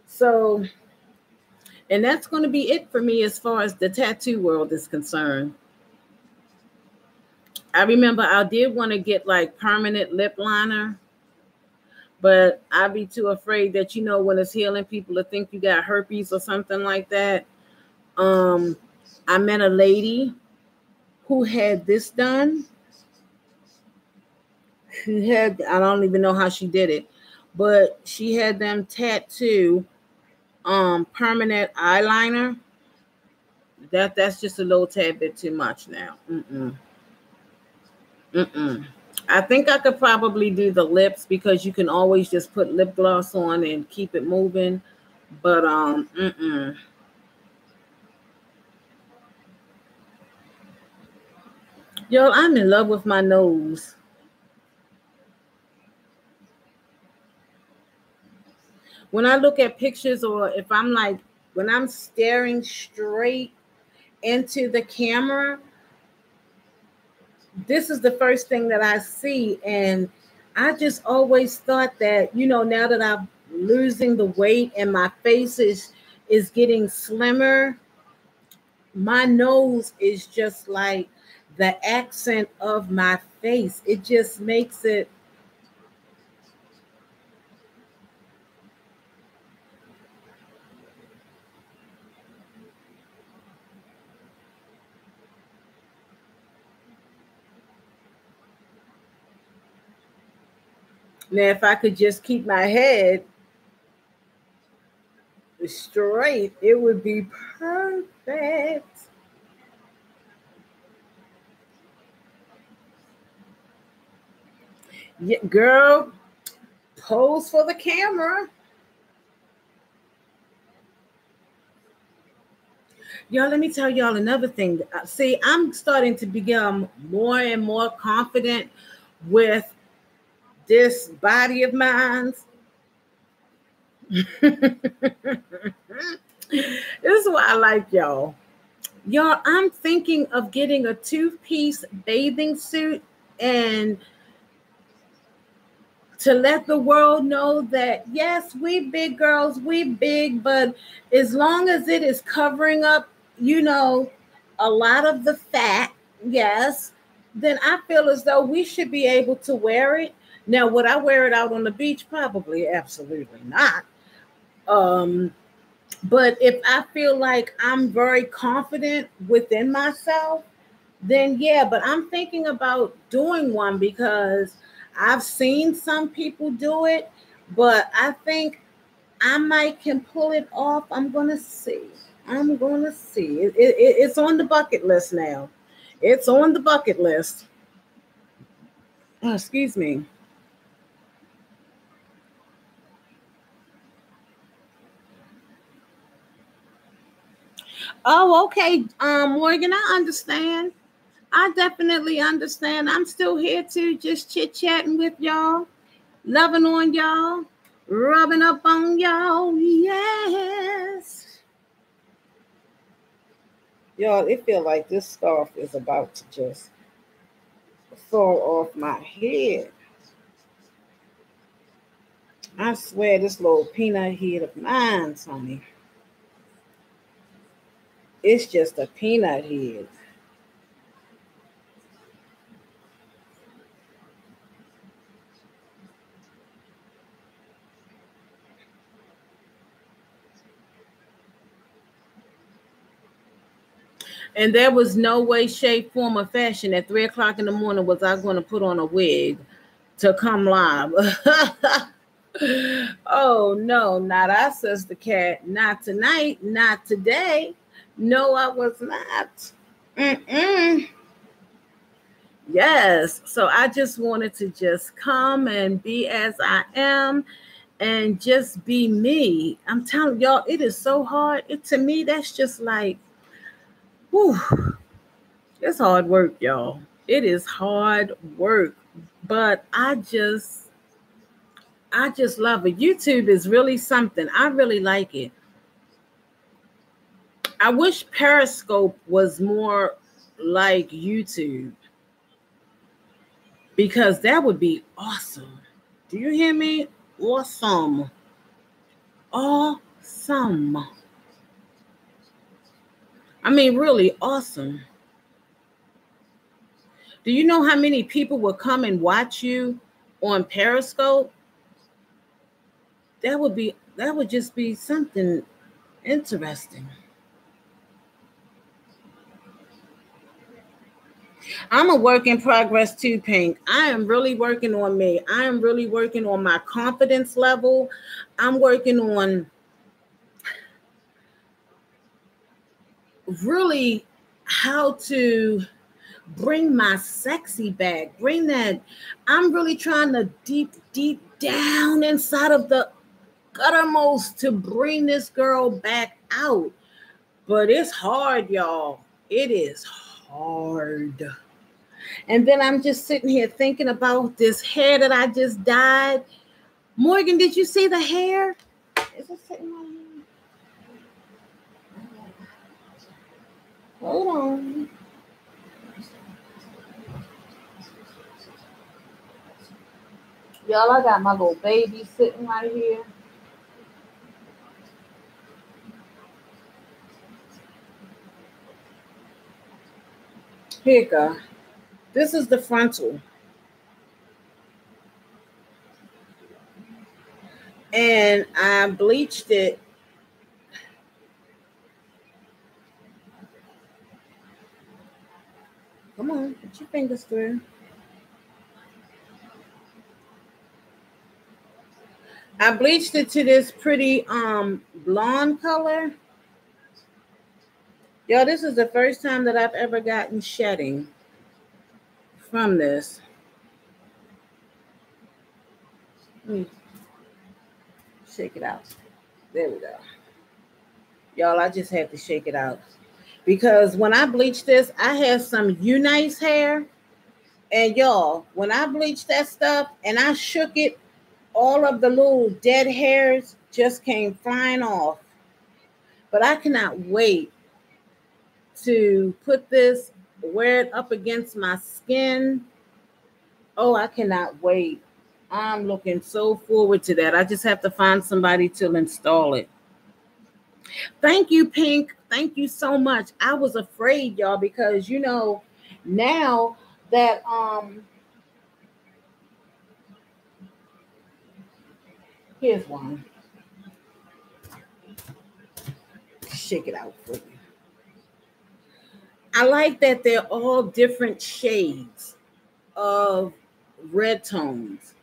So, and that's going to be it for me as far as the tattoo world is concerned. I remember I did want to get like permanent lip liner, but I'd be too afraid that, when it's healing, people to think you got herpes or something like that. I met a lady who had this done. I don't even know how she did it, but she had them tattoo permanent eyeliner. That's just a little tad bit too much now. I think I could probably do the lips, because you can always just put lip gloss on and keep it moving. But Yo, I'm in love with my nose. When I look at pictures, or if I'm like, when I'm staring straight into the camera, this is the first thing that I see. And I just always thought that, now that I'm losing the weight and my face is getting slimmer, my nose is just like the accent of my face. It just makes it. Now, if I could just keep my head straight, it would be perfect. Yeah, girl, pose for the camera. Y'all, let me tell y'all another thing. See, I'm starting to become more and more confident with this body of mine. This is why I like y'all. Y'all, I'm thinking of getting a 2-piece bathing suit and to let the world know that, yes, we big girls, we big, but as long as it is covering up, a lot of the fat, yes, then I feel as though we should be able to wear it. Now, would I wear it out on the beach? Probably, absolutely not. But if I feel like I'm very confident within myself, then yeah, but I'm thinking about doing one because I've seen some people do it, but I think I might can pull it off. I'm going to see. It's on the bucket list now. It's on the bucket list. Oh, excuse me. Oh, okay. Morgan, I understand. I definitely understand. I'm still here too, just chit-chatting with y'all, loving on y'all, rubbing up on y'all. Yes. Y'all, it feel like this scarf is about to just fall off my head. I swear this little peanut head of mine, honey. It's just a peanut head. And there was no way, shape, form, or fashion at 3 o'clock in the morning was I going to put on a wig to come live. Oh no, not I, Sister Cat. Not tonight, not today. No, I was not. Mm-mm. Yes. So I just wanted to just come and be as I am and just be me. I'm telling y'all, it is so hard. To me, that's just like, whew, it's hard work, y'all. It is hard work. But I just love it. YouTube is really something. I really like it. I wish Periscope was more like YouTube because that would be awesome. Do you hear me? Awesome. Awesome. I mean, really awesome. Do you know how many people will come and watch you on Periscope? That would just be something interesting. I'm a work in progress too, Pink. I am really working on me. I am really working on my confidence level. I'm working on really how to bring my sexy back. Bring that. I'm really trying to deep down inside of the guttermost to bring this girl back out. But it's hard, y'all. It is hard. And then I'm just sitting here thinking about this hair that I just dyed. Morgan, did you see the hair? Is it sitting on here? Hold on. Y'all, I got my little baby sitting right here. Here you go. This is the frontal. And I bleached it. Come on, put your fingers through. I bleached it to this pretty blonde color. Yo, this is the first time that I've ever gotten shedding from this. Let me shake it out. There we go. Y'all, I just had to shake it out. because when I bleached this, I had some nice hair. And y'all, when I bleached that stuff and I shook it, all of the little dead hairs just came flying off. But I cannot wait to put this, wear it up against my skin. Oh, I cannot wait. I'm looking so forward to that. I just have to find somebody to install it. Thank you, Pink. Thank you so much. I was afraid, y'all, because now that here's one. Shake it out for you. I like that they're all different shades of red tones.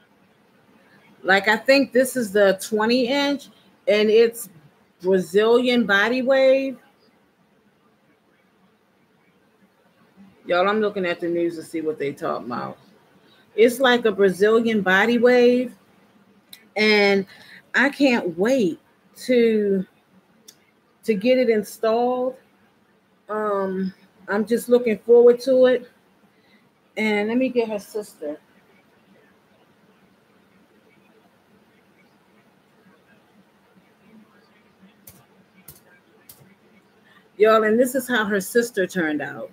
Like, I think this is the 20-inch, and it's Brazilian body wave. Y'all, I'm looking at the news to see what they talk about. It's like a Brazilian body wave, and I can't wait to get it installed. I'm just looking forward to it. And let me get her sister. Y'all, and this is how her sister turned out.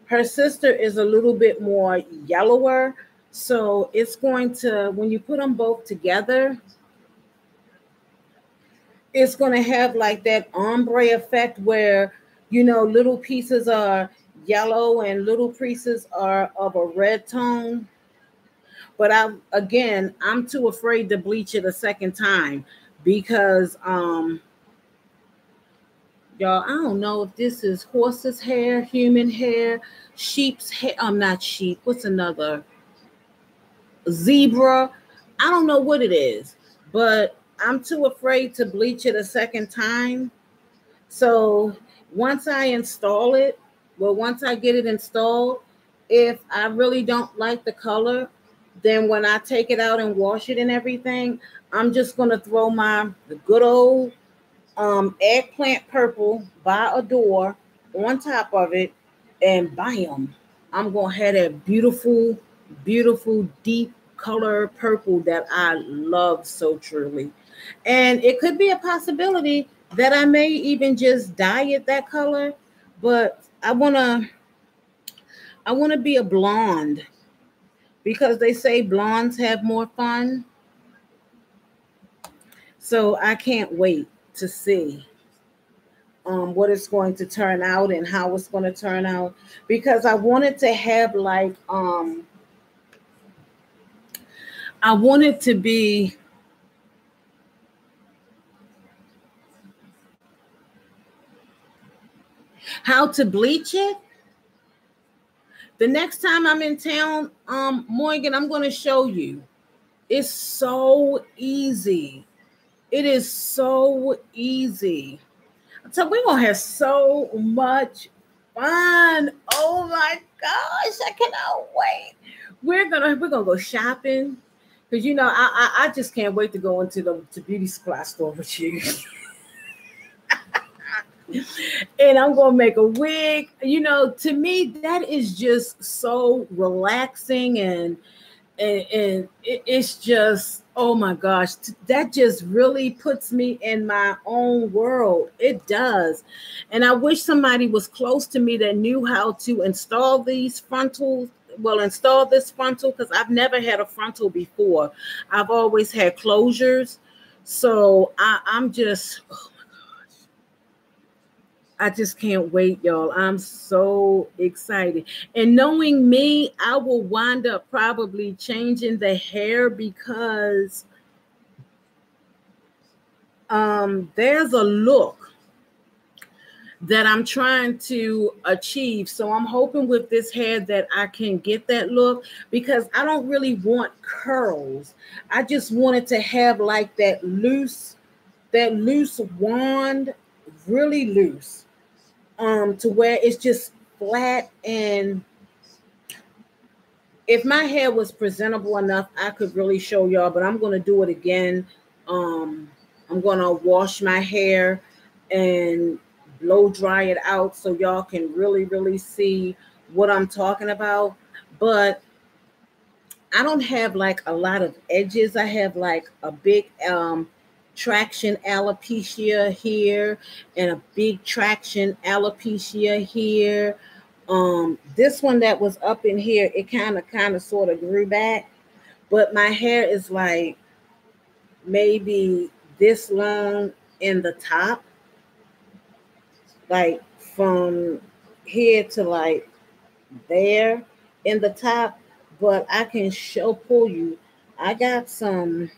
Her sister is a little bit more yellower. So it's going to, when you put them both together, it's going to have like that ombre effect where, little pieces are yellow and little pieces are of a red tone. But I'm too afraid to bleach it a second time because, y'all, I don't know if this is horse's hair, human hair, sheep's hair. Not sheep. What's another? Zebra. I don't know what it is, but I'm too afraid to bleach it a second time. So once I get it installed, if I really don't like the color, then when I take it out and wash it and everything, I'm just going to throw the good old eggplant purple by Adore on top of it, and bam, I'm going to have that beautiful, beautiful, deep color purple that I love so truly. And it could be a possibility that I may even just dye it that color, but I want to be a blonde because they say blondes have more fun. So I can't wait to see what it's going to turn out and how it's going to turn out, because I wanted to have like I want it to be how to bleach it. The next time I'm in town, Morgan, I'm going to show you. It's so easy. It is so easy. So we're going to have so much fun. Oh my gosh, I cannot wait. We're gonna go shopping because I just can't wait to go into the beauty supply store with you. And I'm gonna make a wig. To me, that is just so relaxing and it's just, oh my gosh, that just really puts me in my own world. It does. And I wish somebody was close to me that knew how to install these frontals. Well, install this frontal, because I've never had a frontal before. I've always had closures. So I'm just, I just can't wait, y'all. I'm so excited. And knowing me, I will wind up probably changing the hair because there's a look that I'm trying to achieve. So I'm hoping with this hair that I can get that look, because I don't really want curls. I just wanted to have like that loose wand, really loose. To where it's just flat, and if my hair was presentable enough, I could really show y'all, but I'm going to do it again I'm gonna wash my hair and blow dry it out so y'all can really see what I'm talking about. But I don't have like a lot of edges. I have like a big traction alopecia here and a big traction alopecia here. This one that was up in here, it kind of sort of grew back, but my hair is like maybe this long in the top, like from here to like there in the top. But I can pull you. I got some,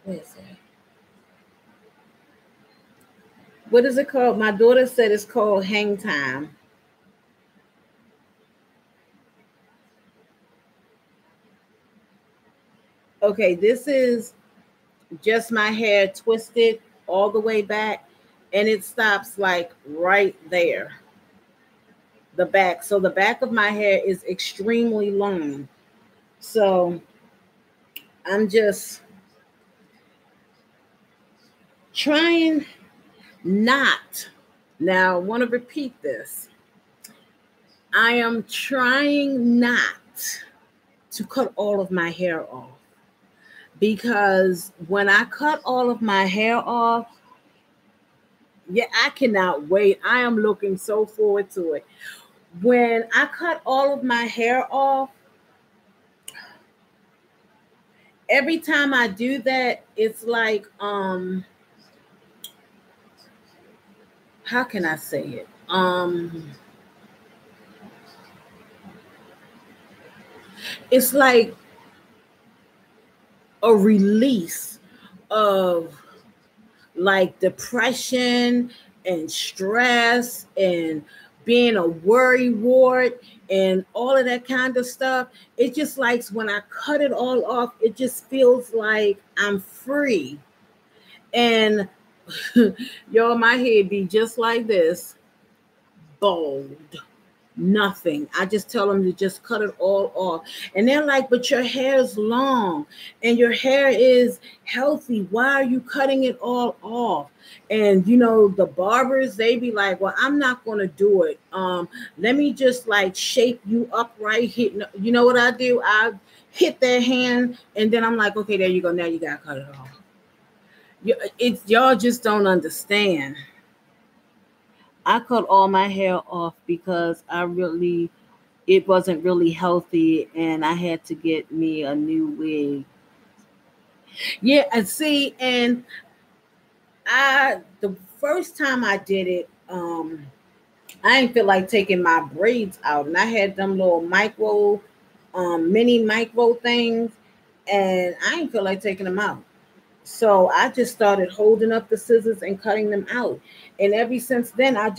what is it? What is it called? My daughter said it's called hang time. Okay, this is just my hair twisted all the way back, and it stops like right there, the back. So the back of my hair is extremely long. So I'm just trying not, now I want to repeat this, I am trying not to cut all of my hair off, because when I cut all of my hair off, yeah, I cannot wait. I am looking so forward to it. When I cut all of my hair off, every time I do that, it's like, how can I say it? It's like a release of like depression and stress and being a worry wart and all of that kind of stuff. It just like when I cut it all off, it just feels like I'm free. And y'all, my head be just like this, bald. Nothing. I just tell them to just cut it all off. And they're like, but your hair is long and your hair is healthy. Why are you cutting it all off? And you know, the barbers, they be like, well, I'm not going to do it. Let me just like shape you up right here. You know what I do? I hit their hand and then I'm like, okay, there you go. Now you got to cut it off. Y'all just don't understand. I cut all my hair off because it wasn't really healthy and I had to get me a new wig. Yeah, and see, and the first time I did it, I didn't feel like taking my braids out, and I had them little mini micro things, and I didn't feel like taking them out. So I just started holding up the scissors and cutting them out. And ever since then, I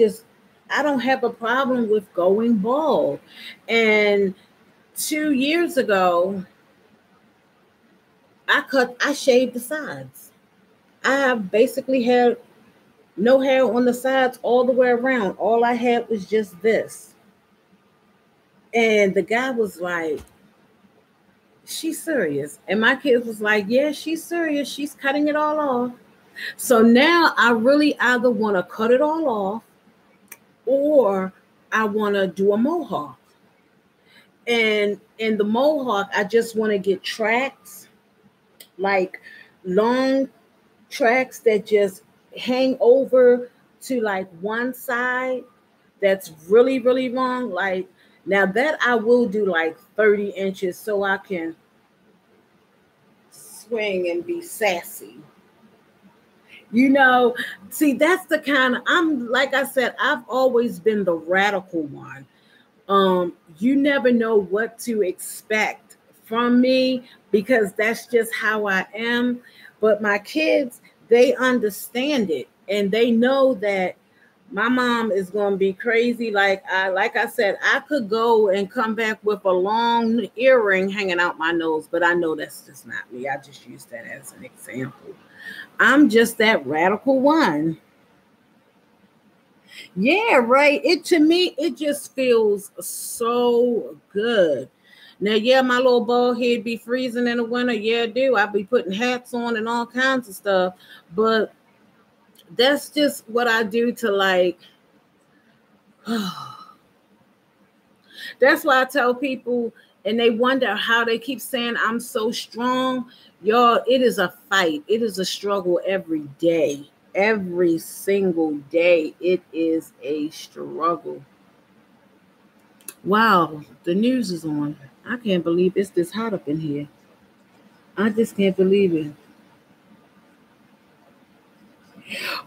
don't have a problem with going bald. And 2 years ago, I shaved the sides. I basically had no hair on the sides all the way around. All I had was just this. And the guy was like, she's serious. And my kids was like, yeah, she's serious. She's cutting it all off. So now I really either want to cut it all off or I want to do a mohawk. And in the mohawk, I just want to get tracks, like long tracks that just hang over to like one side that's really long. Like now that I will do like 30 inches so I can swing and be sassy. You know, see, that's the kind of, I'm like I said, I've always been the radical one. You never know what to expect from me because that's just how I am. But my kids, they understand it and they know that my mom is going to be crazy. Like I said, I could go and come back with a long earring hanging out my nose, but I know that's just not me. I just use that as an example. I'm just that radical one. Yeah, right. To me, it just feels so good. Now, yeah, my little bald head be freezing in the winter. Yeah, I do. I be putting hats on and all kinds of stuff. But that's just what I do to like. That's why I tell people, and they wonder how they keep saying I'm so strong. Y'all, it is a fight. It is a struggle every day. Every single day, it is a struggle. Wow, the news is on. I can't believe it's this hot up in here. I just can't believe it.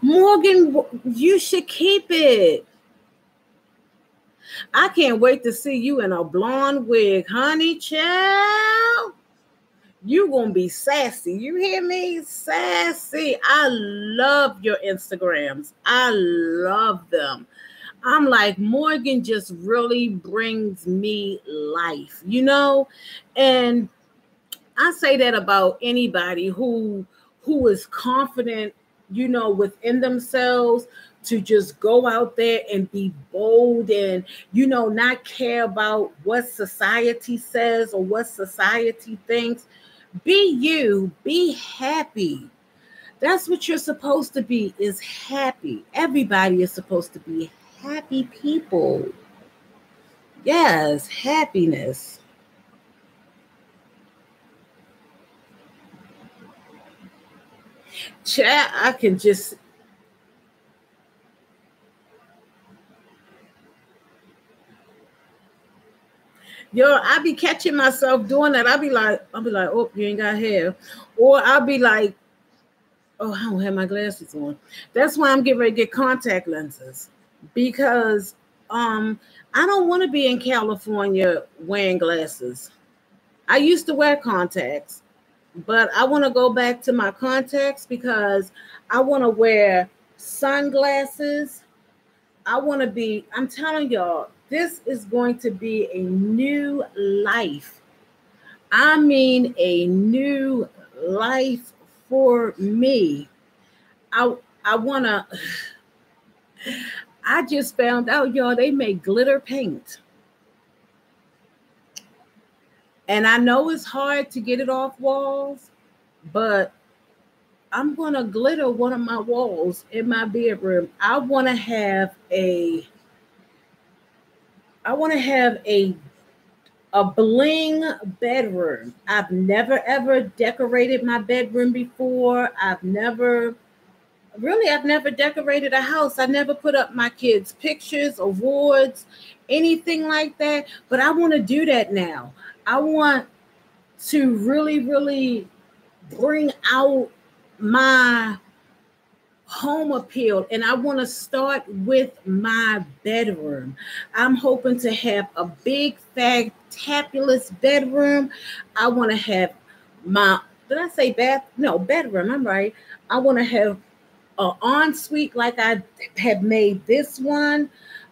Morgan, you should keep it. I can't wait to see you in a blonde wig, honey child. You gonna be sassy. You hear me? Sassy. I love your Instagrams. I love them. I'm like, Morgan just really brings me life, you know? And I say that about anybody who is confident, you know, within themselves, to just go out there and be bold and, you know, not care about what society says or what society thinks. Be you, be happy. That's what you're supposed to be, is happy. Everybody is supposed to be happy people. Yes, happiness. Chat, I can just I be catching myself doing that. I'll be like, oh, you ain't got hair. Or I'll be like, oh, I don't have my glasses on. That's why I'm getting ready to get contact lenses. Because I don't want to be in California wearing glasses. I used to wear contacts, but I want to go back to my contacts because I want to wear sunglasses. I'm telling y'all, this is going to be a new life. I mean, a new life for me. I want to, I just found out, y'all, they make glitter paint. And I know it's hard to get it off walls, but I'm going to glitter one of my walls in my bedroom. I want to have a bling bedroom. I've never ever decorated my bedroom before. I've never decorated a house. I never put up my kids' pictures, awards, anything like that. But I want to do that now. I want to really, really bring out my home appeal, and I want to start with my bedroom. I'm hoping to have a big fantabulous bedroom. I want to have bedroom, I'm right. I want to have an ensuite like I have made this one.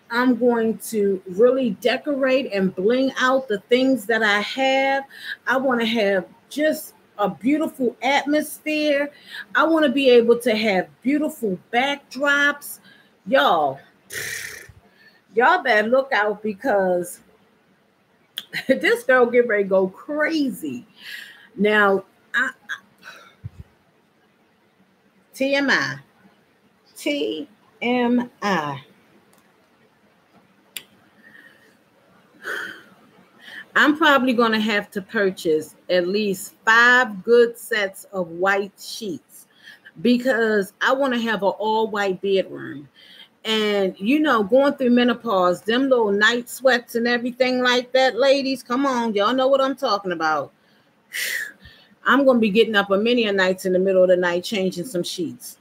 I'm going to really decorate and bling out the things that I have. I want to have just a beautiful atmosphere. I want to be able to have beautiful backdrops. Y'all better look out, because this girl get ready to go crazy. Now, TMI. I'm probably going to have to purchase at least 5 good sets of white sheets, because I want to have an all-white bedroom. And, you know, going through menopause, them little night sweats and everything like that, ladies, come on, y'all know what I'm talking about. I'm going to be getting up a many nights in the middle of the night changing some sheets.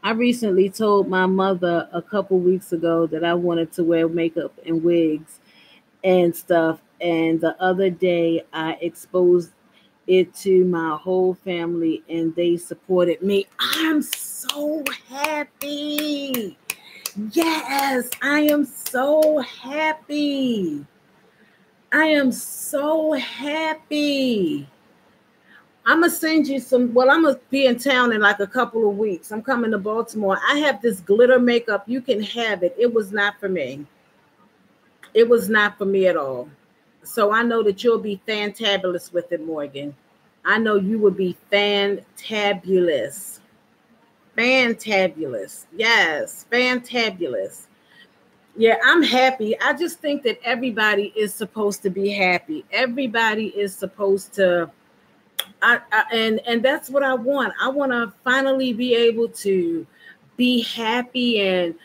I recently told my mother a couple weeks ago that I wanted to wear makeup and wigs and stuff. And the other day I exposed it to my whole family and they supported me. I'm so happy. Yes, I am so happy. I am so happy. I'm going to send you I'm going to be in town in like a couple of weeks. I'm coming to Baltimore. I have this glitter makeup. You can have it. It was not for me. It was not for me at all. So I know that you'll be fantabulous with it, Morgan. I know you will be fantabulous. Fantabulous. Yes, fantabulous. Yeah, I'm happy. I just think that everybody is supposed to be happy. Everybody is supposed to and that's what I want. I want to finally be able to be happy, and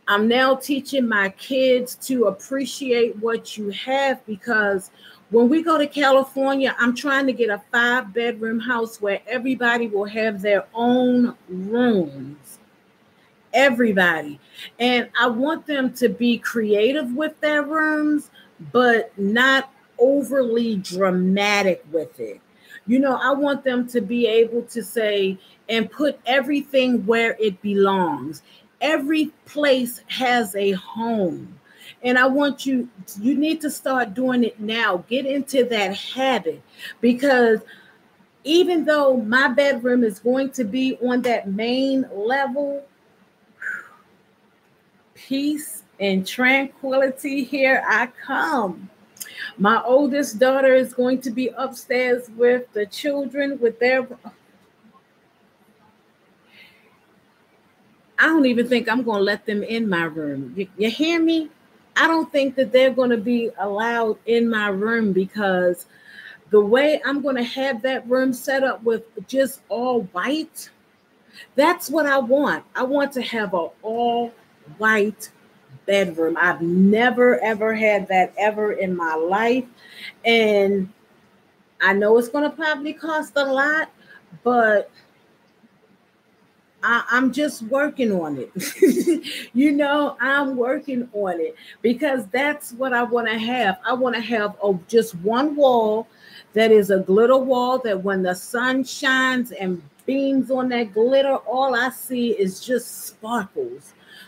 I'm now teaching my kids to appreciate what you have, because when we go to California, I'm trying to get a 5-bedroom house where everybody will have their own rooms. Everybody. And I want them to be creative with their rooms, but not overly dramatic with it. I want them to be able to say and put everything where it belongs. Every place has a home. And I want you need to start doing it now. Get into that habit, because even though my bedroom is going to be on that main level, peace and tranquility, here I come. My oldest daughter is going to be upstairs with the children with their... I don't even think I'm going to let them in my room. You hear me? I don't think that they're going to be allowed in my room, because the way I'm going to have that room set up with just all white, that's what I want. I want to have an all white bedroom. I've never, ever had that ever in my life. And I know it's going to probably cost a lot, but I'm just working on it. I'm working on it, because that's what I want to have. I want to have just one wall that is a glitter wall, that when the sun shines and beams on that glitter, all I see is just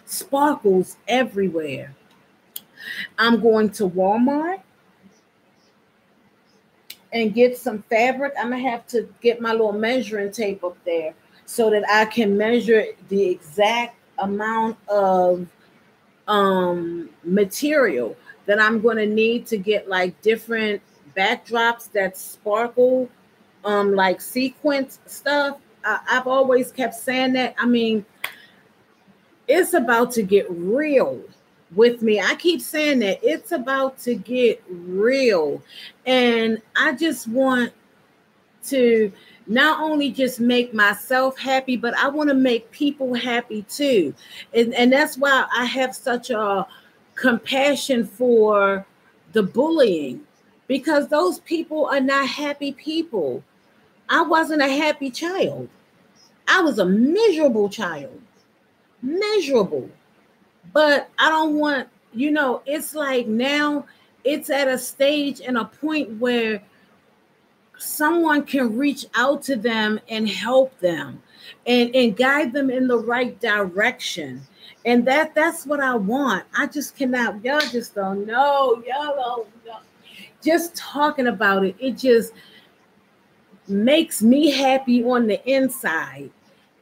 sparkles everywhere. I'm going to Walmart and get some fabric. I'm going to have to get my little measuring tape up there so that I can measure the exact amount of material that I'm going to need to get, like different backdrops that sparkle, like sequence stuff. I've always kept saying that. I mean, it's about to get real with me. I keep saying that it's about to get real. And I just want to not only just make myself happy, but I want to make people happy too. And that's why I have such a compassion for the bullying, because those people are not happy people. I wasn't a happy child. I was a miserable child. Miserable. But I don't want, it's like now it's at a stage and a point where someone can reach out to them and help them and guide them in the right direction. And that's what I want. I just cannot, y'all just don't know. Y'all don't know. Just talking about it, it just makes me happy on the inside.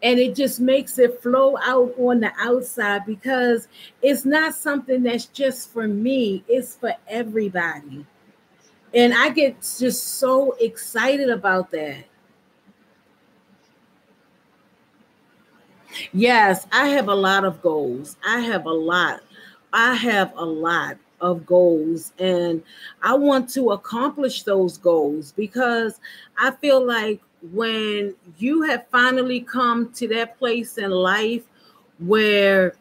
And it just makes it flow out on the outside, because it's not something that's just for me. It's for everybody. And I get just so excited about that. Yes, I have a lot of goals. I have a lot of goals, and I want to accomplish those goals, because I feel like when you have finally come to that place in life where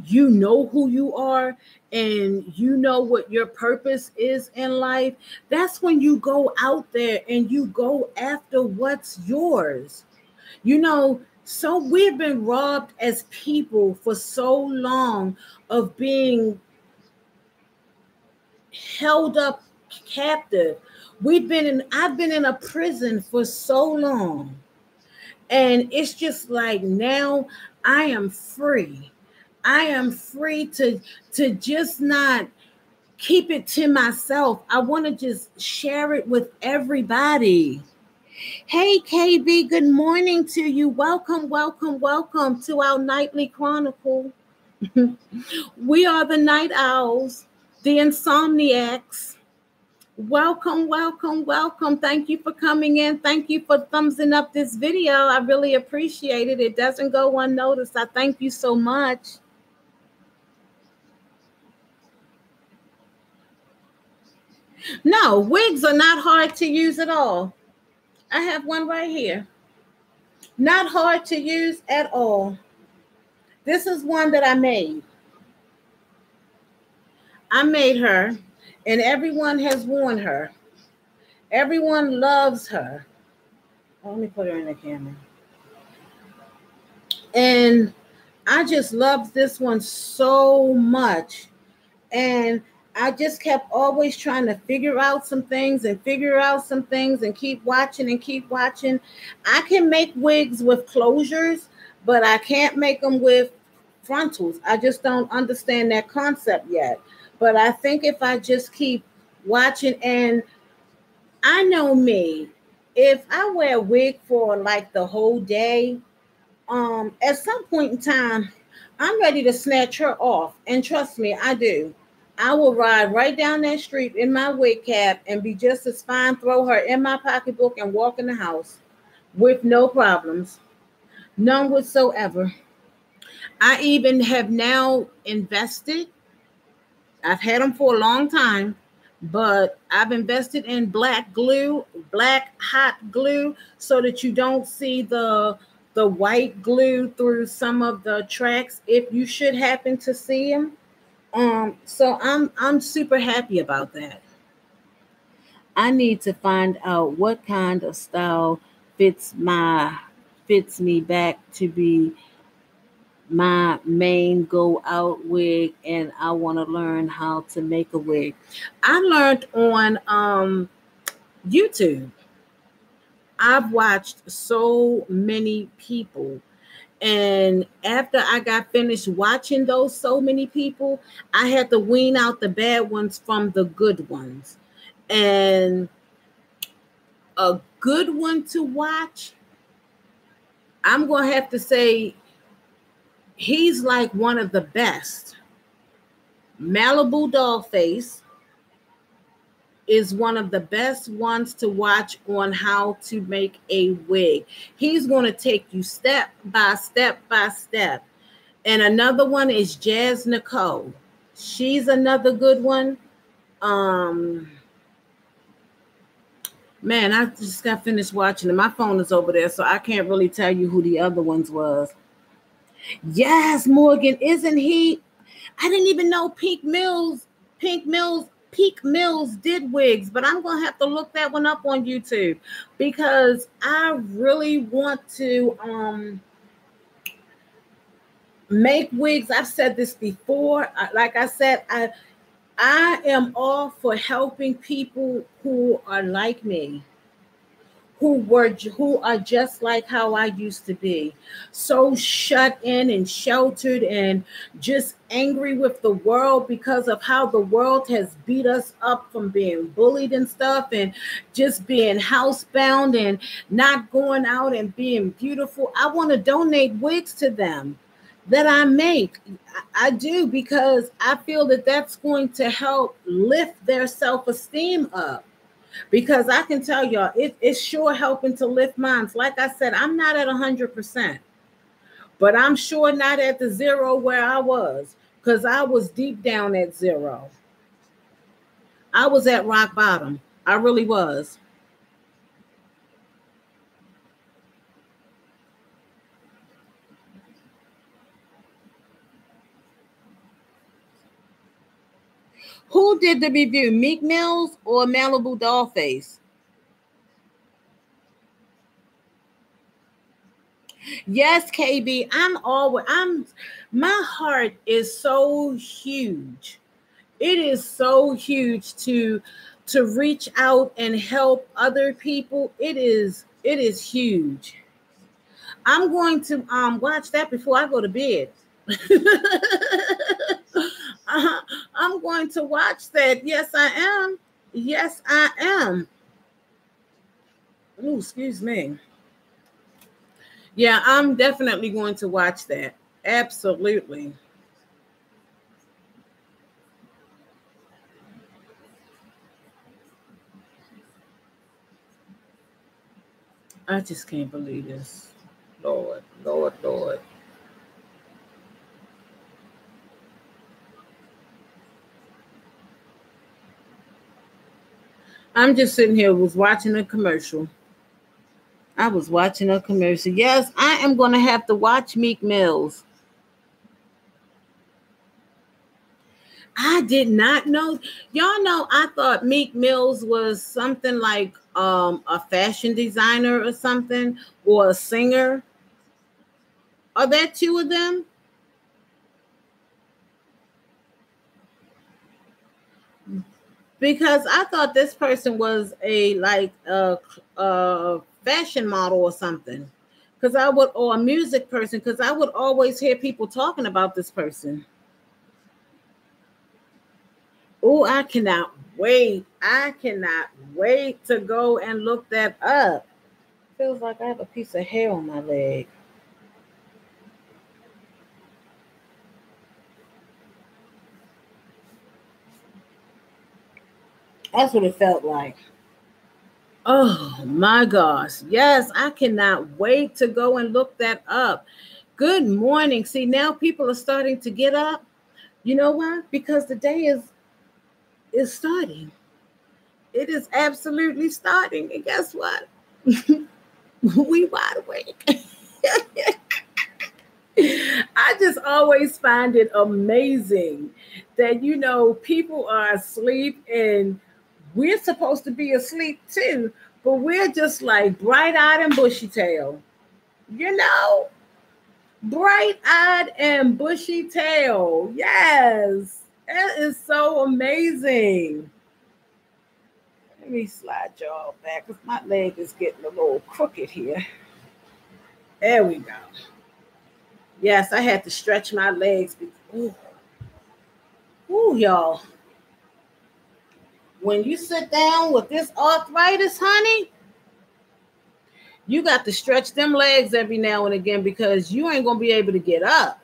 you know who you are and you know what your purpose is in life, that's when you go out there and you go after what's yours. So we've been robbed as people for so long of being held up captive. I've been in a prison for so long. And it's just like, now I am free. I am free to just not keep it to myself. I want to just share it with everybody. Hey, KB, good morning to you. Welcome to our nightly chronicle. We are the night owls, the insomniacs. Welcome, welcome, welcome. Thank you for coming in. Thank you for thumbsing up this video. I really appreciate it. It doesn't go unnoticed. I thank you so much. No, wigs are not hard to use at all. I have one right here. Not hard to use at all. This is one that I made. I made her, and everyone has worn her. Everyone loves her. Let me put her in the camera. And I just loved this one so much. And I just kept always trying to figure out some things and keep watching and keep watching. I can make wigs with closures, but I can't make them with frontals. I just don't understand that concept yet. But I think if I just keep watching, and I know me, if I wear a wig for like the whole day, at some point in time, I'm ready to snatch her off. And trust me, I do. I will ride right down that street in my wig cap and be just as fine, throw her in my pocketbook and walk in the house with no problems. None whatsoever. I even have now invested. I've had them for a long time, but I've invested in black glue, black hot glue, so that you don't see the white glue through some of the tracks if you should happen to see them. So I'm super happy about that. I need to find out what kind of style fits me back to be my main go out wig, and I want to learn how to make a wig. I learned on YouTube. I've watched so many people, and after I got finished watching those so many people, I had to wean out the bad ones from the good ones. And a good one to watch, I'm going to have to say he's like one of the best. Malibu Dollface is one of the best ones to watch on how to make a wig. He's going to take you step by step by step. And another one is Jazz Nicole. She's another good one. Man, I just got finished watching it. My phone is over there, so I can't really tell you who the other ones was. Yes, Morgan, isn't he? I didn't even know Peak Mills did wigs, but I'm going to have to look that one up on YouTube because I really want to make wigs. I've said this before. Like I said, I am all for helping people who are like me, who are just like how I used to be, so shut in and sheltered and just angry with the world because of how the world has beat us up from being bullied and stuff, and just being housebound and not going out and being beautiful. I want to donate wigs to them that I make. I do, because I feel that that's going to help lift their self-esteem up. Because I can tell y'all, it's sure helping to lift mine. Like I said, I'm not at 100%, but I'm sure not at the zero where I was, because I was deep down at zero. I was at rock bottom. I really was. Who did the review, Meek Mills or Malibu Dollface? Yes, KB. My heart is so huge. It is so huge to reach out and help other people. It is huge. I'm going to watch that before I go to bed. I'm going to watch that. Yes, I am. Yes, I am. Oh, excuse me. Yeah, I'm definitely going to watch that. Absolutely. I just can't believe this. Lord, Lord, Lord. I'm just sitting here, was watching a commercial. I was watching a commercial. Yes, I am going to have to watch Meek Mills. I did not know. Y'all know I thought Meek Mills was something like a fashion designer or something, or a singer. Are there two of them? Because I thought this person was a fashion model or something. Because I would, or a music person, because I would always hear people talking about this person. Oh, I cannot wait. I cannot wait to go and look that up. Feels like I have a piece of hair on my leg. That's what it felt like. Oh my gosh. Yes, I cannot wait to go and look that up. Good morning. See, now people are starting to get up. You know why? Because the day is starting. It is absolutely starting. And guess what? We wide awake. I just always find it amazing that, people are asleep and we're supposed to be asleep too, but we're just like bright-eyed and bushy-tailed. Bright-eyed and bushy-tailed. Yes, that is so amazing. Let me slide y'all back because my leg is getting a little crooked here. There we go. Yes, I had to stretch my legs. Ooh, y'all. When you sit down with this arthritis, honey, you got to stretch them legs every now and again because you ain't going to be able to get up.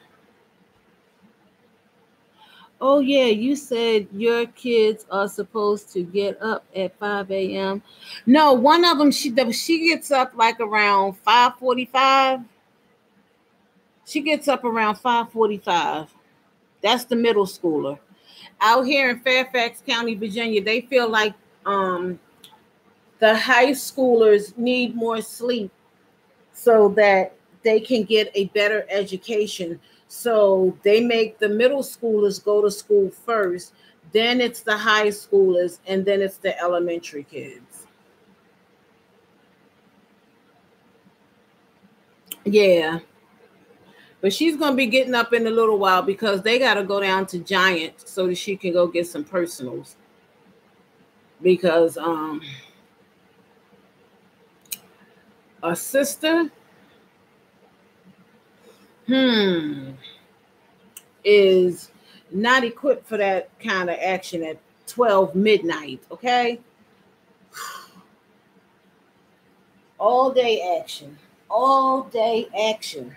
Oh, yeah, you said your kids are supposed to get up at 5 a.m. No, one of them, she gets up like around 5:45. She gets up around 5:45. That's the middle schooler. Out here in Fairfax County, Virginia, they feel like the high schoolers need more sleep so that they can get a better education. So they make the middle schoolers go to school first, then it's the high schoolers, and then it's the elementary kids. Yeah. But she's going to be getting up in a little while because they got to go down to Giant so that she can go get some personals. Because a sister is not equipped for that kind of action at 12 midnight, okay? All day action. All day action.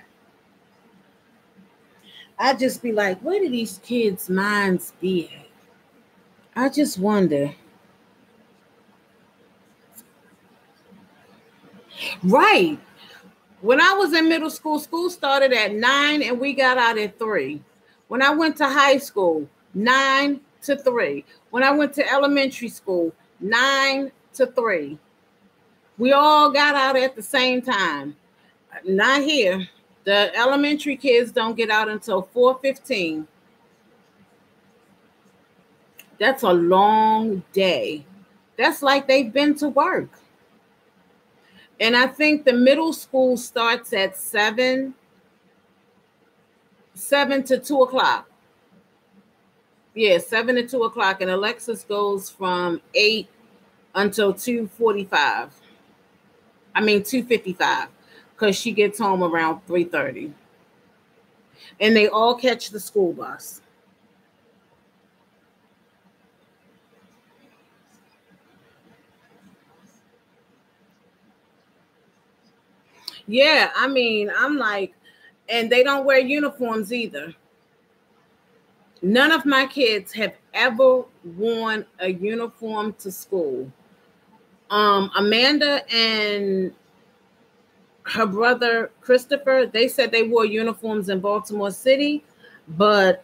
I just be like, where do these kids' minds be at? I just wonder. Right. When I was in middle school, school started at 9 and we got out at 3. When I went to high school, 9 to 3. When I went to elementary school, 9 to 3. We all got out at the same time. Not here. The elementary kids don't get out until 4:15. That's a long day. That's like they've been to work. And I think the middle school starts at 7 to 2 o'clock. Yeah, 7 to 2 o'clock. And Alexis goes from 8 until 2:45. 2:55. Because she gets home around 3:30. And they all catch the school bus. Yeah, I'm like, and they don't wear uniforms either. None of my kids have ever worn a uniform to school. Amanda and her brother Christopher, they said they wore uniforms in Baltimore City, but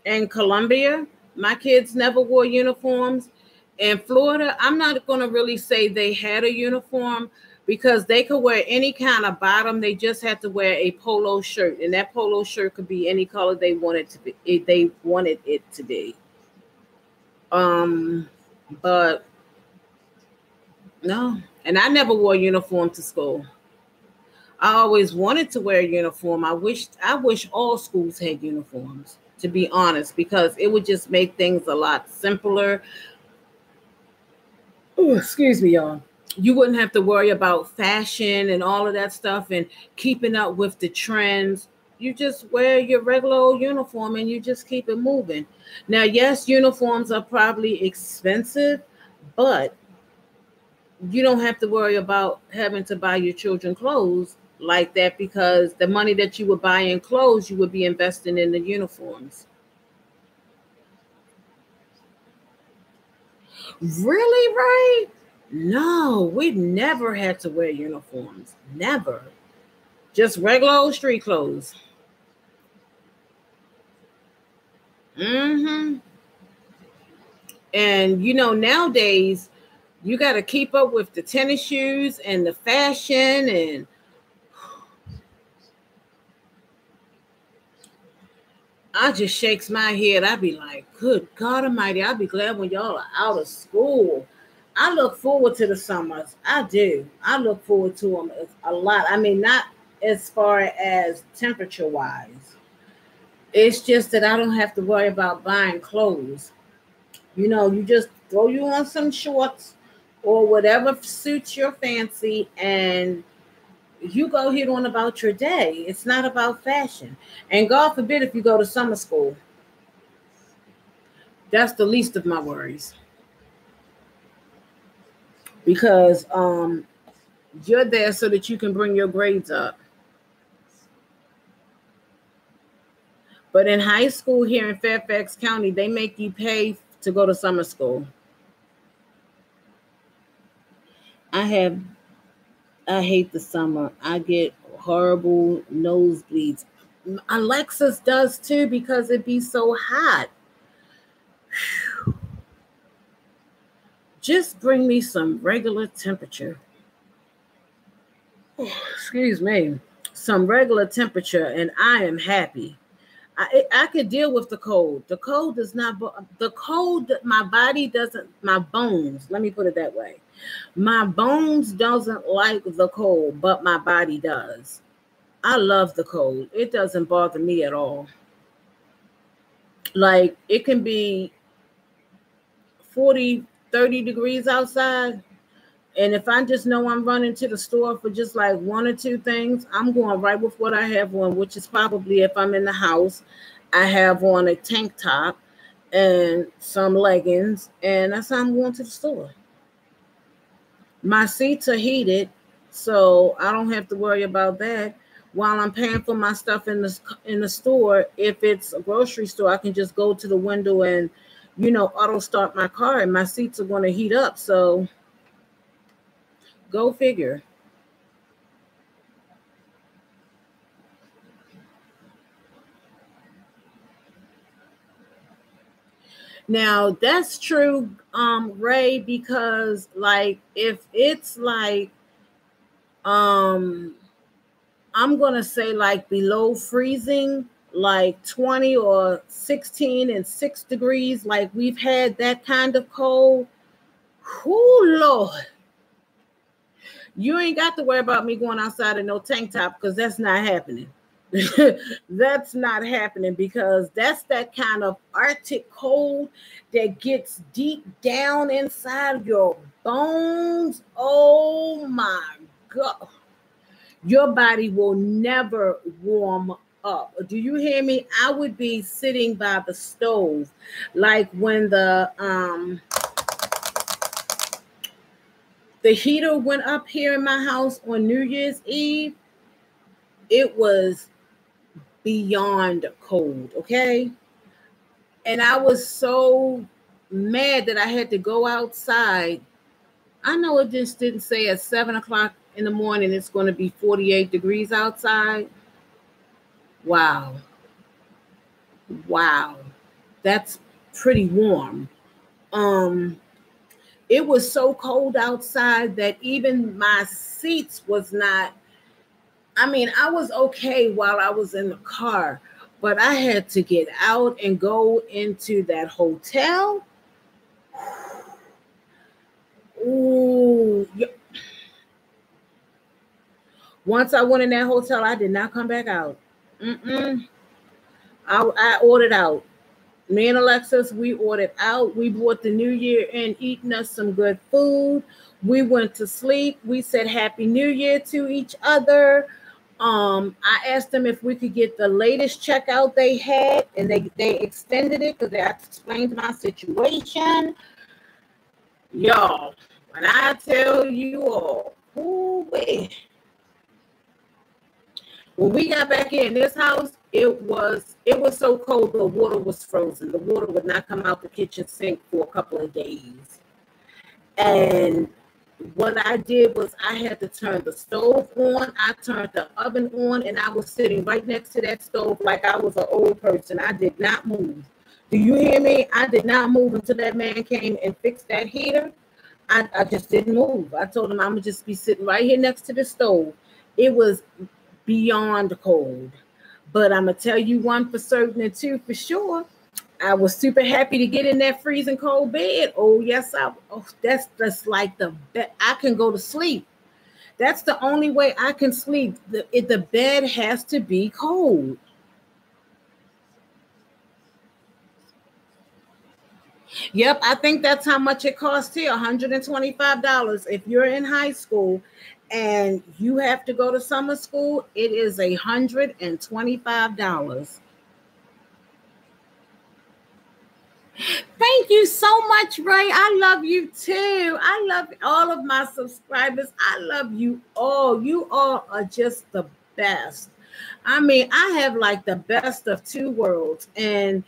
in Columbia, my kids never wore uniforms. In Florida, I'm not going to really say they had a uniform because they could wear any kind of bottom. They just had to wear a polo shirt, and that polo shirt could be any color they wanted to be. If they wanted it to be. But no, and I never wore a uniform to school. I always wanted to wear a uniform. I wish all schools had uniforms, to be honest, because it would just make things a lot simpler. Ooh, excuse me, y'all. You wouldn't have to worry about fashion and all of that stuff and keeping up with the trends. You just wear your regular old uniform and you just keep it moving. Now, yes, uniforms are probably expensive, but you don't have to worry about having to buy your children clothes like that because the money that you would buy in clothes, you would be investing in the uniforms. Really, Ray? No, we never had to wear uniforms. Never. Just regular old street clothes. Mm-hmm. And nowadays you got to keep up with the tennis shoes and the fashion, and I just shakes my head. I be like, good God Almighty, I'll be glad when y'all are out of school. I look forward to the summers. I do. I look forward to them a lot. I mean, not as far as temperature wise. It's just that I don't have to worry about buying clothes. You just throw you on some shorts or whatever suits your fancy, and you go ahead on about your day. It's not about fashion. And God forbid if you go to summer school. That's the least of my worries. Because you're there so that you can bring your grades up. But in high school here in Fairfax County, they make you pay to go to summer school. I hate the summer. I get horrible nosebleeds. Alexis does too because it be so hot. Just bring me some regular temperature. Excuse me. Some regular temperature and I am happy. I could deal with the cold. The cold does not, the cold, my body doesn't, my bones, let me put it that way. My bones doesn't like the cold, but my body does. I love the cold. It doesn't bother me at all. Like it can be 40, 30 degrees outside. And if I just know I'm running to the store for just like one or two things, I'm going right with what I have on, which is probably if I'm in the house, I have on a tank top and some leggings, and that's how I'm going to the store. My seats are heated, so I don't have to worry about that. While I'm paying for my stuff in the store, if it's a grocery store, I can just go to the window and, auto start my car, and my seats are going to heat up. So go figure. Now that's true, Ray, because like if it's like um I'm gonna say like below freezing, like 20 or 16 and 6 degrees, like we've had that kind of cold. Oh Lord. You ain't got to worry about me going outside in no tank top because that's not happening. That's not happening because that's that kind of Arctic cold that gets deep down inside your bones. Oh my God. Your body will never warm up. Do you hear me? I would be sitting by the stove like when the heater went up here in my house on New Year's Eve. It was beyond cold, okay? And I was so mad that I had to go outside. I know it just didn't say at 7 o'clock in the morning, it's going to be 48 degrees outside. Wow. Wow. That's pretty warm. It was so cold outside that even my seats was not, I mean, I was okay while I was in the car, but I had to get out and go into that hotel. Ooh. Once I went in that hotel, I did not come back out. I ordered out. Me and Alexis, we ordered out. We brought the new year in, eating us some good food. We went to sleep. We said Happy New Year to each other. I asked them if we could get the latest checkout they had, and they extended it because they explained my situation. Y'all, when I tell you all, when we got back in this house, it was so cold the water was frozen. The water would not come out the kitchen sink for a couple of days. And what I did was I had to turn the stove on. I turned the oven on, and I was sitting right next to that stove like I was an old person. I did not move. Do you hear me? I did not move until that man came and fixed that heater. I just didn't move. I told him I'm going to just be sitting right here next to the stove. It was beyond cold. But I'm going to tell you one for certain and two for sure. I was super happy to get in that freezing cold bed. Oh, yes. That's just like the bed. I can go to sleep. That's the only way I can sleep. The bed has to be cold. Yep, I think that's how much it costs here, $125. If you're in high school and you have to go to summer school, it is $125. Thank you so much, Ray. I love you too. I love all of my subscribers. I love you all. You all are just the best. I mean, I have like the best of two worlds, and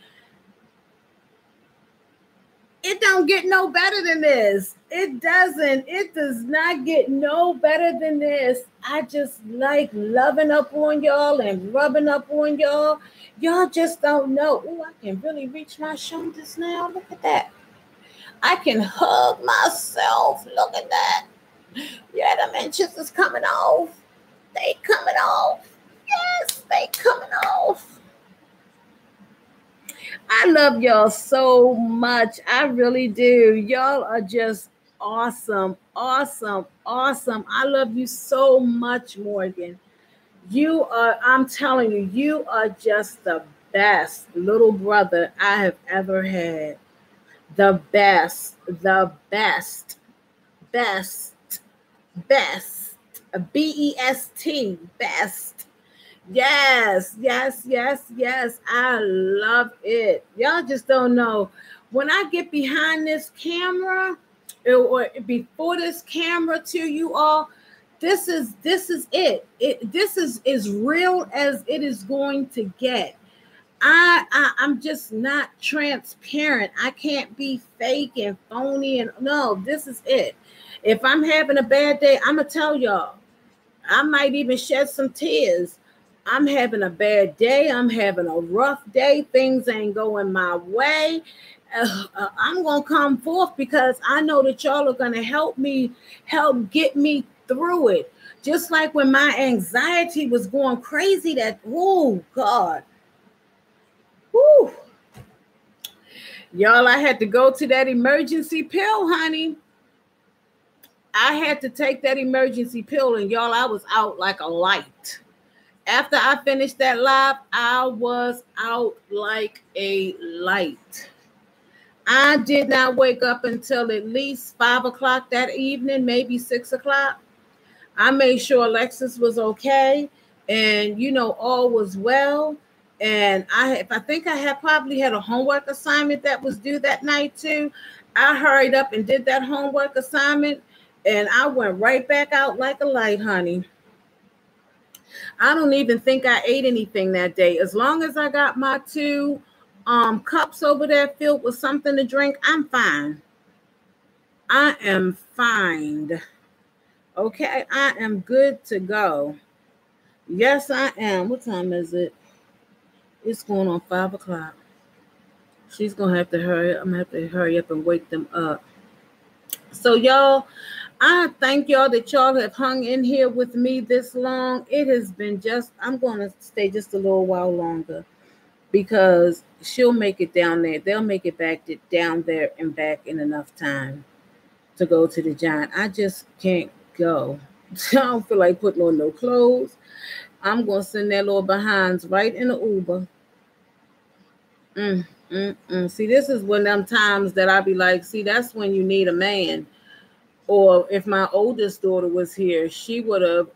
it don't get no better than this. It doesn't. It does not get no better than this. I just like loving up on y'all and rubbing up on y'all. Y'all just don't know. Oh, I can really reach my shoulders now. Look at that. I can hug myself. Look at that. Yeah, the inches is coming off. They coming off. Yes, they coming off. I love y'all so much. I really do. Y'all are just awesome, awesome, awesome. I love you so much, Morgan. You are, I'm telling you, you are just the best little brother I have ever had. The best, best. B-E-S-T, best. Yes. I love it. Y'all just don't know. When I get behind this camera or before this camera to you all, this is it. This is as real as it is going to get. I'm just not transparent. I can't be fake and phony. And no, this is it. If I'm having a bad day, I'm going to tell y'all. I might even shed some tears. I'm having a bad day. I'm having a rough day. Things ain't going my way. I'm going to come forth because I know that y'all are going to help get me through it. Just like when my anxiety was going crazy, that, oh, God. Woo. Y'all, I had to go to that emergency pill, honey. I had to take that emergency pill, and y'all, I was out like a light. After I finished that live, I was out like a light. I did not wake up until at least 5 o'clock that evening, maybe 6 o'clock. I made sure Alexis was okay and, all was well. And I think I probably had a homework assignment that was due that night too. I hurried up and did that homework assignment, and I went right back out like a light, honey. I don't even think I ate anything that day. As long as I got my 2 cups over there filled with something to drink, I'm fine. I am fine. Okay, I am good to go. Yes, I am. What time is it? It's going on 5 o'clock. She's gonna have to hurry. I'm gonna have to hurry up and wake them up. So y'all, I thank y'all that y'all have hung in here with me this long. It has been I'm gonna stay just a little while longer because she'll make it down there. They'll make it down there and back in enough time to go to the giant. I just can't go. I don't feel like putting on no clothes. I'm gonna send that little behinds right in the Uber. See, this is one of them times that I be like, see, that's when you need a man. Or if my oldest daughter was here, she would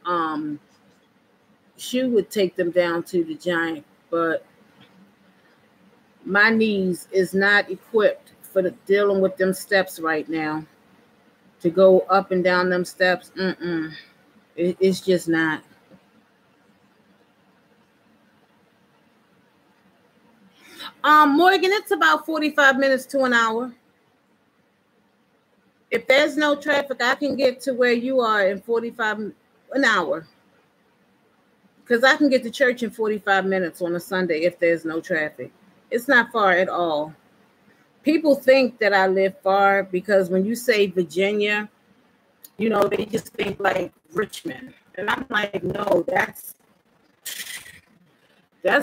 take them down to the giant. But my knees is not equipped for dealing with them steps right now. To go up and down them steps, it's just not. Morgan, it's about 45 minutes to an hour. If there's no traffic, I can get to where you are in an hour. Because I can get to church in 45 minutes on a Sunday if there's no traffic. It's not far at all. People think that I live far because when you say Virginia, they just think like Richmond. And I'm like, no, that's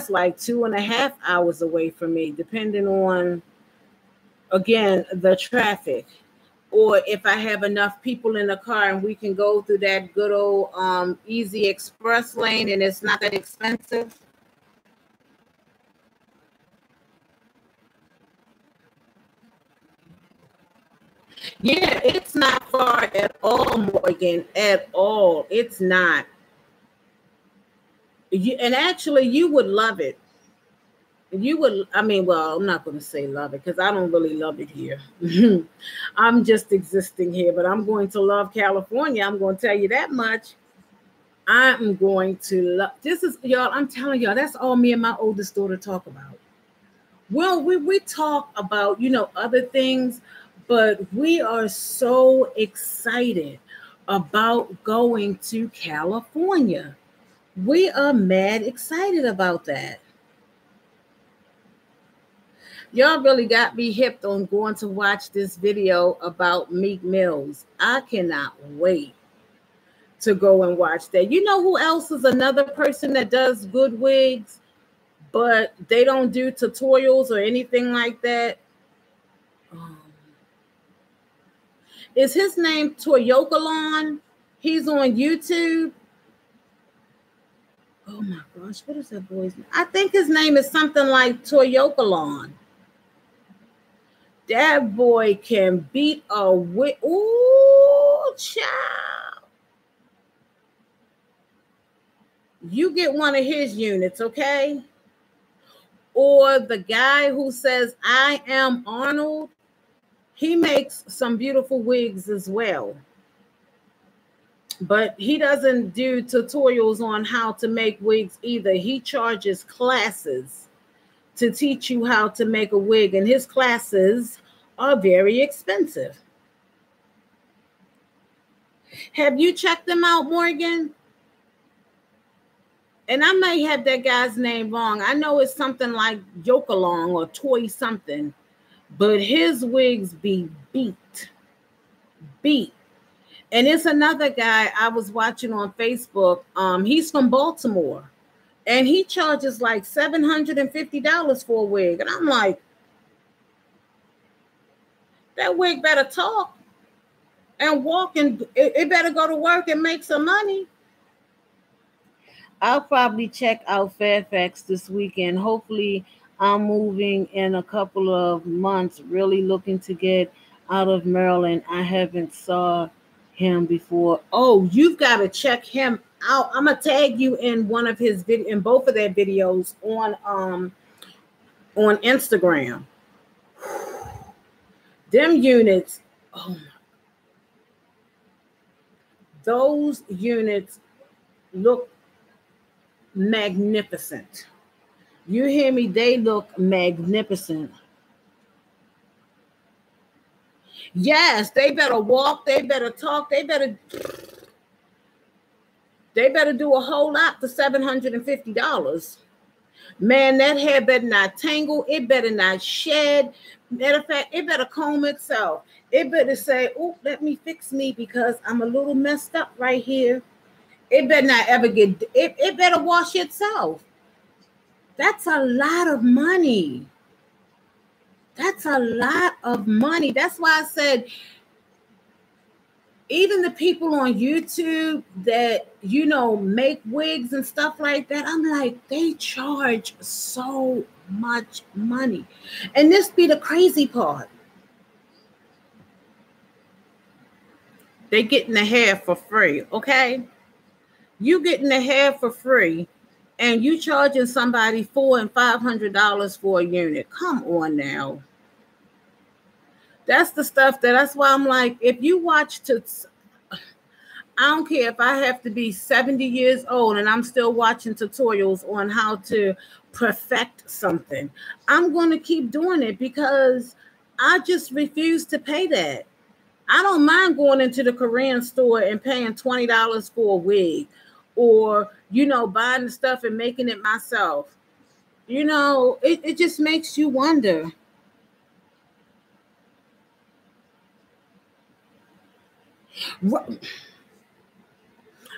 like 2.5 hours away from me, depending on, again, the traffic. Or if I have enough people in the car and we can go through that good old easy express lane and it's not that expensive. Yeah, it's not far at all, Morgan, at all. It's not. And actually, you would love it. Well, I'm not going to say love it because I don't really love it here. I'm just existing here, but I'm going to love California. I'm going to tell you that much. I'm going to love, y'all, I'm telling y'all, that's all me and my oldest daughter talk about. Well, we talk about, other things, but we are so excited about going to California. We are mad excited about that. Y'all really got me hipped on going to watch this video about Meek Mills. I cannot wait to go and watch that. You know who else is another person that does good wigs, but they don't do tutorials or anything like that? Is his name Toyokalon? He's on YouTube. Oh my gosh, what is that boy's name? I think his name is something like Toyokalon. That boy can beat a wig. Ooh, child. You get one of his units, okay? Or the guy who says, I am Arnold. He makes some beautiful wigs as well. But he doesn't do tutorials on how to make wigs either. He charges classes to teach you how to make a wig, and his classes are very expensive. Have you checked them out, Morgan? And I may have that guy's name wrong. I know it's something like Yokalong or Toy something, but his wigs be beat. And it's another guy I was watching on Facebook. He's from Baltimore. And he charges like $750 for a wig. And I'm like, that wig better talk and walk, and it better go to work and make some money. I'll probably check out Fairfax this weekend. Hopefully, I'm moving in a couple of months, really looking to get out of Maryland. I haven't saw him before. Oh, you've got to check him out. I'm gonna tag you in one of his in both of their videos on Instagram. Them units, oh my, those units look magnificent. You hear me? They look magnificent. Yes, they better walk, they better talk, they better. They better do a whole lot for $750. Man, that hair better not tangle. It better not shed. Matter of fact, it better comb itself. It better say, oh, let me fix me because I'm a little messed up right here. It better not ever get, it better wash itself. That's a lot of money. That's a lot of money. That's why I said, even the people on YouTube that, you know, make wigs and stuff like that, I'm like, they charge so much money. And this be the crazy part. They getting the hair for free, okay? You getting the hair for free, and you charging somebody $400 and $500 for a unit. Come on now. That's the stuff that's why I'm like, if you watch I don't care if I have to be 70 years old and I'm still watching tutorials on how to perfect something. I'm going to keep doing it because I just refuse to pay that. I don't mind going into the Korean store and paying $20 for a wig, or, you know, buying the stuff and making it myself. You know, it just makes you wonder.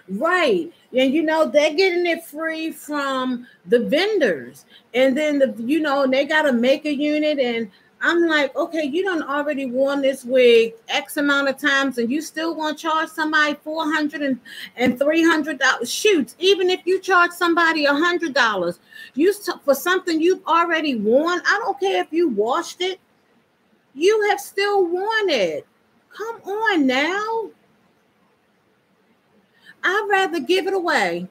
Right. And, you know, they're getting it free from the vendors. And then, they got to make a unit. And I'm like, okay, you done already worn this wig X amount of times, and you still want to charge somebody $400 and $300. Shoot, even if you charge somebody $100 for something you've already worn, I don't care if you washed it, you have still worn it. Come on now. I'd rather give it away.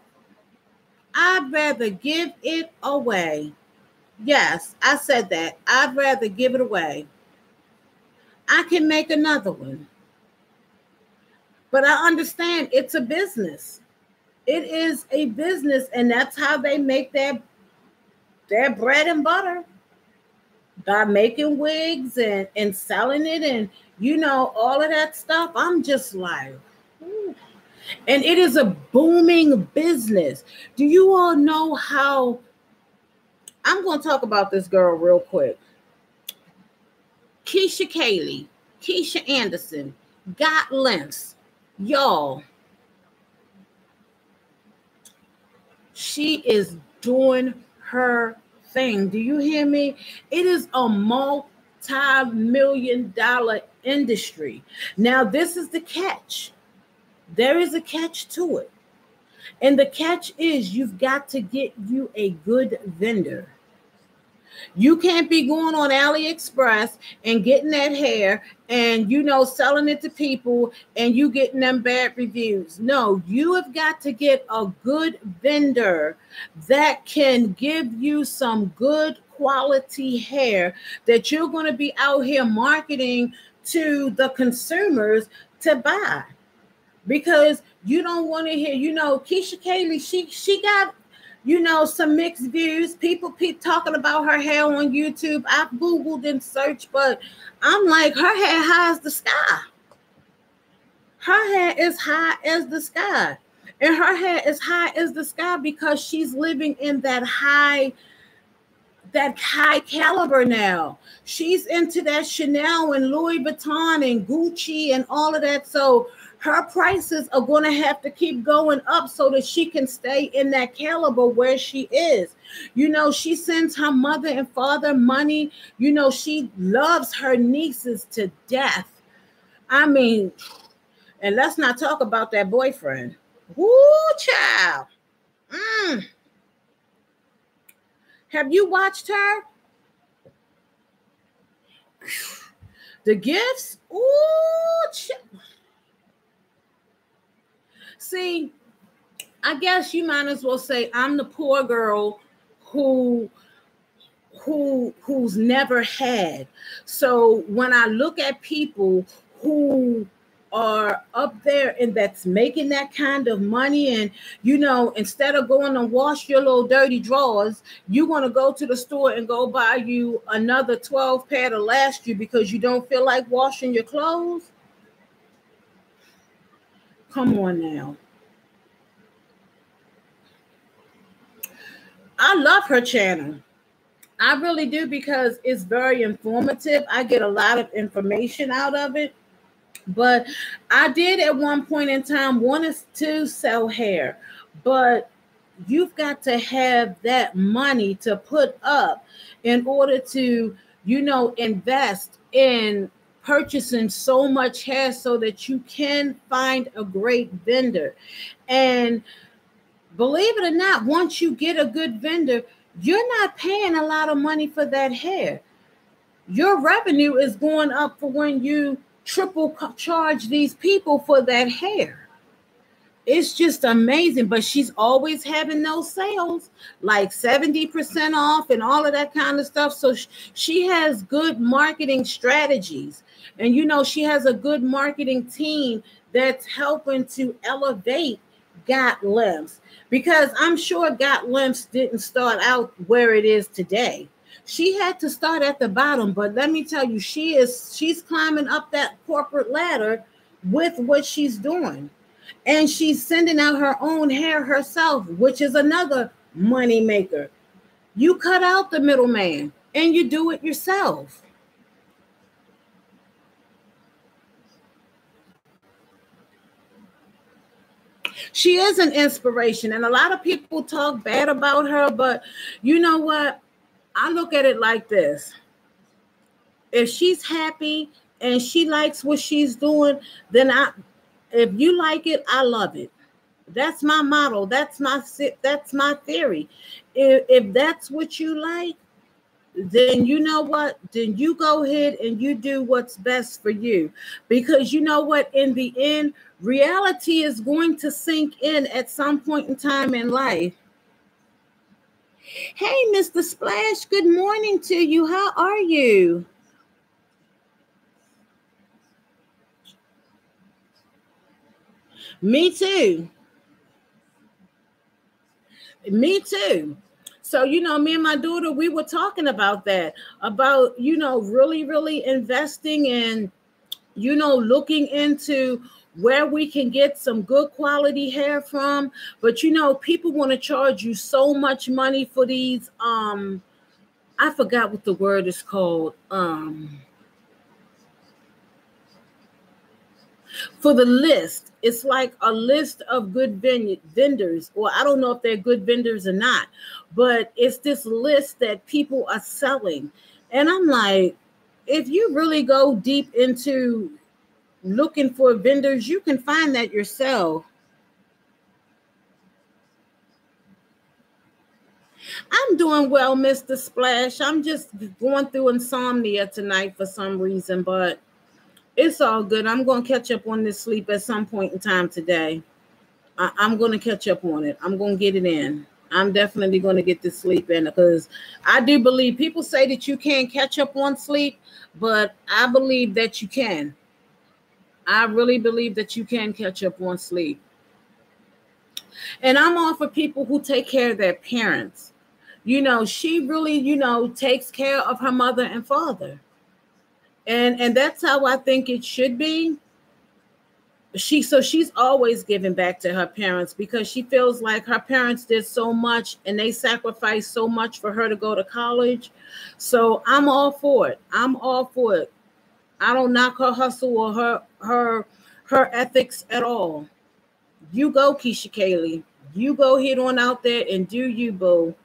I'd rather give it away. Yes, I said that. I'd rather give it away. I can make another one. But I understand it's a business. It is a business, and that's how they make their bread and butter. By making wigs and selling it and, you know, all of that stuff. I'm just like, ooh. And it is a booming business. Do you all know how? I'm going to talk about this girl real quick. Keisha Anderson, got lengths. Y'all, she is doing her thing. Do you hear me? It is a multi-million-dollar industry. Now, this is the catch. There is a catch to it. And the catch is you've got to get you a good vendor. You can't be going on AliExpress and getting that hair and, you know, selling it to people and you getting them bad reviews. No, you have got to get a good vendor that can give you some good quality hair that you're going to be out here marketing to the consumers to buy. Because you don't want to hear, you know, Keisha Kaley, she got, you know, some mixed views. People keep talking about her hair on YouTube. I've Googled and searched, but I'm like, her hair high as the sky. Her hair is high as the sky. And her hair is high as the sky because she's living in that high caliber now. She's into that Chanel and Louis Vuitton and Gucci and all of that. So her prices are going to have to keep going up so that she can stay in that caliber where she is. You know, she sends her mother and father money. You know, she loves her nieces to death. I mean, and let's not talk about that boyfriend. Woo, child. Have you watched her? The gifts? Ooh, child. See, I guess you might as well say I'm the poor girl who's never had. So when I look at people who are up there and that's making that kind of money, and, you know, instead of going and wash your little dirty drawers, you want to go to the store and go buy you another 12 pair to last you because you don't feel like washing your clothes. Come on now. I love her channel. I really do, because it's very informative. I get a lot of information out of it. But I did at one point in time want to sell hair, but you've got to have that money to put up in order to, invest in purchasing so much hair so that you can find a great vendor. And believe it or not, once you get a good vendor, you're not paying a lot of money for that hair. Your revenue is going up for when you triple charge these people for that hair. It's just amazing. But she's always having those sales, like 70% off and all of that kind of stuff. So she has good marketing strategies. And, she has a good marketing team that's helping to elevate Got Limbs. Because I'm sure Got Limbs didn't start out where it is today. She had to start at the bottom, but let me tell you, she's climbing up that corporate ladder with what she's doing. And she's sending out her own hair herself, which is another money maker. You cut out the middleman and you do it yourself. She is an inspiration, and a lot of people talk bad about her, but you know what? I look at it like this. If she's happy and she likes what she's doing, then if you like it, I love it. That's my motto. That's my theory. If that's what you like, then you know what? Then you go ahead and you do what's best for you. Because you know what? In the end, reality is going to sink in at some point in time in life. Hey, Mr. Splash, good morning to you. How are you? Me too. Me too. So, me and my daughter, we were talking about that, about, really, really investing in, looking into where we can get some good quality hair from. But, people want to charge you so much money for these, I forgot what the word is called, for the list. It's like a list of good vendors, or I don't know if they're good vendors or not, but it's this list that people are selling. And I'm like, if you really go deep into looking for vendors, you can find that yourself. I'm doing well, Mr. Splash. I'm just going through insomnia tonight for some reason, but it's all good. I'm going to catch up on this sleep at some point in time today. I'm going to catch up on it. I'm going to get it in. I'm definitely going to get this sleep in, because I do believe people say that you can't catch up on sleep, but I believe that you can. I really believe that you can catch up on sleep. And I'm all for people who take care of their parents. She really, takes care of her mother and father. And that's how I think it should be. She's always giving back to her parents, because she feels like her parents did so much and they sacrificed so much for her to go to college. So I'm all for it. I'm all for it. I don't knock her hustle or her ethics at all. You go, Keisha Kaylee. You go head on out there and do you, boo.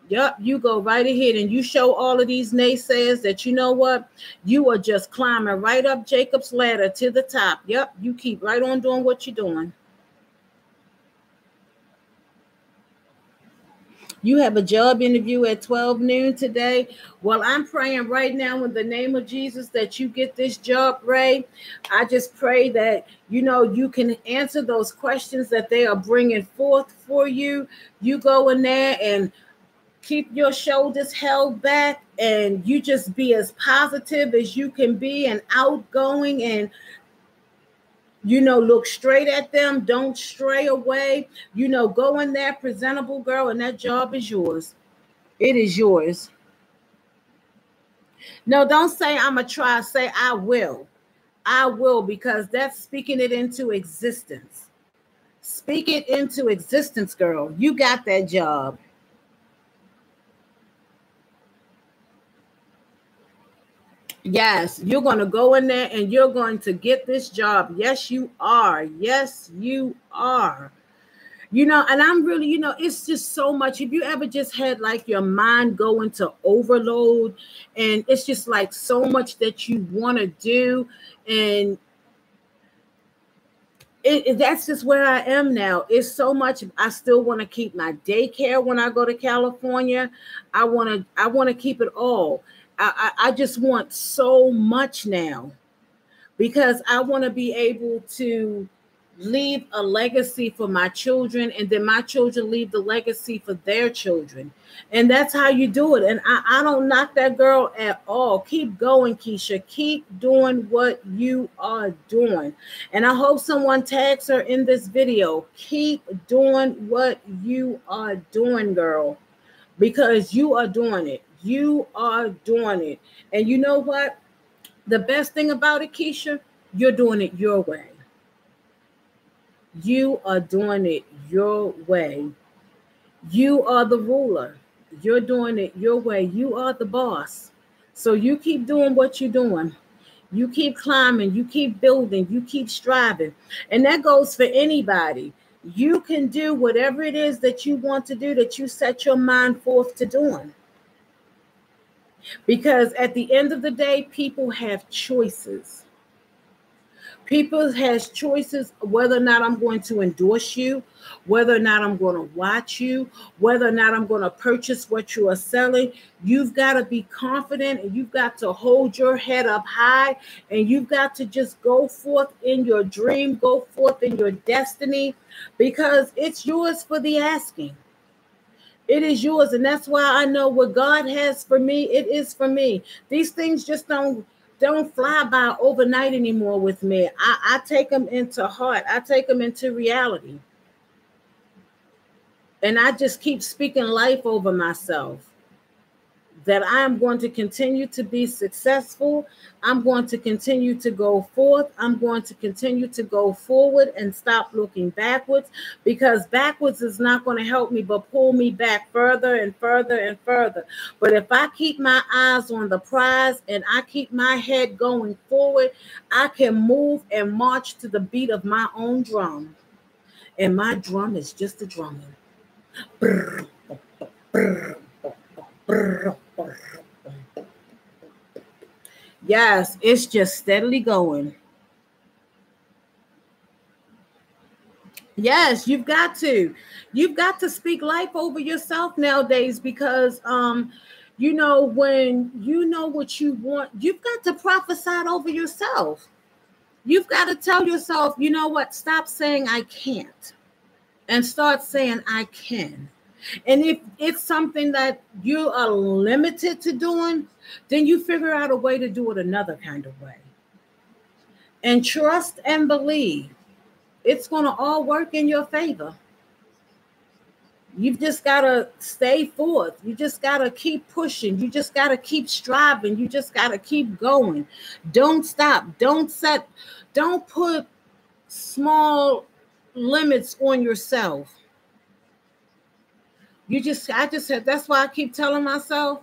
Yep, you go right ahead and you show all of these naysayers that, you know what, you are just climbing right up Jacob's ladder to the top. Yep, you keep right on doing what you're doing. You have a job interview at 12 noon today. Well, I'm praying right now in the name of Jesus that you get this job, Ray. I just pray that, you can answer those questions that they are bringing forth for you. You go in there and keep your shoulders held back, and you just be as positive as you can be and outgoing, and, look straight at them. Don't stray away. Go in there, presentable, girl, and that job is yours. It is yours. No, don't say I'm going to try. Say I will. I will, because that's speaking it into existence. Speak it into existence, girl. You got that job. Yes, you're going to go in there and you're going to get this job. Yes, you are. Yes, you are. And I'm really, it's just so much. If you ever just had like your mind go into overload and it's just like so much that you want to do, and that's just where I am now. It's so much. I still want to keep my daycare when I go to California. I want to keep it all. I just want so much now, because I want to be able to leave a legacy for my children, and then my children leave the legacy for their children. And that's how you do it. And I don't knock that girl at all. Keep going, Keisha. Keep doing what you are doing. And I hope someone tags her in this video. Keep doing what you are doing, girl, because you are doing it. You are doing it. And you know what? The best thing about it, Keisha, you're doing it your way. You are doing it your way. You are the ruler. You're doing it your way. You are the boss. So you keep doing what you're doing. You keep climbing. You keep building. You keep striving. And that goes for anybody. You can do whatever it is that you want to do, that you set your mind forth to doing. Because at the end of the day, people have choices. People has choices whether or not I'm going to endorse you, whether or not I'm going to watch you, whether or not I'm going to purchase what you are selling. You've got to be confident, and you've got to hold your head up high, and you've got to just go forth in your dream, go forth in your destiny, because it's yours for the asking. It is yours. And that's why I know what God has for me, it is for me. These things just don't fly by overnight anymore with me. I take them into heart. I take them into reality. And I just keep speaking life over myself, that I am going to continue to be successful. I'm going to continue to go forth. I'm going to continue to go forward and stop looking backwards, because backwards is not going to help me, but pull me back further and further and further. But if I keep my eyes on the prize and I keep my head going forward, I can move and march to the beat of my own drum. And my drum is just a drumming. Brr, brr, brr, brr. Yes, it's just steadily going. Yes, you've got to speak life over yourself nowadays, because when you know what you want, you've got to prophesy over yourself. You've got to tell yourself, you know what, stop saying I can't and start saying I can. And if it's something that you are limited to doing, then you figure out a way to do it another kind of way. And trust and believe it's going to all work in your favor. You've just got to stay forth. You just got to keep pushing. You just got to keep striving. You just got to keep going. Don't stop. Don't put small limits on yourself. That's why I keep telling myself,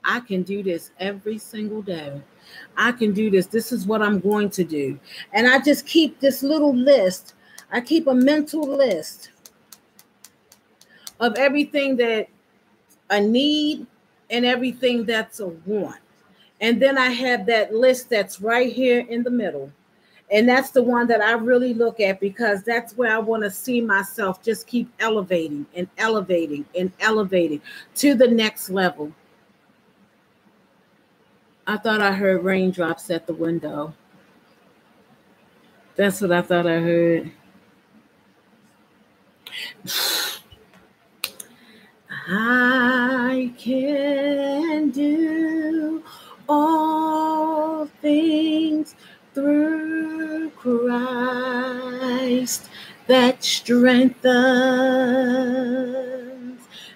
I can do this every single day. I can do this. This is what I'm going to do. And I just keep this little list. I keep a mental list of everything that I need and everything that's a want. And then I have that list that's right here in the middle. And that's the one that I really look at, because that's where I want to see myself just keep elevating and elevating and elevating to the next level. I thought I heard raindrops at the window. That's what I thought I heard. I can do all things through Christ that strengthens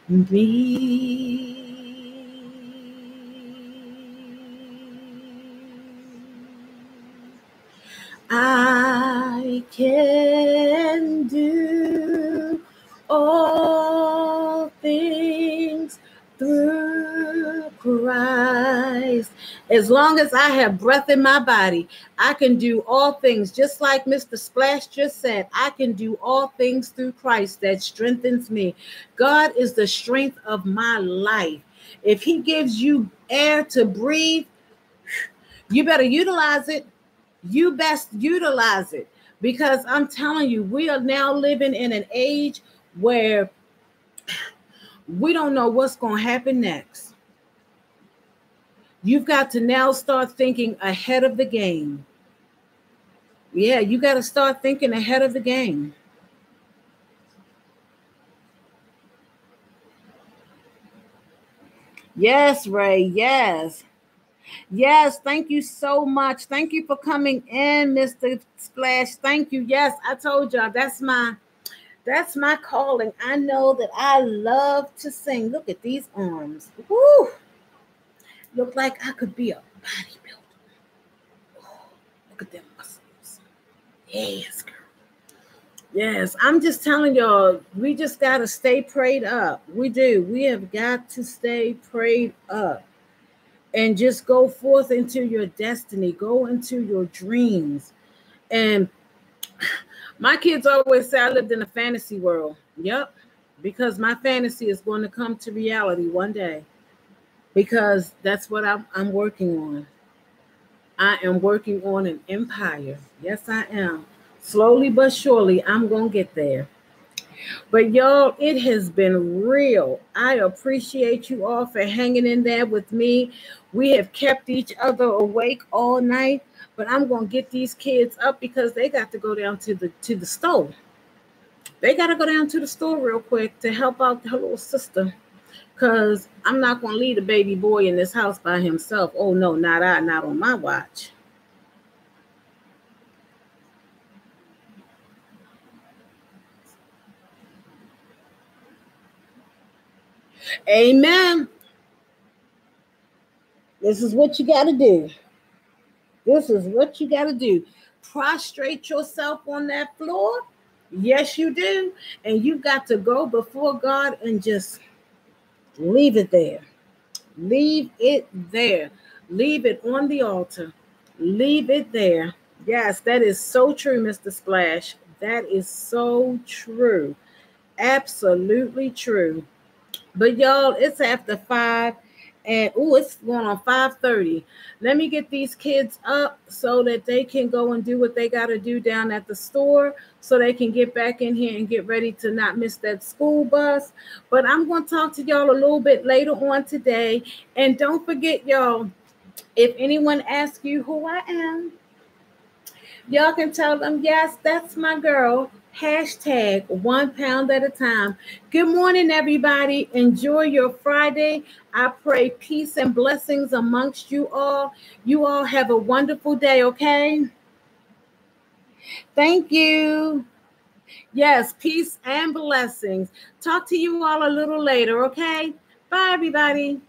me. I can do all things through Christ, As long as I have breath in my body, I can do all things. Just like Mr. Splash just said, I can do all things through Christ that strengthens me. God is the strength of my life. If he gives you air to breathe, you better utilize it. You best utilize it, because I'm telling you, we are now living in an age where we don't know what's going to happen next. You've got to now start thinking ahead of the game. Yeah, you got to start thinking ahead of the game. Yes, Ray. Yes. Yes, thank you so much. Thank you for coming in, Mr. Splash. Thank you. Yes, I told y'all that's my calling. I know that I love to sing. Look at these arms. Woo! Look like I could be a bodybuilder. Oh, look at them muscles. Yes, girl. Yes, I'm just telling y'all, we just got to stay prayed up. We do. We have got to stay prayed up and just go forth into your destiny. Go into your dreams. And my kids always say I lived in a fantasy world. Yep. Because my fantasy is going to come to reality one day. Because that's what I'm working on. I am working on an empire. Yes, I am. Slowly but surely, I'm going to get there. But y'all, it has been real. I appreciate you all for hanging in there with me. We have kept each other awake all night, but I'm going to get these kids up because they got to go down to the store. They got to go down to the store real quick to help out her little sister, because I'm not going to leave a baby boy in this house by himself. Oh, no, not on my watch. Amen. This is what you got to do. This is what you got to do. Prostrate yourself on that floor. Yes, you do. And you got to go before God and just leave it there. Leave it there. Leave it on the altar. Leave it there. Yes, that is so true, Mr. Splash. That is so true. Absolutely true. But y'all, it's after 5. And it's going on 5:30. Let me get these kids up so that they can go and do what they got to do down at the store, so they can get back in here and get ready to not miss that school bus. But I'm going to talk to y'all a little bit later on today. And don't forget, y'all, if anyone asks you who I am, y'all can tell them, yes, that's my girl. #1pound@a time. Good morning, everybody. Enjoy your Friday. I pray peace and blessings amongst you all. You all have a wonderful day, okay? Thank you. Yes, peace and blessings. Talk to you all a little later, okay? Bye, everybody.